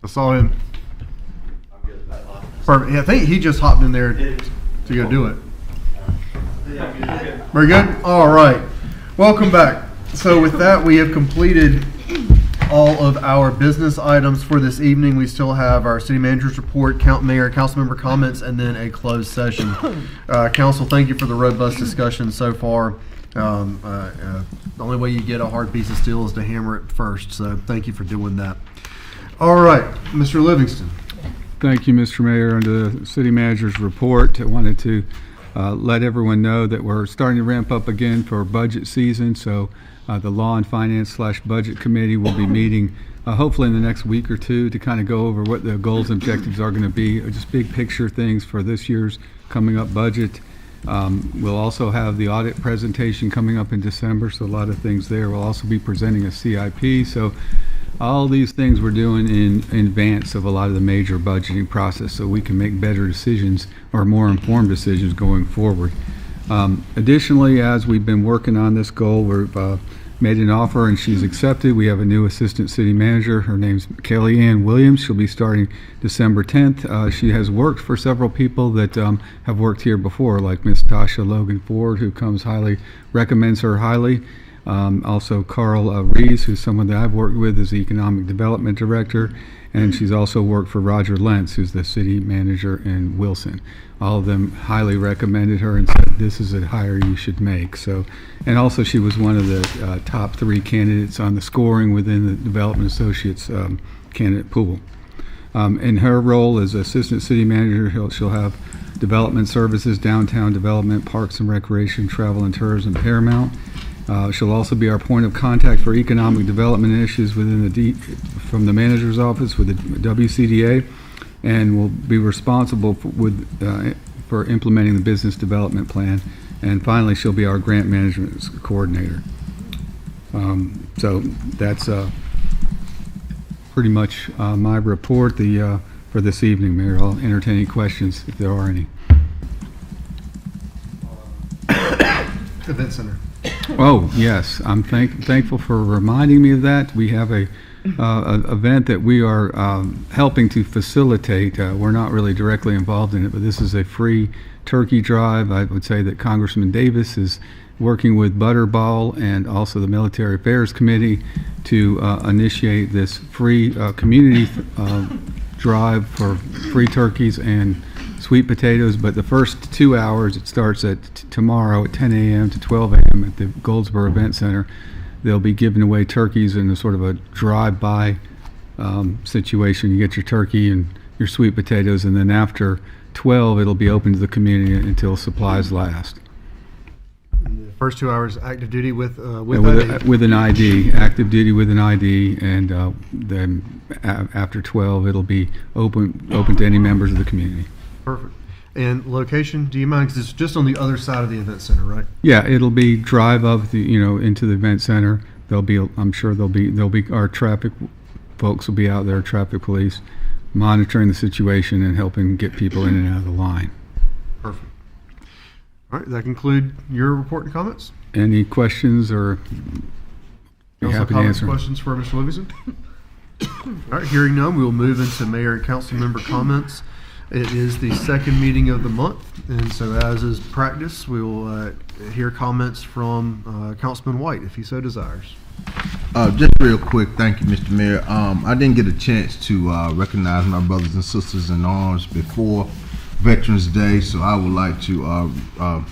I saw him. Perfect. Yeah, I think he just hopped in there to go do it. Very good. All right. Welcome back. So with that, we have completed all of our business items for this evening. We still have our city manager's report, mayor, council member comments, and then a closed session. Council, thank you for the robust discussion so far. The only way you get a hard piece of steel is to hammer it first. So thank you for doing that. All right, Mr. Livingston. Thank you, Mr. Mayor. Under the city manager's report, I wanted to let everyone know that we're starting to ramp up again for budget season. So the Law and Finance / Budget Committee will be meeting hopefully in the next week or two to kind of go over what the goals and objectives are going to be, just big picture things for this year's coming up budget. We'll also have the audit presentation coming up in December, so a lot of things there. We'll also be presenting a CIP. So all these things we're doing in advance of a lot of the major budgeting process so we can make better decisions or more informed decisions going forward. Additionally, as we've been working on this goal, we've made an offer and she's accepted. We have a new assistant city manager. Her name's Kelly Ann Williams. She'll be starting December 10th. She has worked for several people that have worked here before, like Miss Tasha Logan Ford, who recommends her highly. Also Carl Rees, who's someone that I've worked with as the Economic Development Director, and she's also worked for Roger Lentz, who's the city manager in Wilson. All of them highly recommended her and said this is a hire you should make. So, and also she was one of the top 3 candidates on the scoring within the Development Associates candidate pool. In her role as Assistant City Manager, she'll have Development Services, Downtown Development, Parks and Recreation, Travel and Tourism paramount. She'll also be our point of contact for economic development issues within from the manager's office with the WCDA, and will be responsible for implementing the business development plan. And finally, she'll be our grant management coordinator. So that's pretty much my report for this evening, Mayor. I'll entertain any questions if there are any. Event Center. Oh, yes. I'm thankful for reminding me of that. We have a event that we are helping to facilitate. We're not really directly involved in it, but this is a free turkey drive. I would say that Congressman Davis is working with Butterball and also the Military Affairs Committee to initiate this free community drive for free turkeys and sweet potatoes. But the first 2 hours, it starts at tomorrow at 10 a.m. to 12 a.m. at the Goldsboro Event Center. They'll be giving away turkeys in a sort of a drive-by situation. You get your turkey and your sweet potatoes, and then after 12, it'll be open to the community until supplies last. And the first 2 hours, active duty with an ID, active duty with an ID, and then after 12, it'll be open to any members of the community. Perfect. And location, do you mind? Because it's just on the other side of the event center, right? Yeah, it'll be drive up into the event center. I'm sure there'll be our traffic folks will be out there, traffic police, monitoring the situation and helping get people in and out of the line. Perfect. All right, does that conclude your report and comments? Any questions or happy to answer? Questions for Mr. Livingston? All right, hearing none, we will move into mayor and council member comments. It is the second meeting of the month, and so as is practice, we will hear comments from Councilman White, if he so desires. Just real quick, thank you, Mr. Mayor. I didn't get a chance to recognize my brothers and sisters in arms before Veterans Day, so I would like to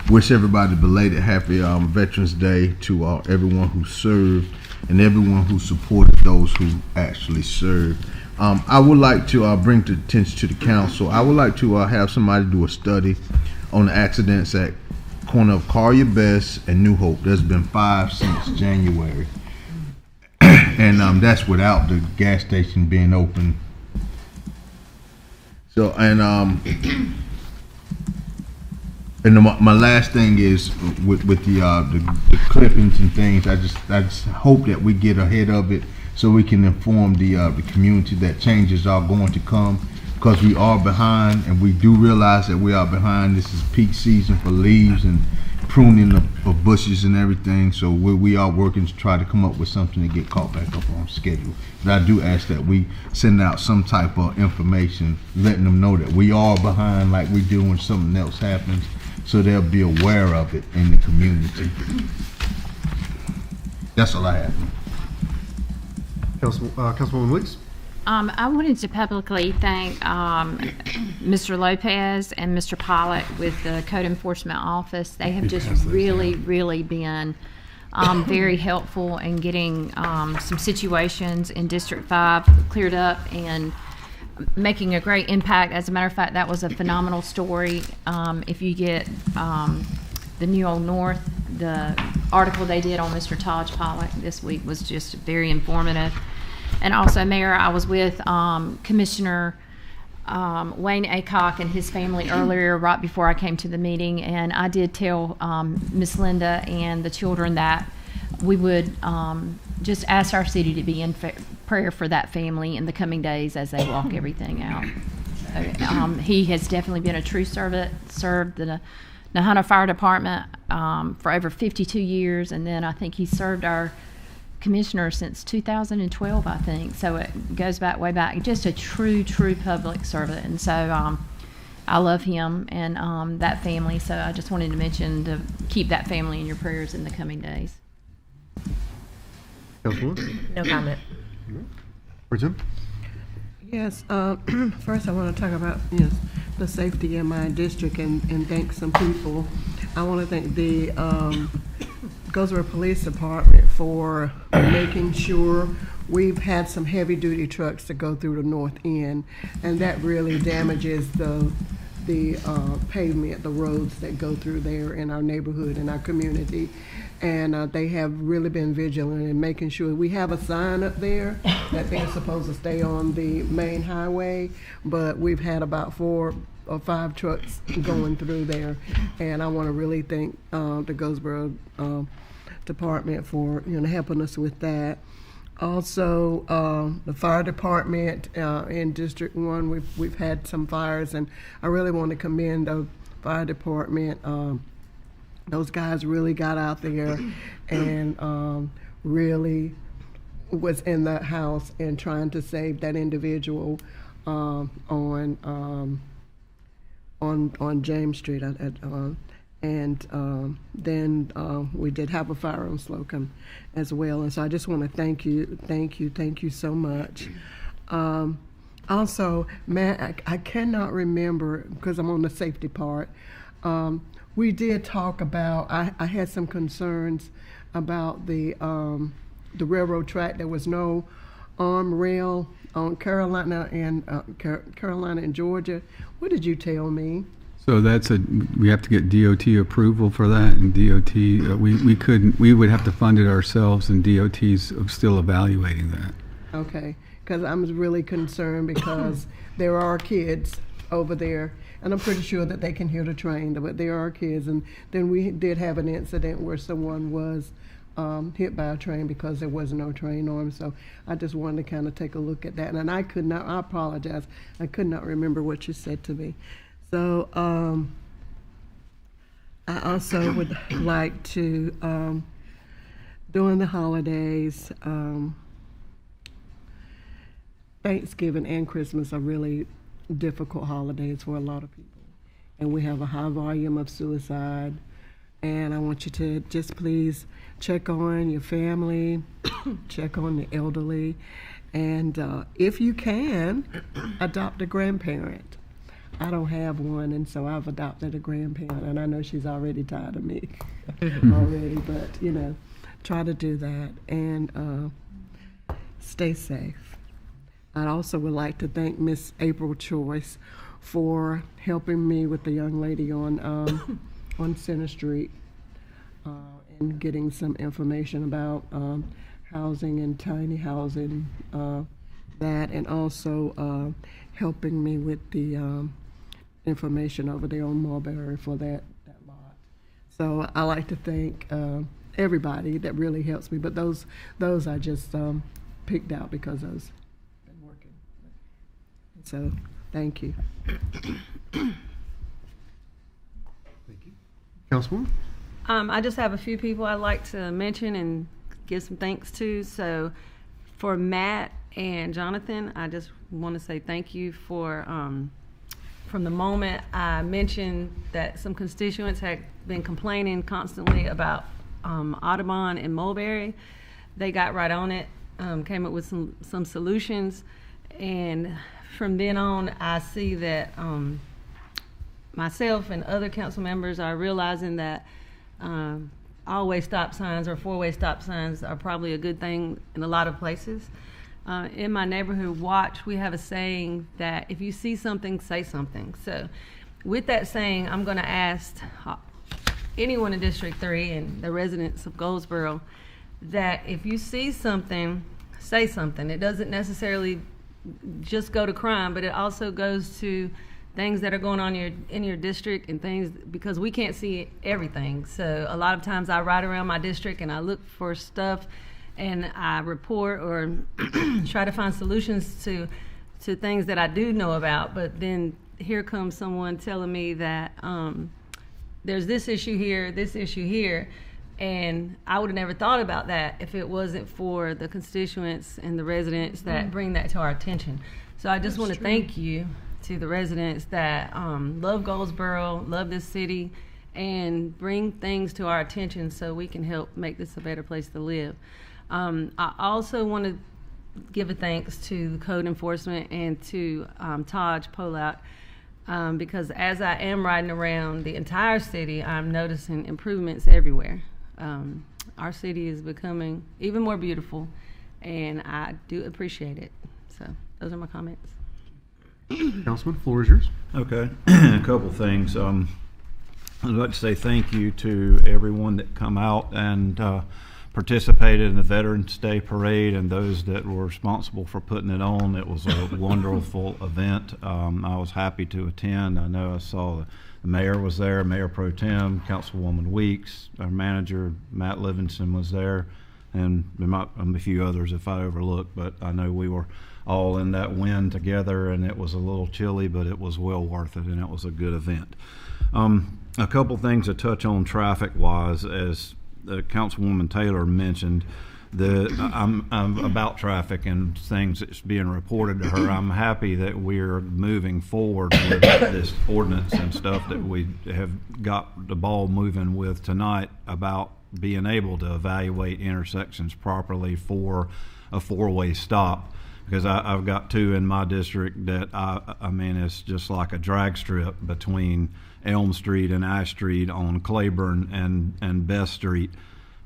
wish everybody a belated happy Veterans Day to everyone who served and everyone who supported those who actually served. I would like to bring to attention to the council. I would like to have somebody do a study on the accidents at corner of Collier Best and New Hope. There's been 5 since January, and that's without the gas station being open. So, and my last thing is with the clippings and things. I just hope that we get ahead of it, so we can inform the community that changes are going to come, because we are behind, and we do realize that we are behind. This is peak season for leaves and pruning of bushes and everything. So we are working to try to come up with something to get caught back up on schedule. But I do ask that we send out some type of information, letting them know that we are behind, like we do when something else happens, so they'll be aware of it in the community. That's all I have. Councilwoman Weeks? I wanted to publicly thank Mr. Lopez and Mr. Pollock with the Code Enforcement Office. They have just really been very helpful in getting some situations in District 5 cleared up and making a great impact. As a matter of fact, that was a phenomenal story. If you get the New Old North, the article they did on Mr. Taj Pollock this week was just very informative. And also, Mayor, I was with Commissioner Wayne Acock and his family earlier, right before I came to the meeting, and I did tell Miss Linda and the children that we would just ask our city to be in prayer for that family in the coming days as they walk everything out. He has definitely been a true servant, served the Nahana Fire Department for over 52 years, and then I think he served our commissioner since 2012, I think. So it goes back way back. Just a true public servant, and so I love him and that family. So I just wanted to mention to keep that family in your prayers in the coming days. No comment. Yes. First, I want to talk about the safety in my district and thank some people. I want to thank the Goldsboro Police Department for making sure we've had some heavy-duty trucks to go through the north end, and that really damages the pavement, the roads that go through there in our neighborhood, in our community. And they have really been vigilant in making sure we have a sign up there that they're supposed to stay on the main highway, but we've had about 4 or 5 trucks going through there, and I want to really thank the Goldsboro Department for helping us with that. Also, the fire department in District 1, we've had some fires, and I really want to commend the fire department. Those guys really got out there and really was in that house and trying to save that individual on James Street. Then we did have a fire on Slocum as well. And so I just want to thank you so much. Also, Matt, I cannot remember, because I'm on the safety part, we did talk about, I had some concerns about the railroad track. There was no arm rail on Carolina and Georgia. What did you tell me? So we have to get DOT approval for that, and DOT, we would have to fund it ourselves, and DOT's still evaluating that. Okay, because I'm really concerned because there are kids over there, and I'm pretty sure that they can hear the train, but there are kids. And then we did have an incident where someone was hit by a train because there was no train arm. So I just wanted to kind of take a look at that. And I apologize, I could not remember what you said to me. So I also would like to, during the holidays, Thanksgiving and Christmas are really difficult holidays for a lot of people, and we have a high volume of suicide, and I want you to just please check on your family, check on the elderly, and if you can, adopt a grandparent. I don't have one, and so I've adopted a grandparent, and I know she's already tired of me already, but try to do that and stay safe. I also would like to thank Miss April Choice for helping me with the young lady on Center Street and getting some information about housing and tiny housing, that, and also helping me with the information over there on Mulberry for that lot. So I like to thank everybody that really helps me, but those I just picked out because those. So, thank you. Thank you. Councilwoman? I just have a few people I'd like to mention and give some thanks to. So for Matt and Jonathan, I just want to say thank you for, from the moment I mentioned that some constituents had been complaining constantly about Audubon and Mulberry, they got right on it, came up with some solutions. And from then on, I see that myself and other council members are realizing that all-way stop signs or four-way stop signs are probably a good thing in a lot of places. In my neighborhood watch, we have a saying that if you see something, say something. So with that saying, I'm going to ask anyone in District 3 and the residents of Goldsboro that if you see something, say something. It doesn't necessarily just go to crime, but it also goes to things that are going on in your district and things, because we can't see everything. So a lot of times I ride around my district and I look for stuff and I report or try to find solutions to things that I do know about. But then here comes someone telling me that there's this issue here, and I would have never thought about that if it wasn't for the constituents and the residents that bring that to our attention. So I just want to thank you to the residents that love Goldsboro, love this city, and bring things to our attention so we can help make this a better place to live. I also want to give a thanks to code enforcement and to Taj Polak, because as I am riding around the entire city, I'm noticing improvements everywhere. Our city is becoming even more beautiful, and I do appreciate it. So those are my comments. Councilman, floor is yours. Okay, a couple things. I'd like to say thank you to everyone that come out and participated in the Veterans Day Parade and those that were responsible for putting it on. It was a wonderful event. I was happy to attend. I know I saw the mayor was there, Mayor Pro Tem, Councilwoman Weeks, our manager, Matt Livingston, was there, and there might be a few others if I overlooked, but I know we were all in that wind together, and it was a little chilly, but it was well worth it, and it was a good event. A couple things to touch on traffic-wise, as Councilwoman Taylor mentioned, I'm about traffic and things that's being reported to her. I'm happy that we're moving forward with this ordinance and stuff that we have got the ball moving with tonight about being able to evaluate intersections properly for a four-way stop. Because I've got two in my district that I mean, it's just like a drag strip between Elm Street and Ash Street on Claiborne and Best Street.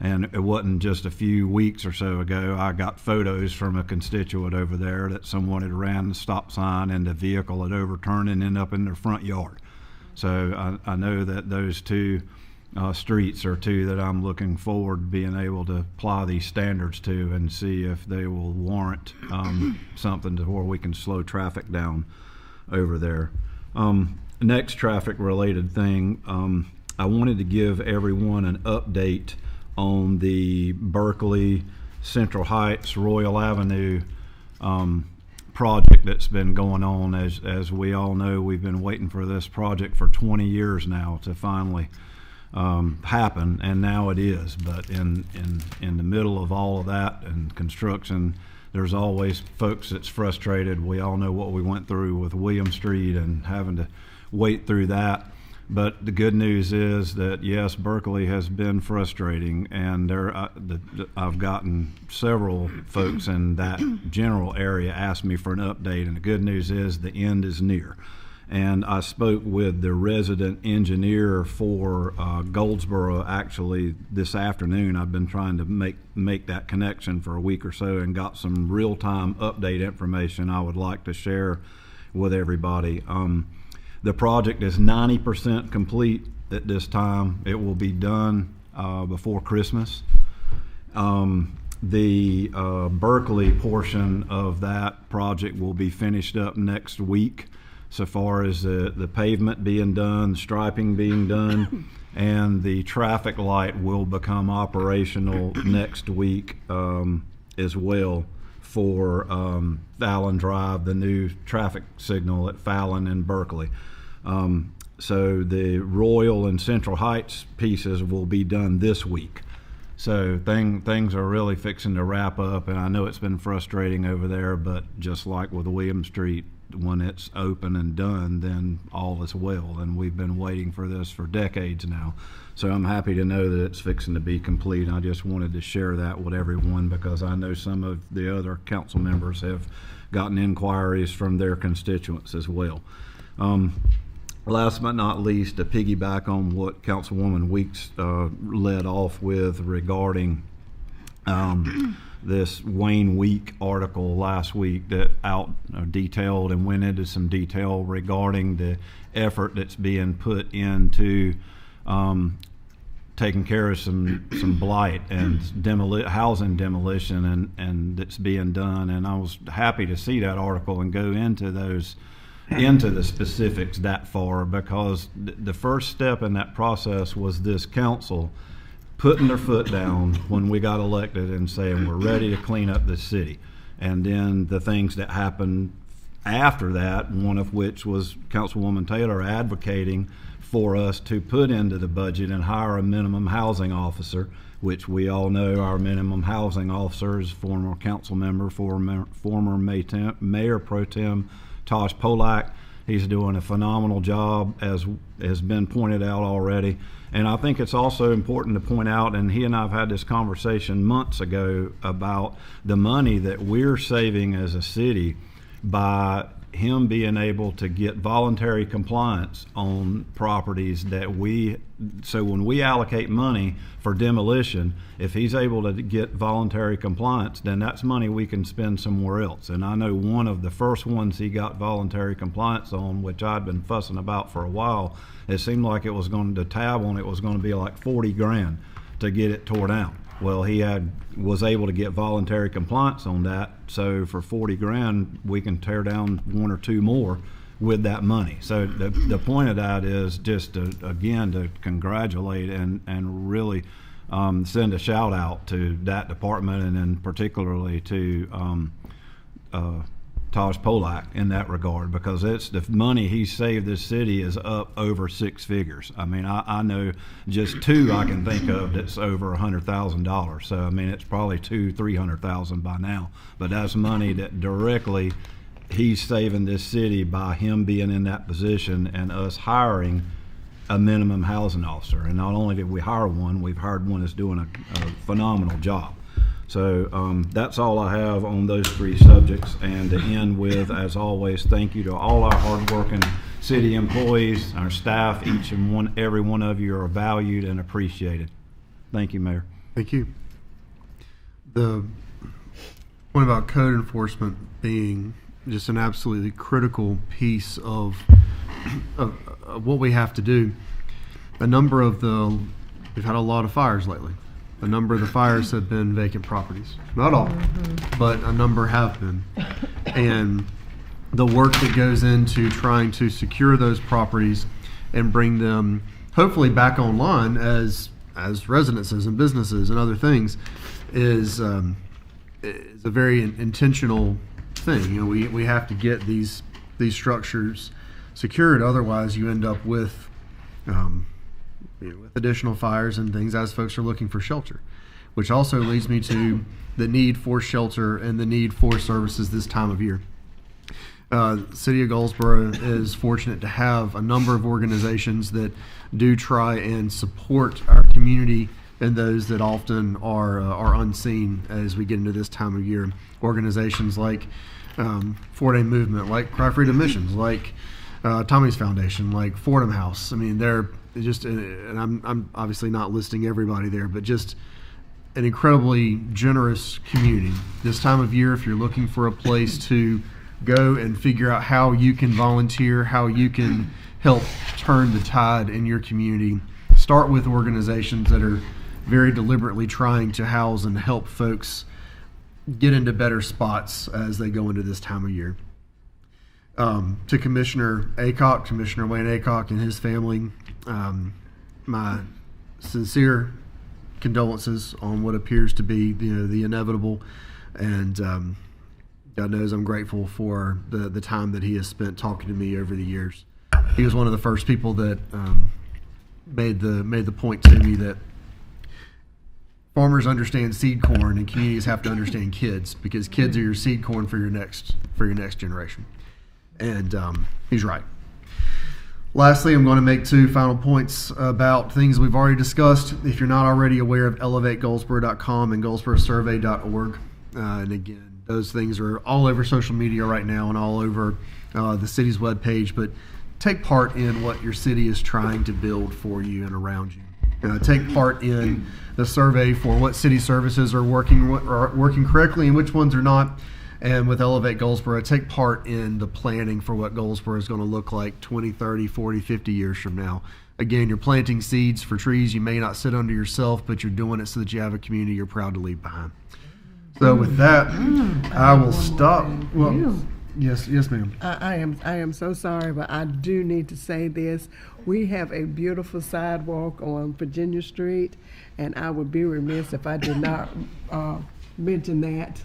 And it wasn't just a few weeks or so ago, I got photos from a constituent over there that someone had ran the stop sign and the vehicle had overturned and ended up in their front yard. So I know that those two streets are two that I'm looking forward to being able to apply these standards to and see if they will warrant something to where we can slow traffic down over there. Next traffic related thing, I wanted to give everyone an update on the Berkeley, Central Heights, Royal Avenue project that's been going on. As we all know, we've been waiting for this project for 20 years now to finally happen, and now it is. But in the middle of all of that and construction, there's always folks that's frustrated. We all know what we went through with William Street and having to wait through that. But the good news is that yes, Berkeley has been frustrating, and I've gotten several folks in that general area ask me for an update, and the good news is the end is near. And I spoke with the resident engineer for Goldsboro actually this afternoon. I've been trying to make that connection for a week or so and got some real-time update information I would like to share with everybody. The project is 90% complete at this time. It will be done before Christmas. The Berkeley portion of that project will be finished up next week, so far as the pavement being done, striping being done, and the traffic light will become operational next week as well for Fallon Drive, the new traffic signal at Fallon and Berkeley. So the Royal and Central Heights pieces will be done this week. So things are really fixing to wrap up, and I know it's been frustrating over there, but just like with William Street, when it's open and done, then all is well, and we've been waiting for this for decades now. So I'm happy to know that it's fixing to be complete. I just wanted to share that with everyone because I know some of the other council members have gotten inquiries from their constituents as well. Last but not least, to piggyback on what Councilwoman Weeks led off with regarding this Wayne Week article last week that detailed and went into some detail regarding the effort that's being put into taking care of some blight and housing demolition and that's being done. And I was happy to see that article and go into the specifics that far, because the first step in that process was this council putting their foot down when we got elected and saying we're ready to clean up this city. And then the things that happened after that, one of which was Councilwoman Taylor advocating for us to put into the budget and hire a minimum housing officer, which we all know our minimum housing officer is former council member, former Mayor Pro Tem Taj Polak. He's doing a phenomenal job, as has been pointed out already. And I think it's also important to point out, and he and I have had this conversation months ago, about the money that we're saving as a city by him being able to get voluntary compliance on properties that so when we allocate money for demolition, if he's able to get voluntary compliance, then that's money we can spend somewhere else. And I know one of the first ones he got voluntary compliance on, which I'd been fussing about for a while, it seemed like it was going to, the tab on it was going to be like 40 grand to get it tore down. Well, he was able to get voluntary compliance on that. So for 40 grand, we can tear down one or two more with that money. So the point of that is just again to congratulate and really send a shout out to that department, and then particularly to Taj Polak in that regard, because it's the money he saved this city is up over six figures. I mean, I know just two I can think of that's over $100,000. So I mean, it's probably $300,000 by now. But that's money that directly he's saving this city by him being in that position and us hiring a minimum housing officer. And not only did we hire one, we've hired one that's doing a phenomenal job. So that's all I have on those three subjects. And to end with, as always, thank you to all our hardworking city employees, our staff. Every one of you are valued and appreciated. Thank you, Mayor. Thank you. The point about code enforcement being just an absolutely critical piece of what we have to do. We've had a lot of fires lately. A number of the fires have been vacant properties. Not all, but a number have been. And the work that goes into trying to secure those properties and bring them hopefully back online as residences and businesses and other things is a very intentional thing. You know, we have to get these structures secured. Otherwise, you end up with with additional fires and things as folks are looking for shelter, which also leads me to the need for shelter and the need for services this time of year. The City of Goldsboro is fortunate to have a number of organizations that do try and support our community and those that often are unseen as we get into this time of year. Organizations like Fort A Movement, like Cry Freedom Missions, like Tommy's Foundation, like Fordham House. I mean, they're just, and I'm obviously not listing everybody there, but just an incredibly generous community. This time of year, if you're looking for a place to go and figure out how you can volunteer, how you can help turn the tide in your community, start with organizations that are very deliberately trying to house and help folks get into better spots as they go into this time of year. To Commissioner Wayne Aycock and his family, my sincere condolences on what appears to be the inevitable, and God knows I'm grateful for the time that he has spent talking to me over the years. he was one of the first people that made the point to me that farmers understand seed corn and communities have to understand kids, because kids are your seed corn for your next generation. And he's right. Lastly, I'm going to make 2 final points about things we've already discussed. If you're not already aware of elevategoldsboro.com and goldsborosurvey.org, and again, those things are all over social media right now and all over the city's webpage, but take part in what your city is trying to build for you and around you. Take part in the survey for what city services are working correctly and which ones are not. And with Elevate Goldsboro, take part in the planning for what Goldsboro is going to look like 20, 30, 40, 50 years from now. Again, you're planting seeds for trees you may not sit under yourself, but you're doing it so that you have a community you're proud to leave behind. So with that, I will stop. Well, yes, ma'am. I am so sorry, but I do need to say this. We have a beautiful sidewalk on Virginia Street, and I would be remiss if I did not mention that.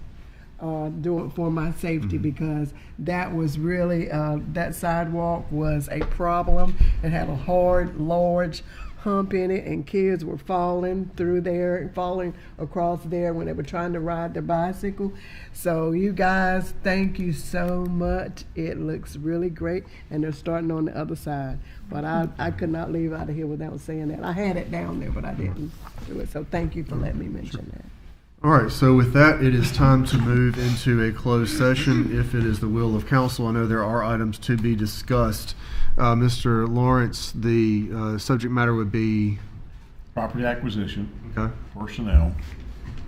Doing for my safety, because that was really that sidewalk was a problem. It had a hard, large hump in it, and kids were falling through there and falling across there when they were trying to ride their bicycle. So you guys, thank you so much. It looks really great, and they're starting on the other side. But I could not leave out of here without saying that. I had it down there, but I didn't do it. So thank you for letting me mention that. All right, so with that, it is time to move into a closed session if it is the will of council. I know there are items to be discussed. Mr. Lawrence, the subject matter would be? Property acquisition, okay, personnel,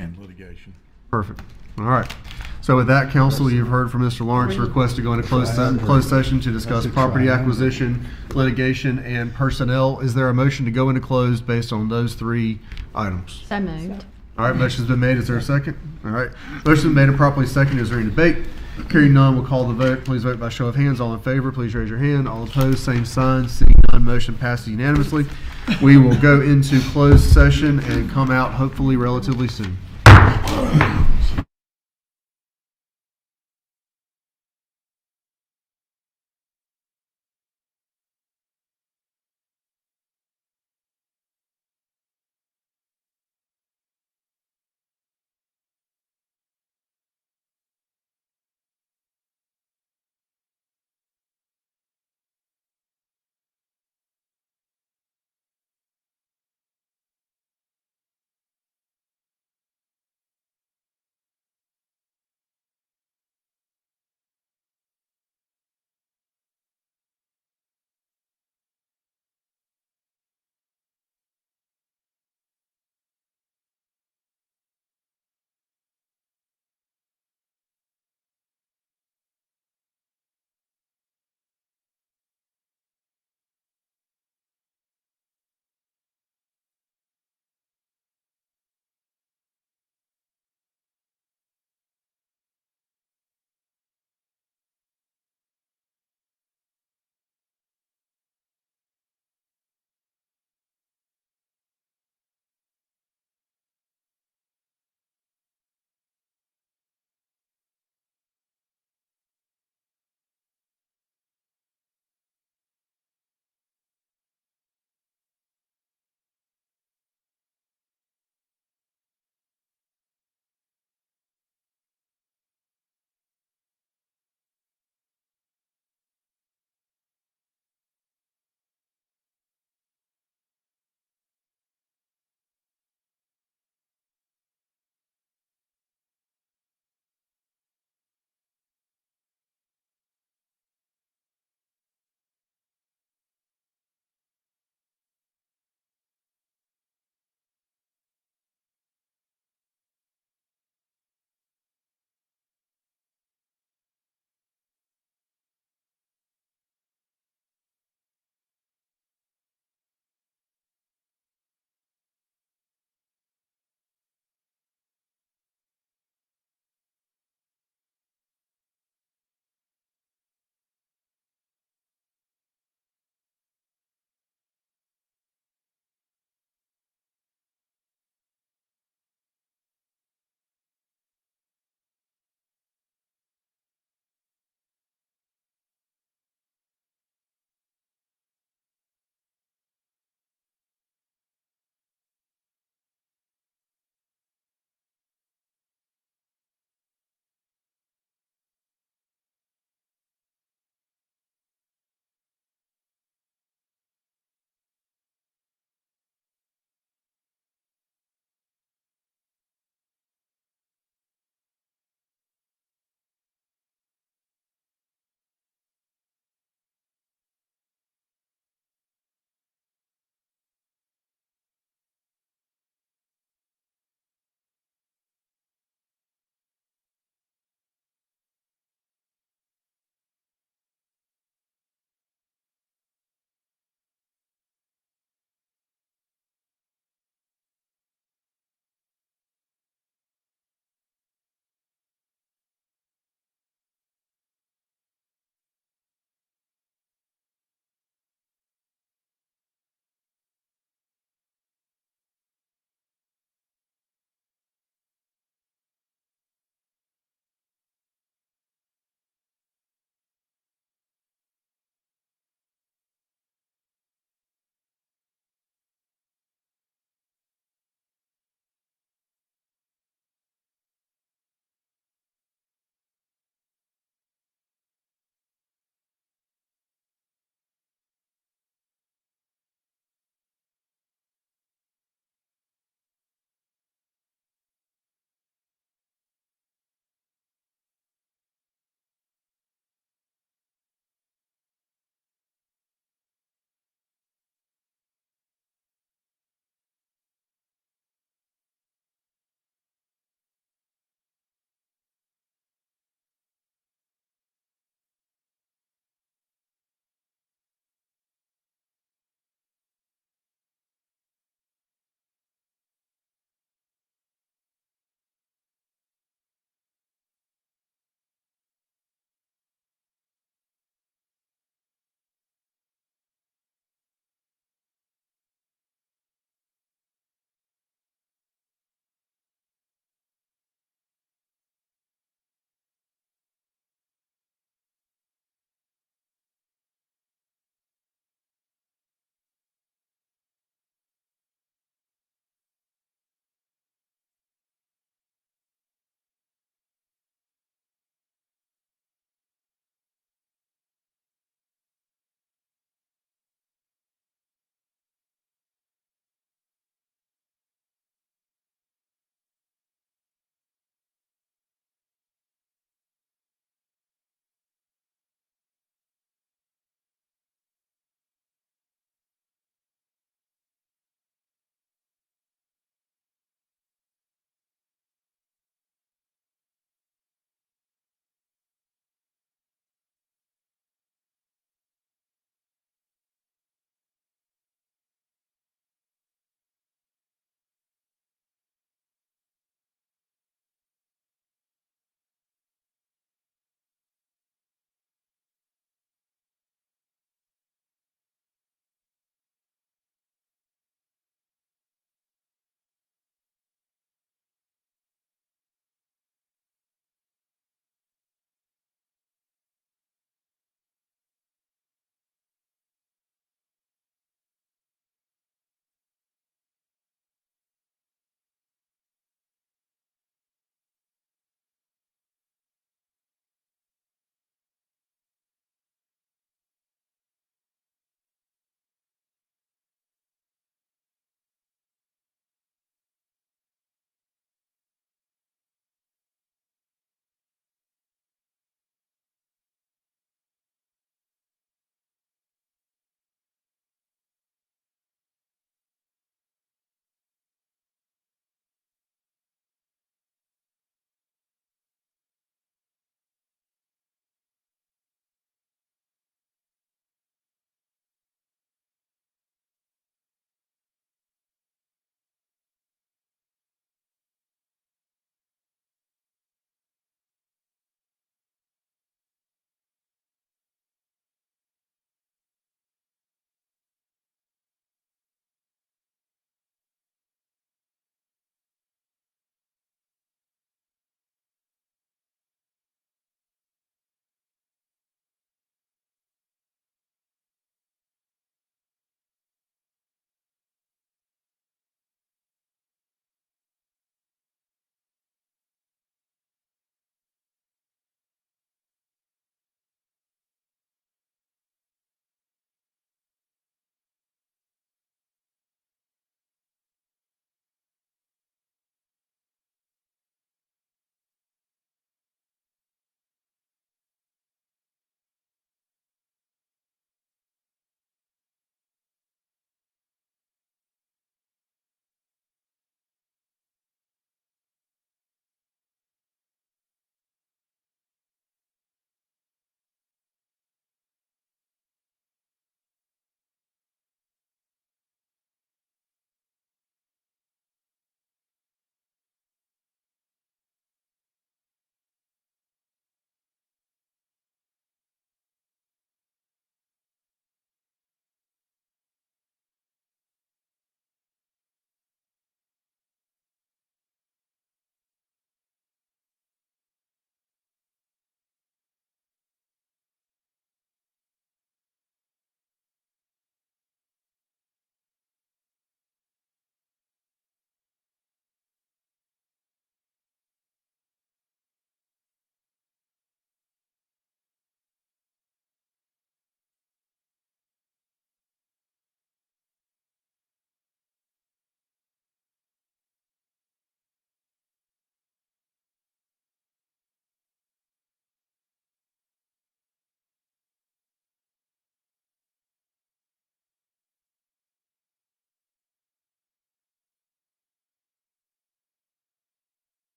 and litigation. Perfect. All right. So with that, council, you've heard from Mr. Lawrence request to go into closed session to discuss property acquisition, litigation, and personnel. Is there a motion to go into closed based on those 3 items? So moved. All right, motion's been made. Is there a second? All right. Motion's been made and properly seconded. Is there any debate? Hearing none, we'll call the vote. Please vote by show of hands. All in favor, please raise your hand. All opposed, same sign. Seeing none, motion passes unanimously. We will go into closed session and come out hopefully relatively soon.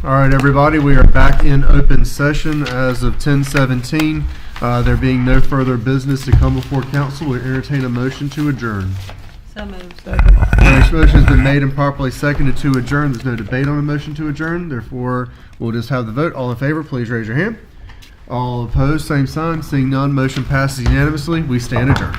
All right, everybody, we are back in open session as of 10:17. There being no further business to come before council, we entertain a motion to adjourn. So moved. Next motion has been made and properly seconded to adjourn. There's no debate on a motion to adjourn. Therefore, we'll just have the vote. All in favor, please raise your hand. All opposed, same sign. Seeing none, motion passes unanimously. We stand adjourned.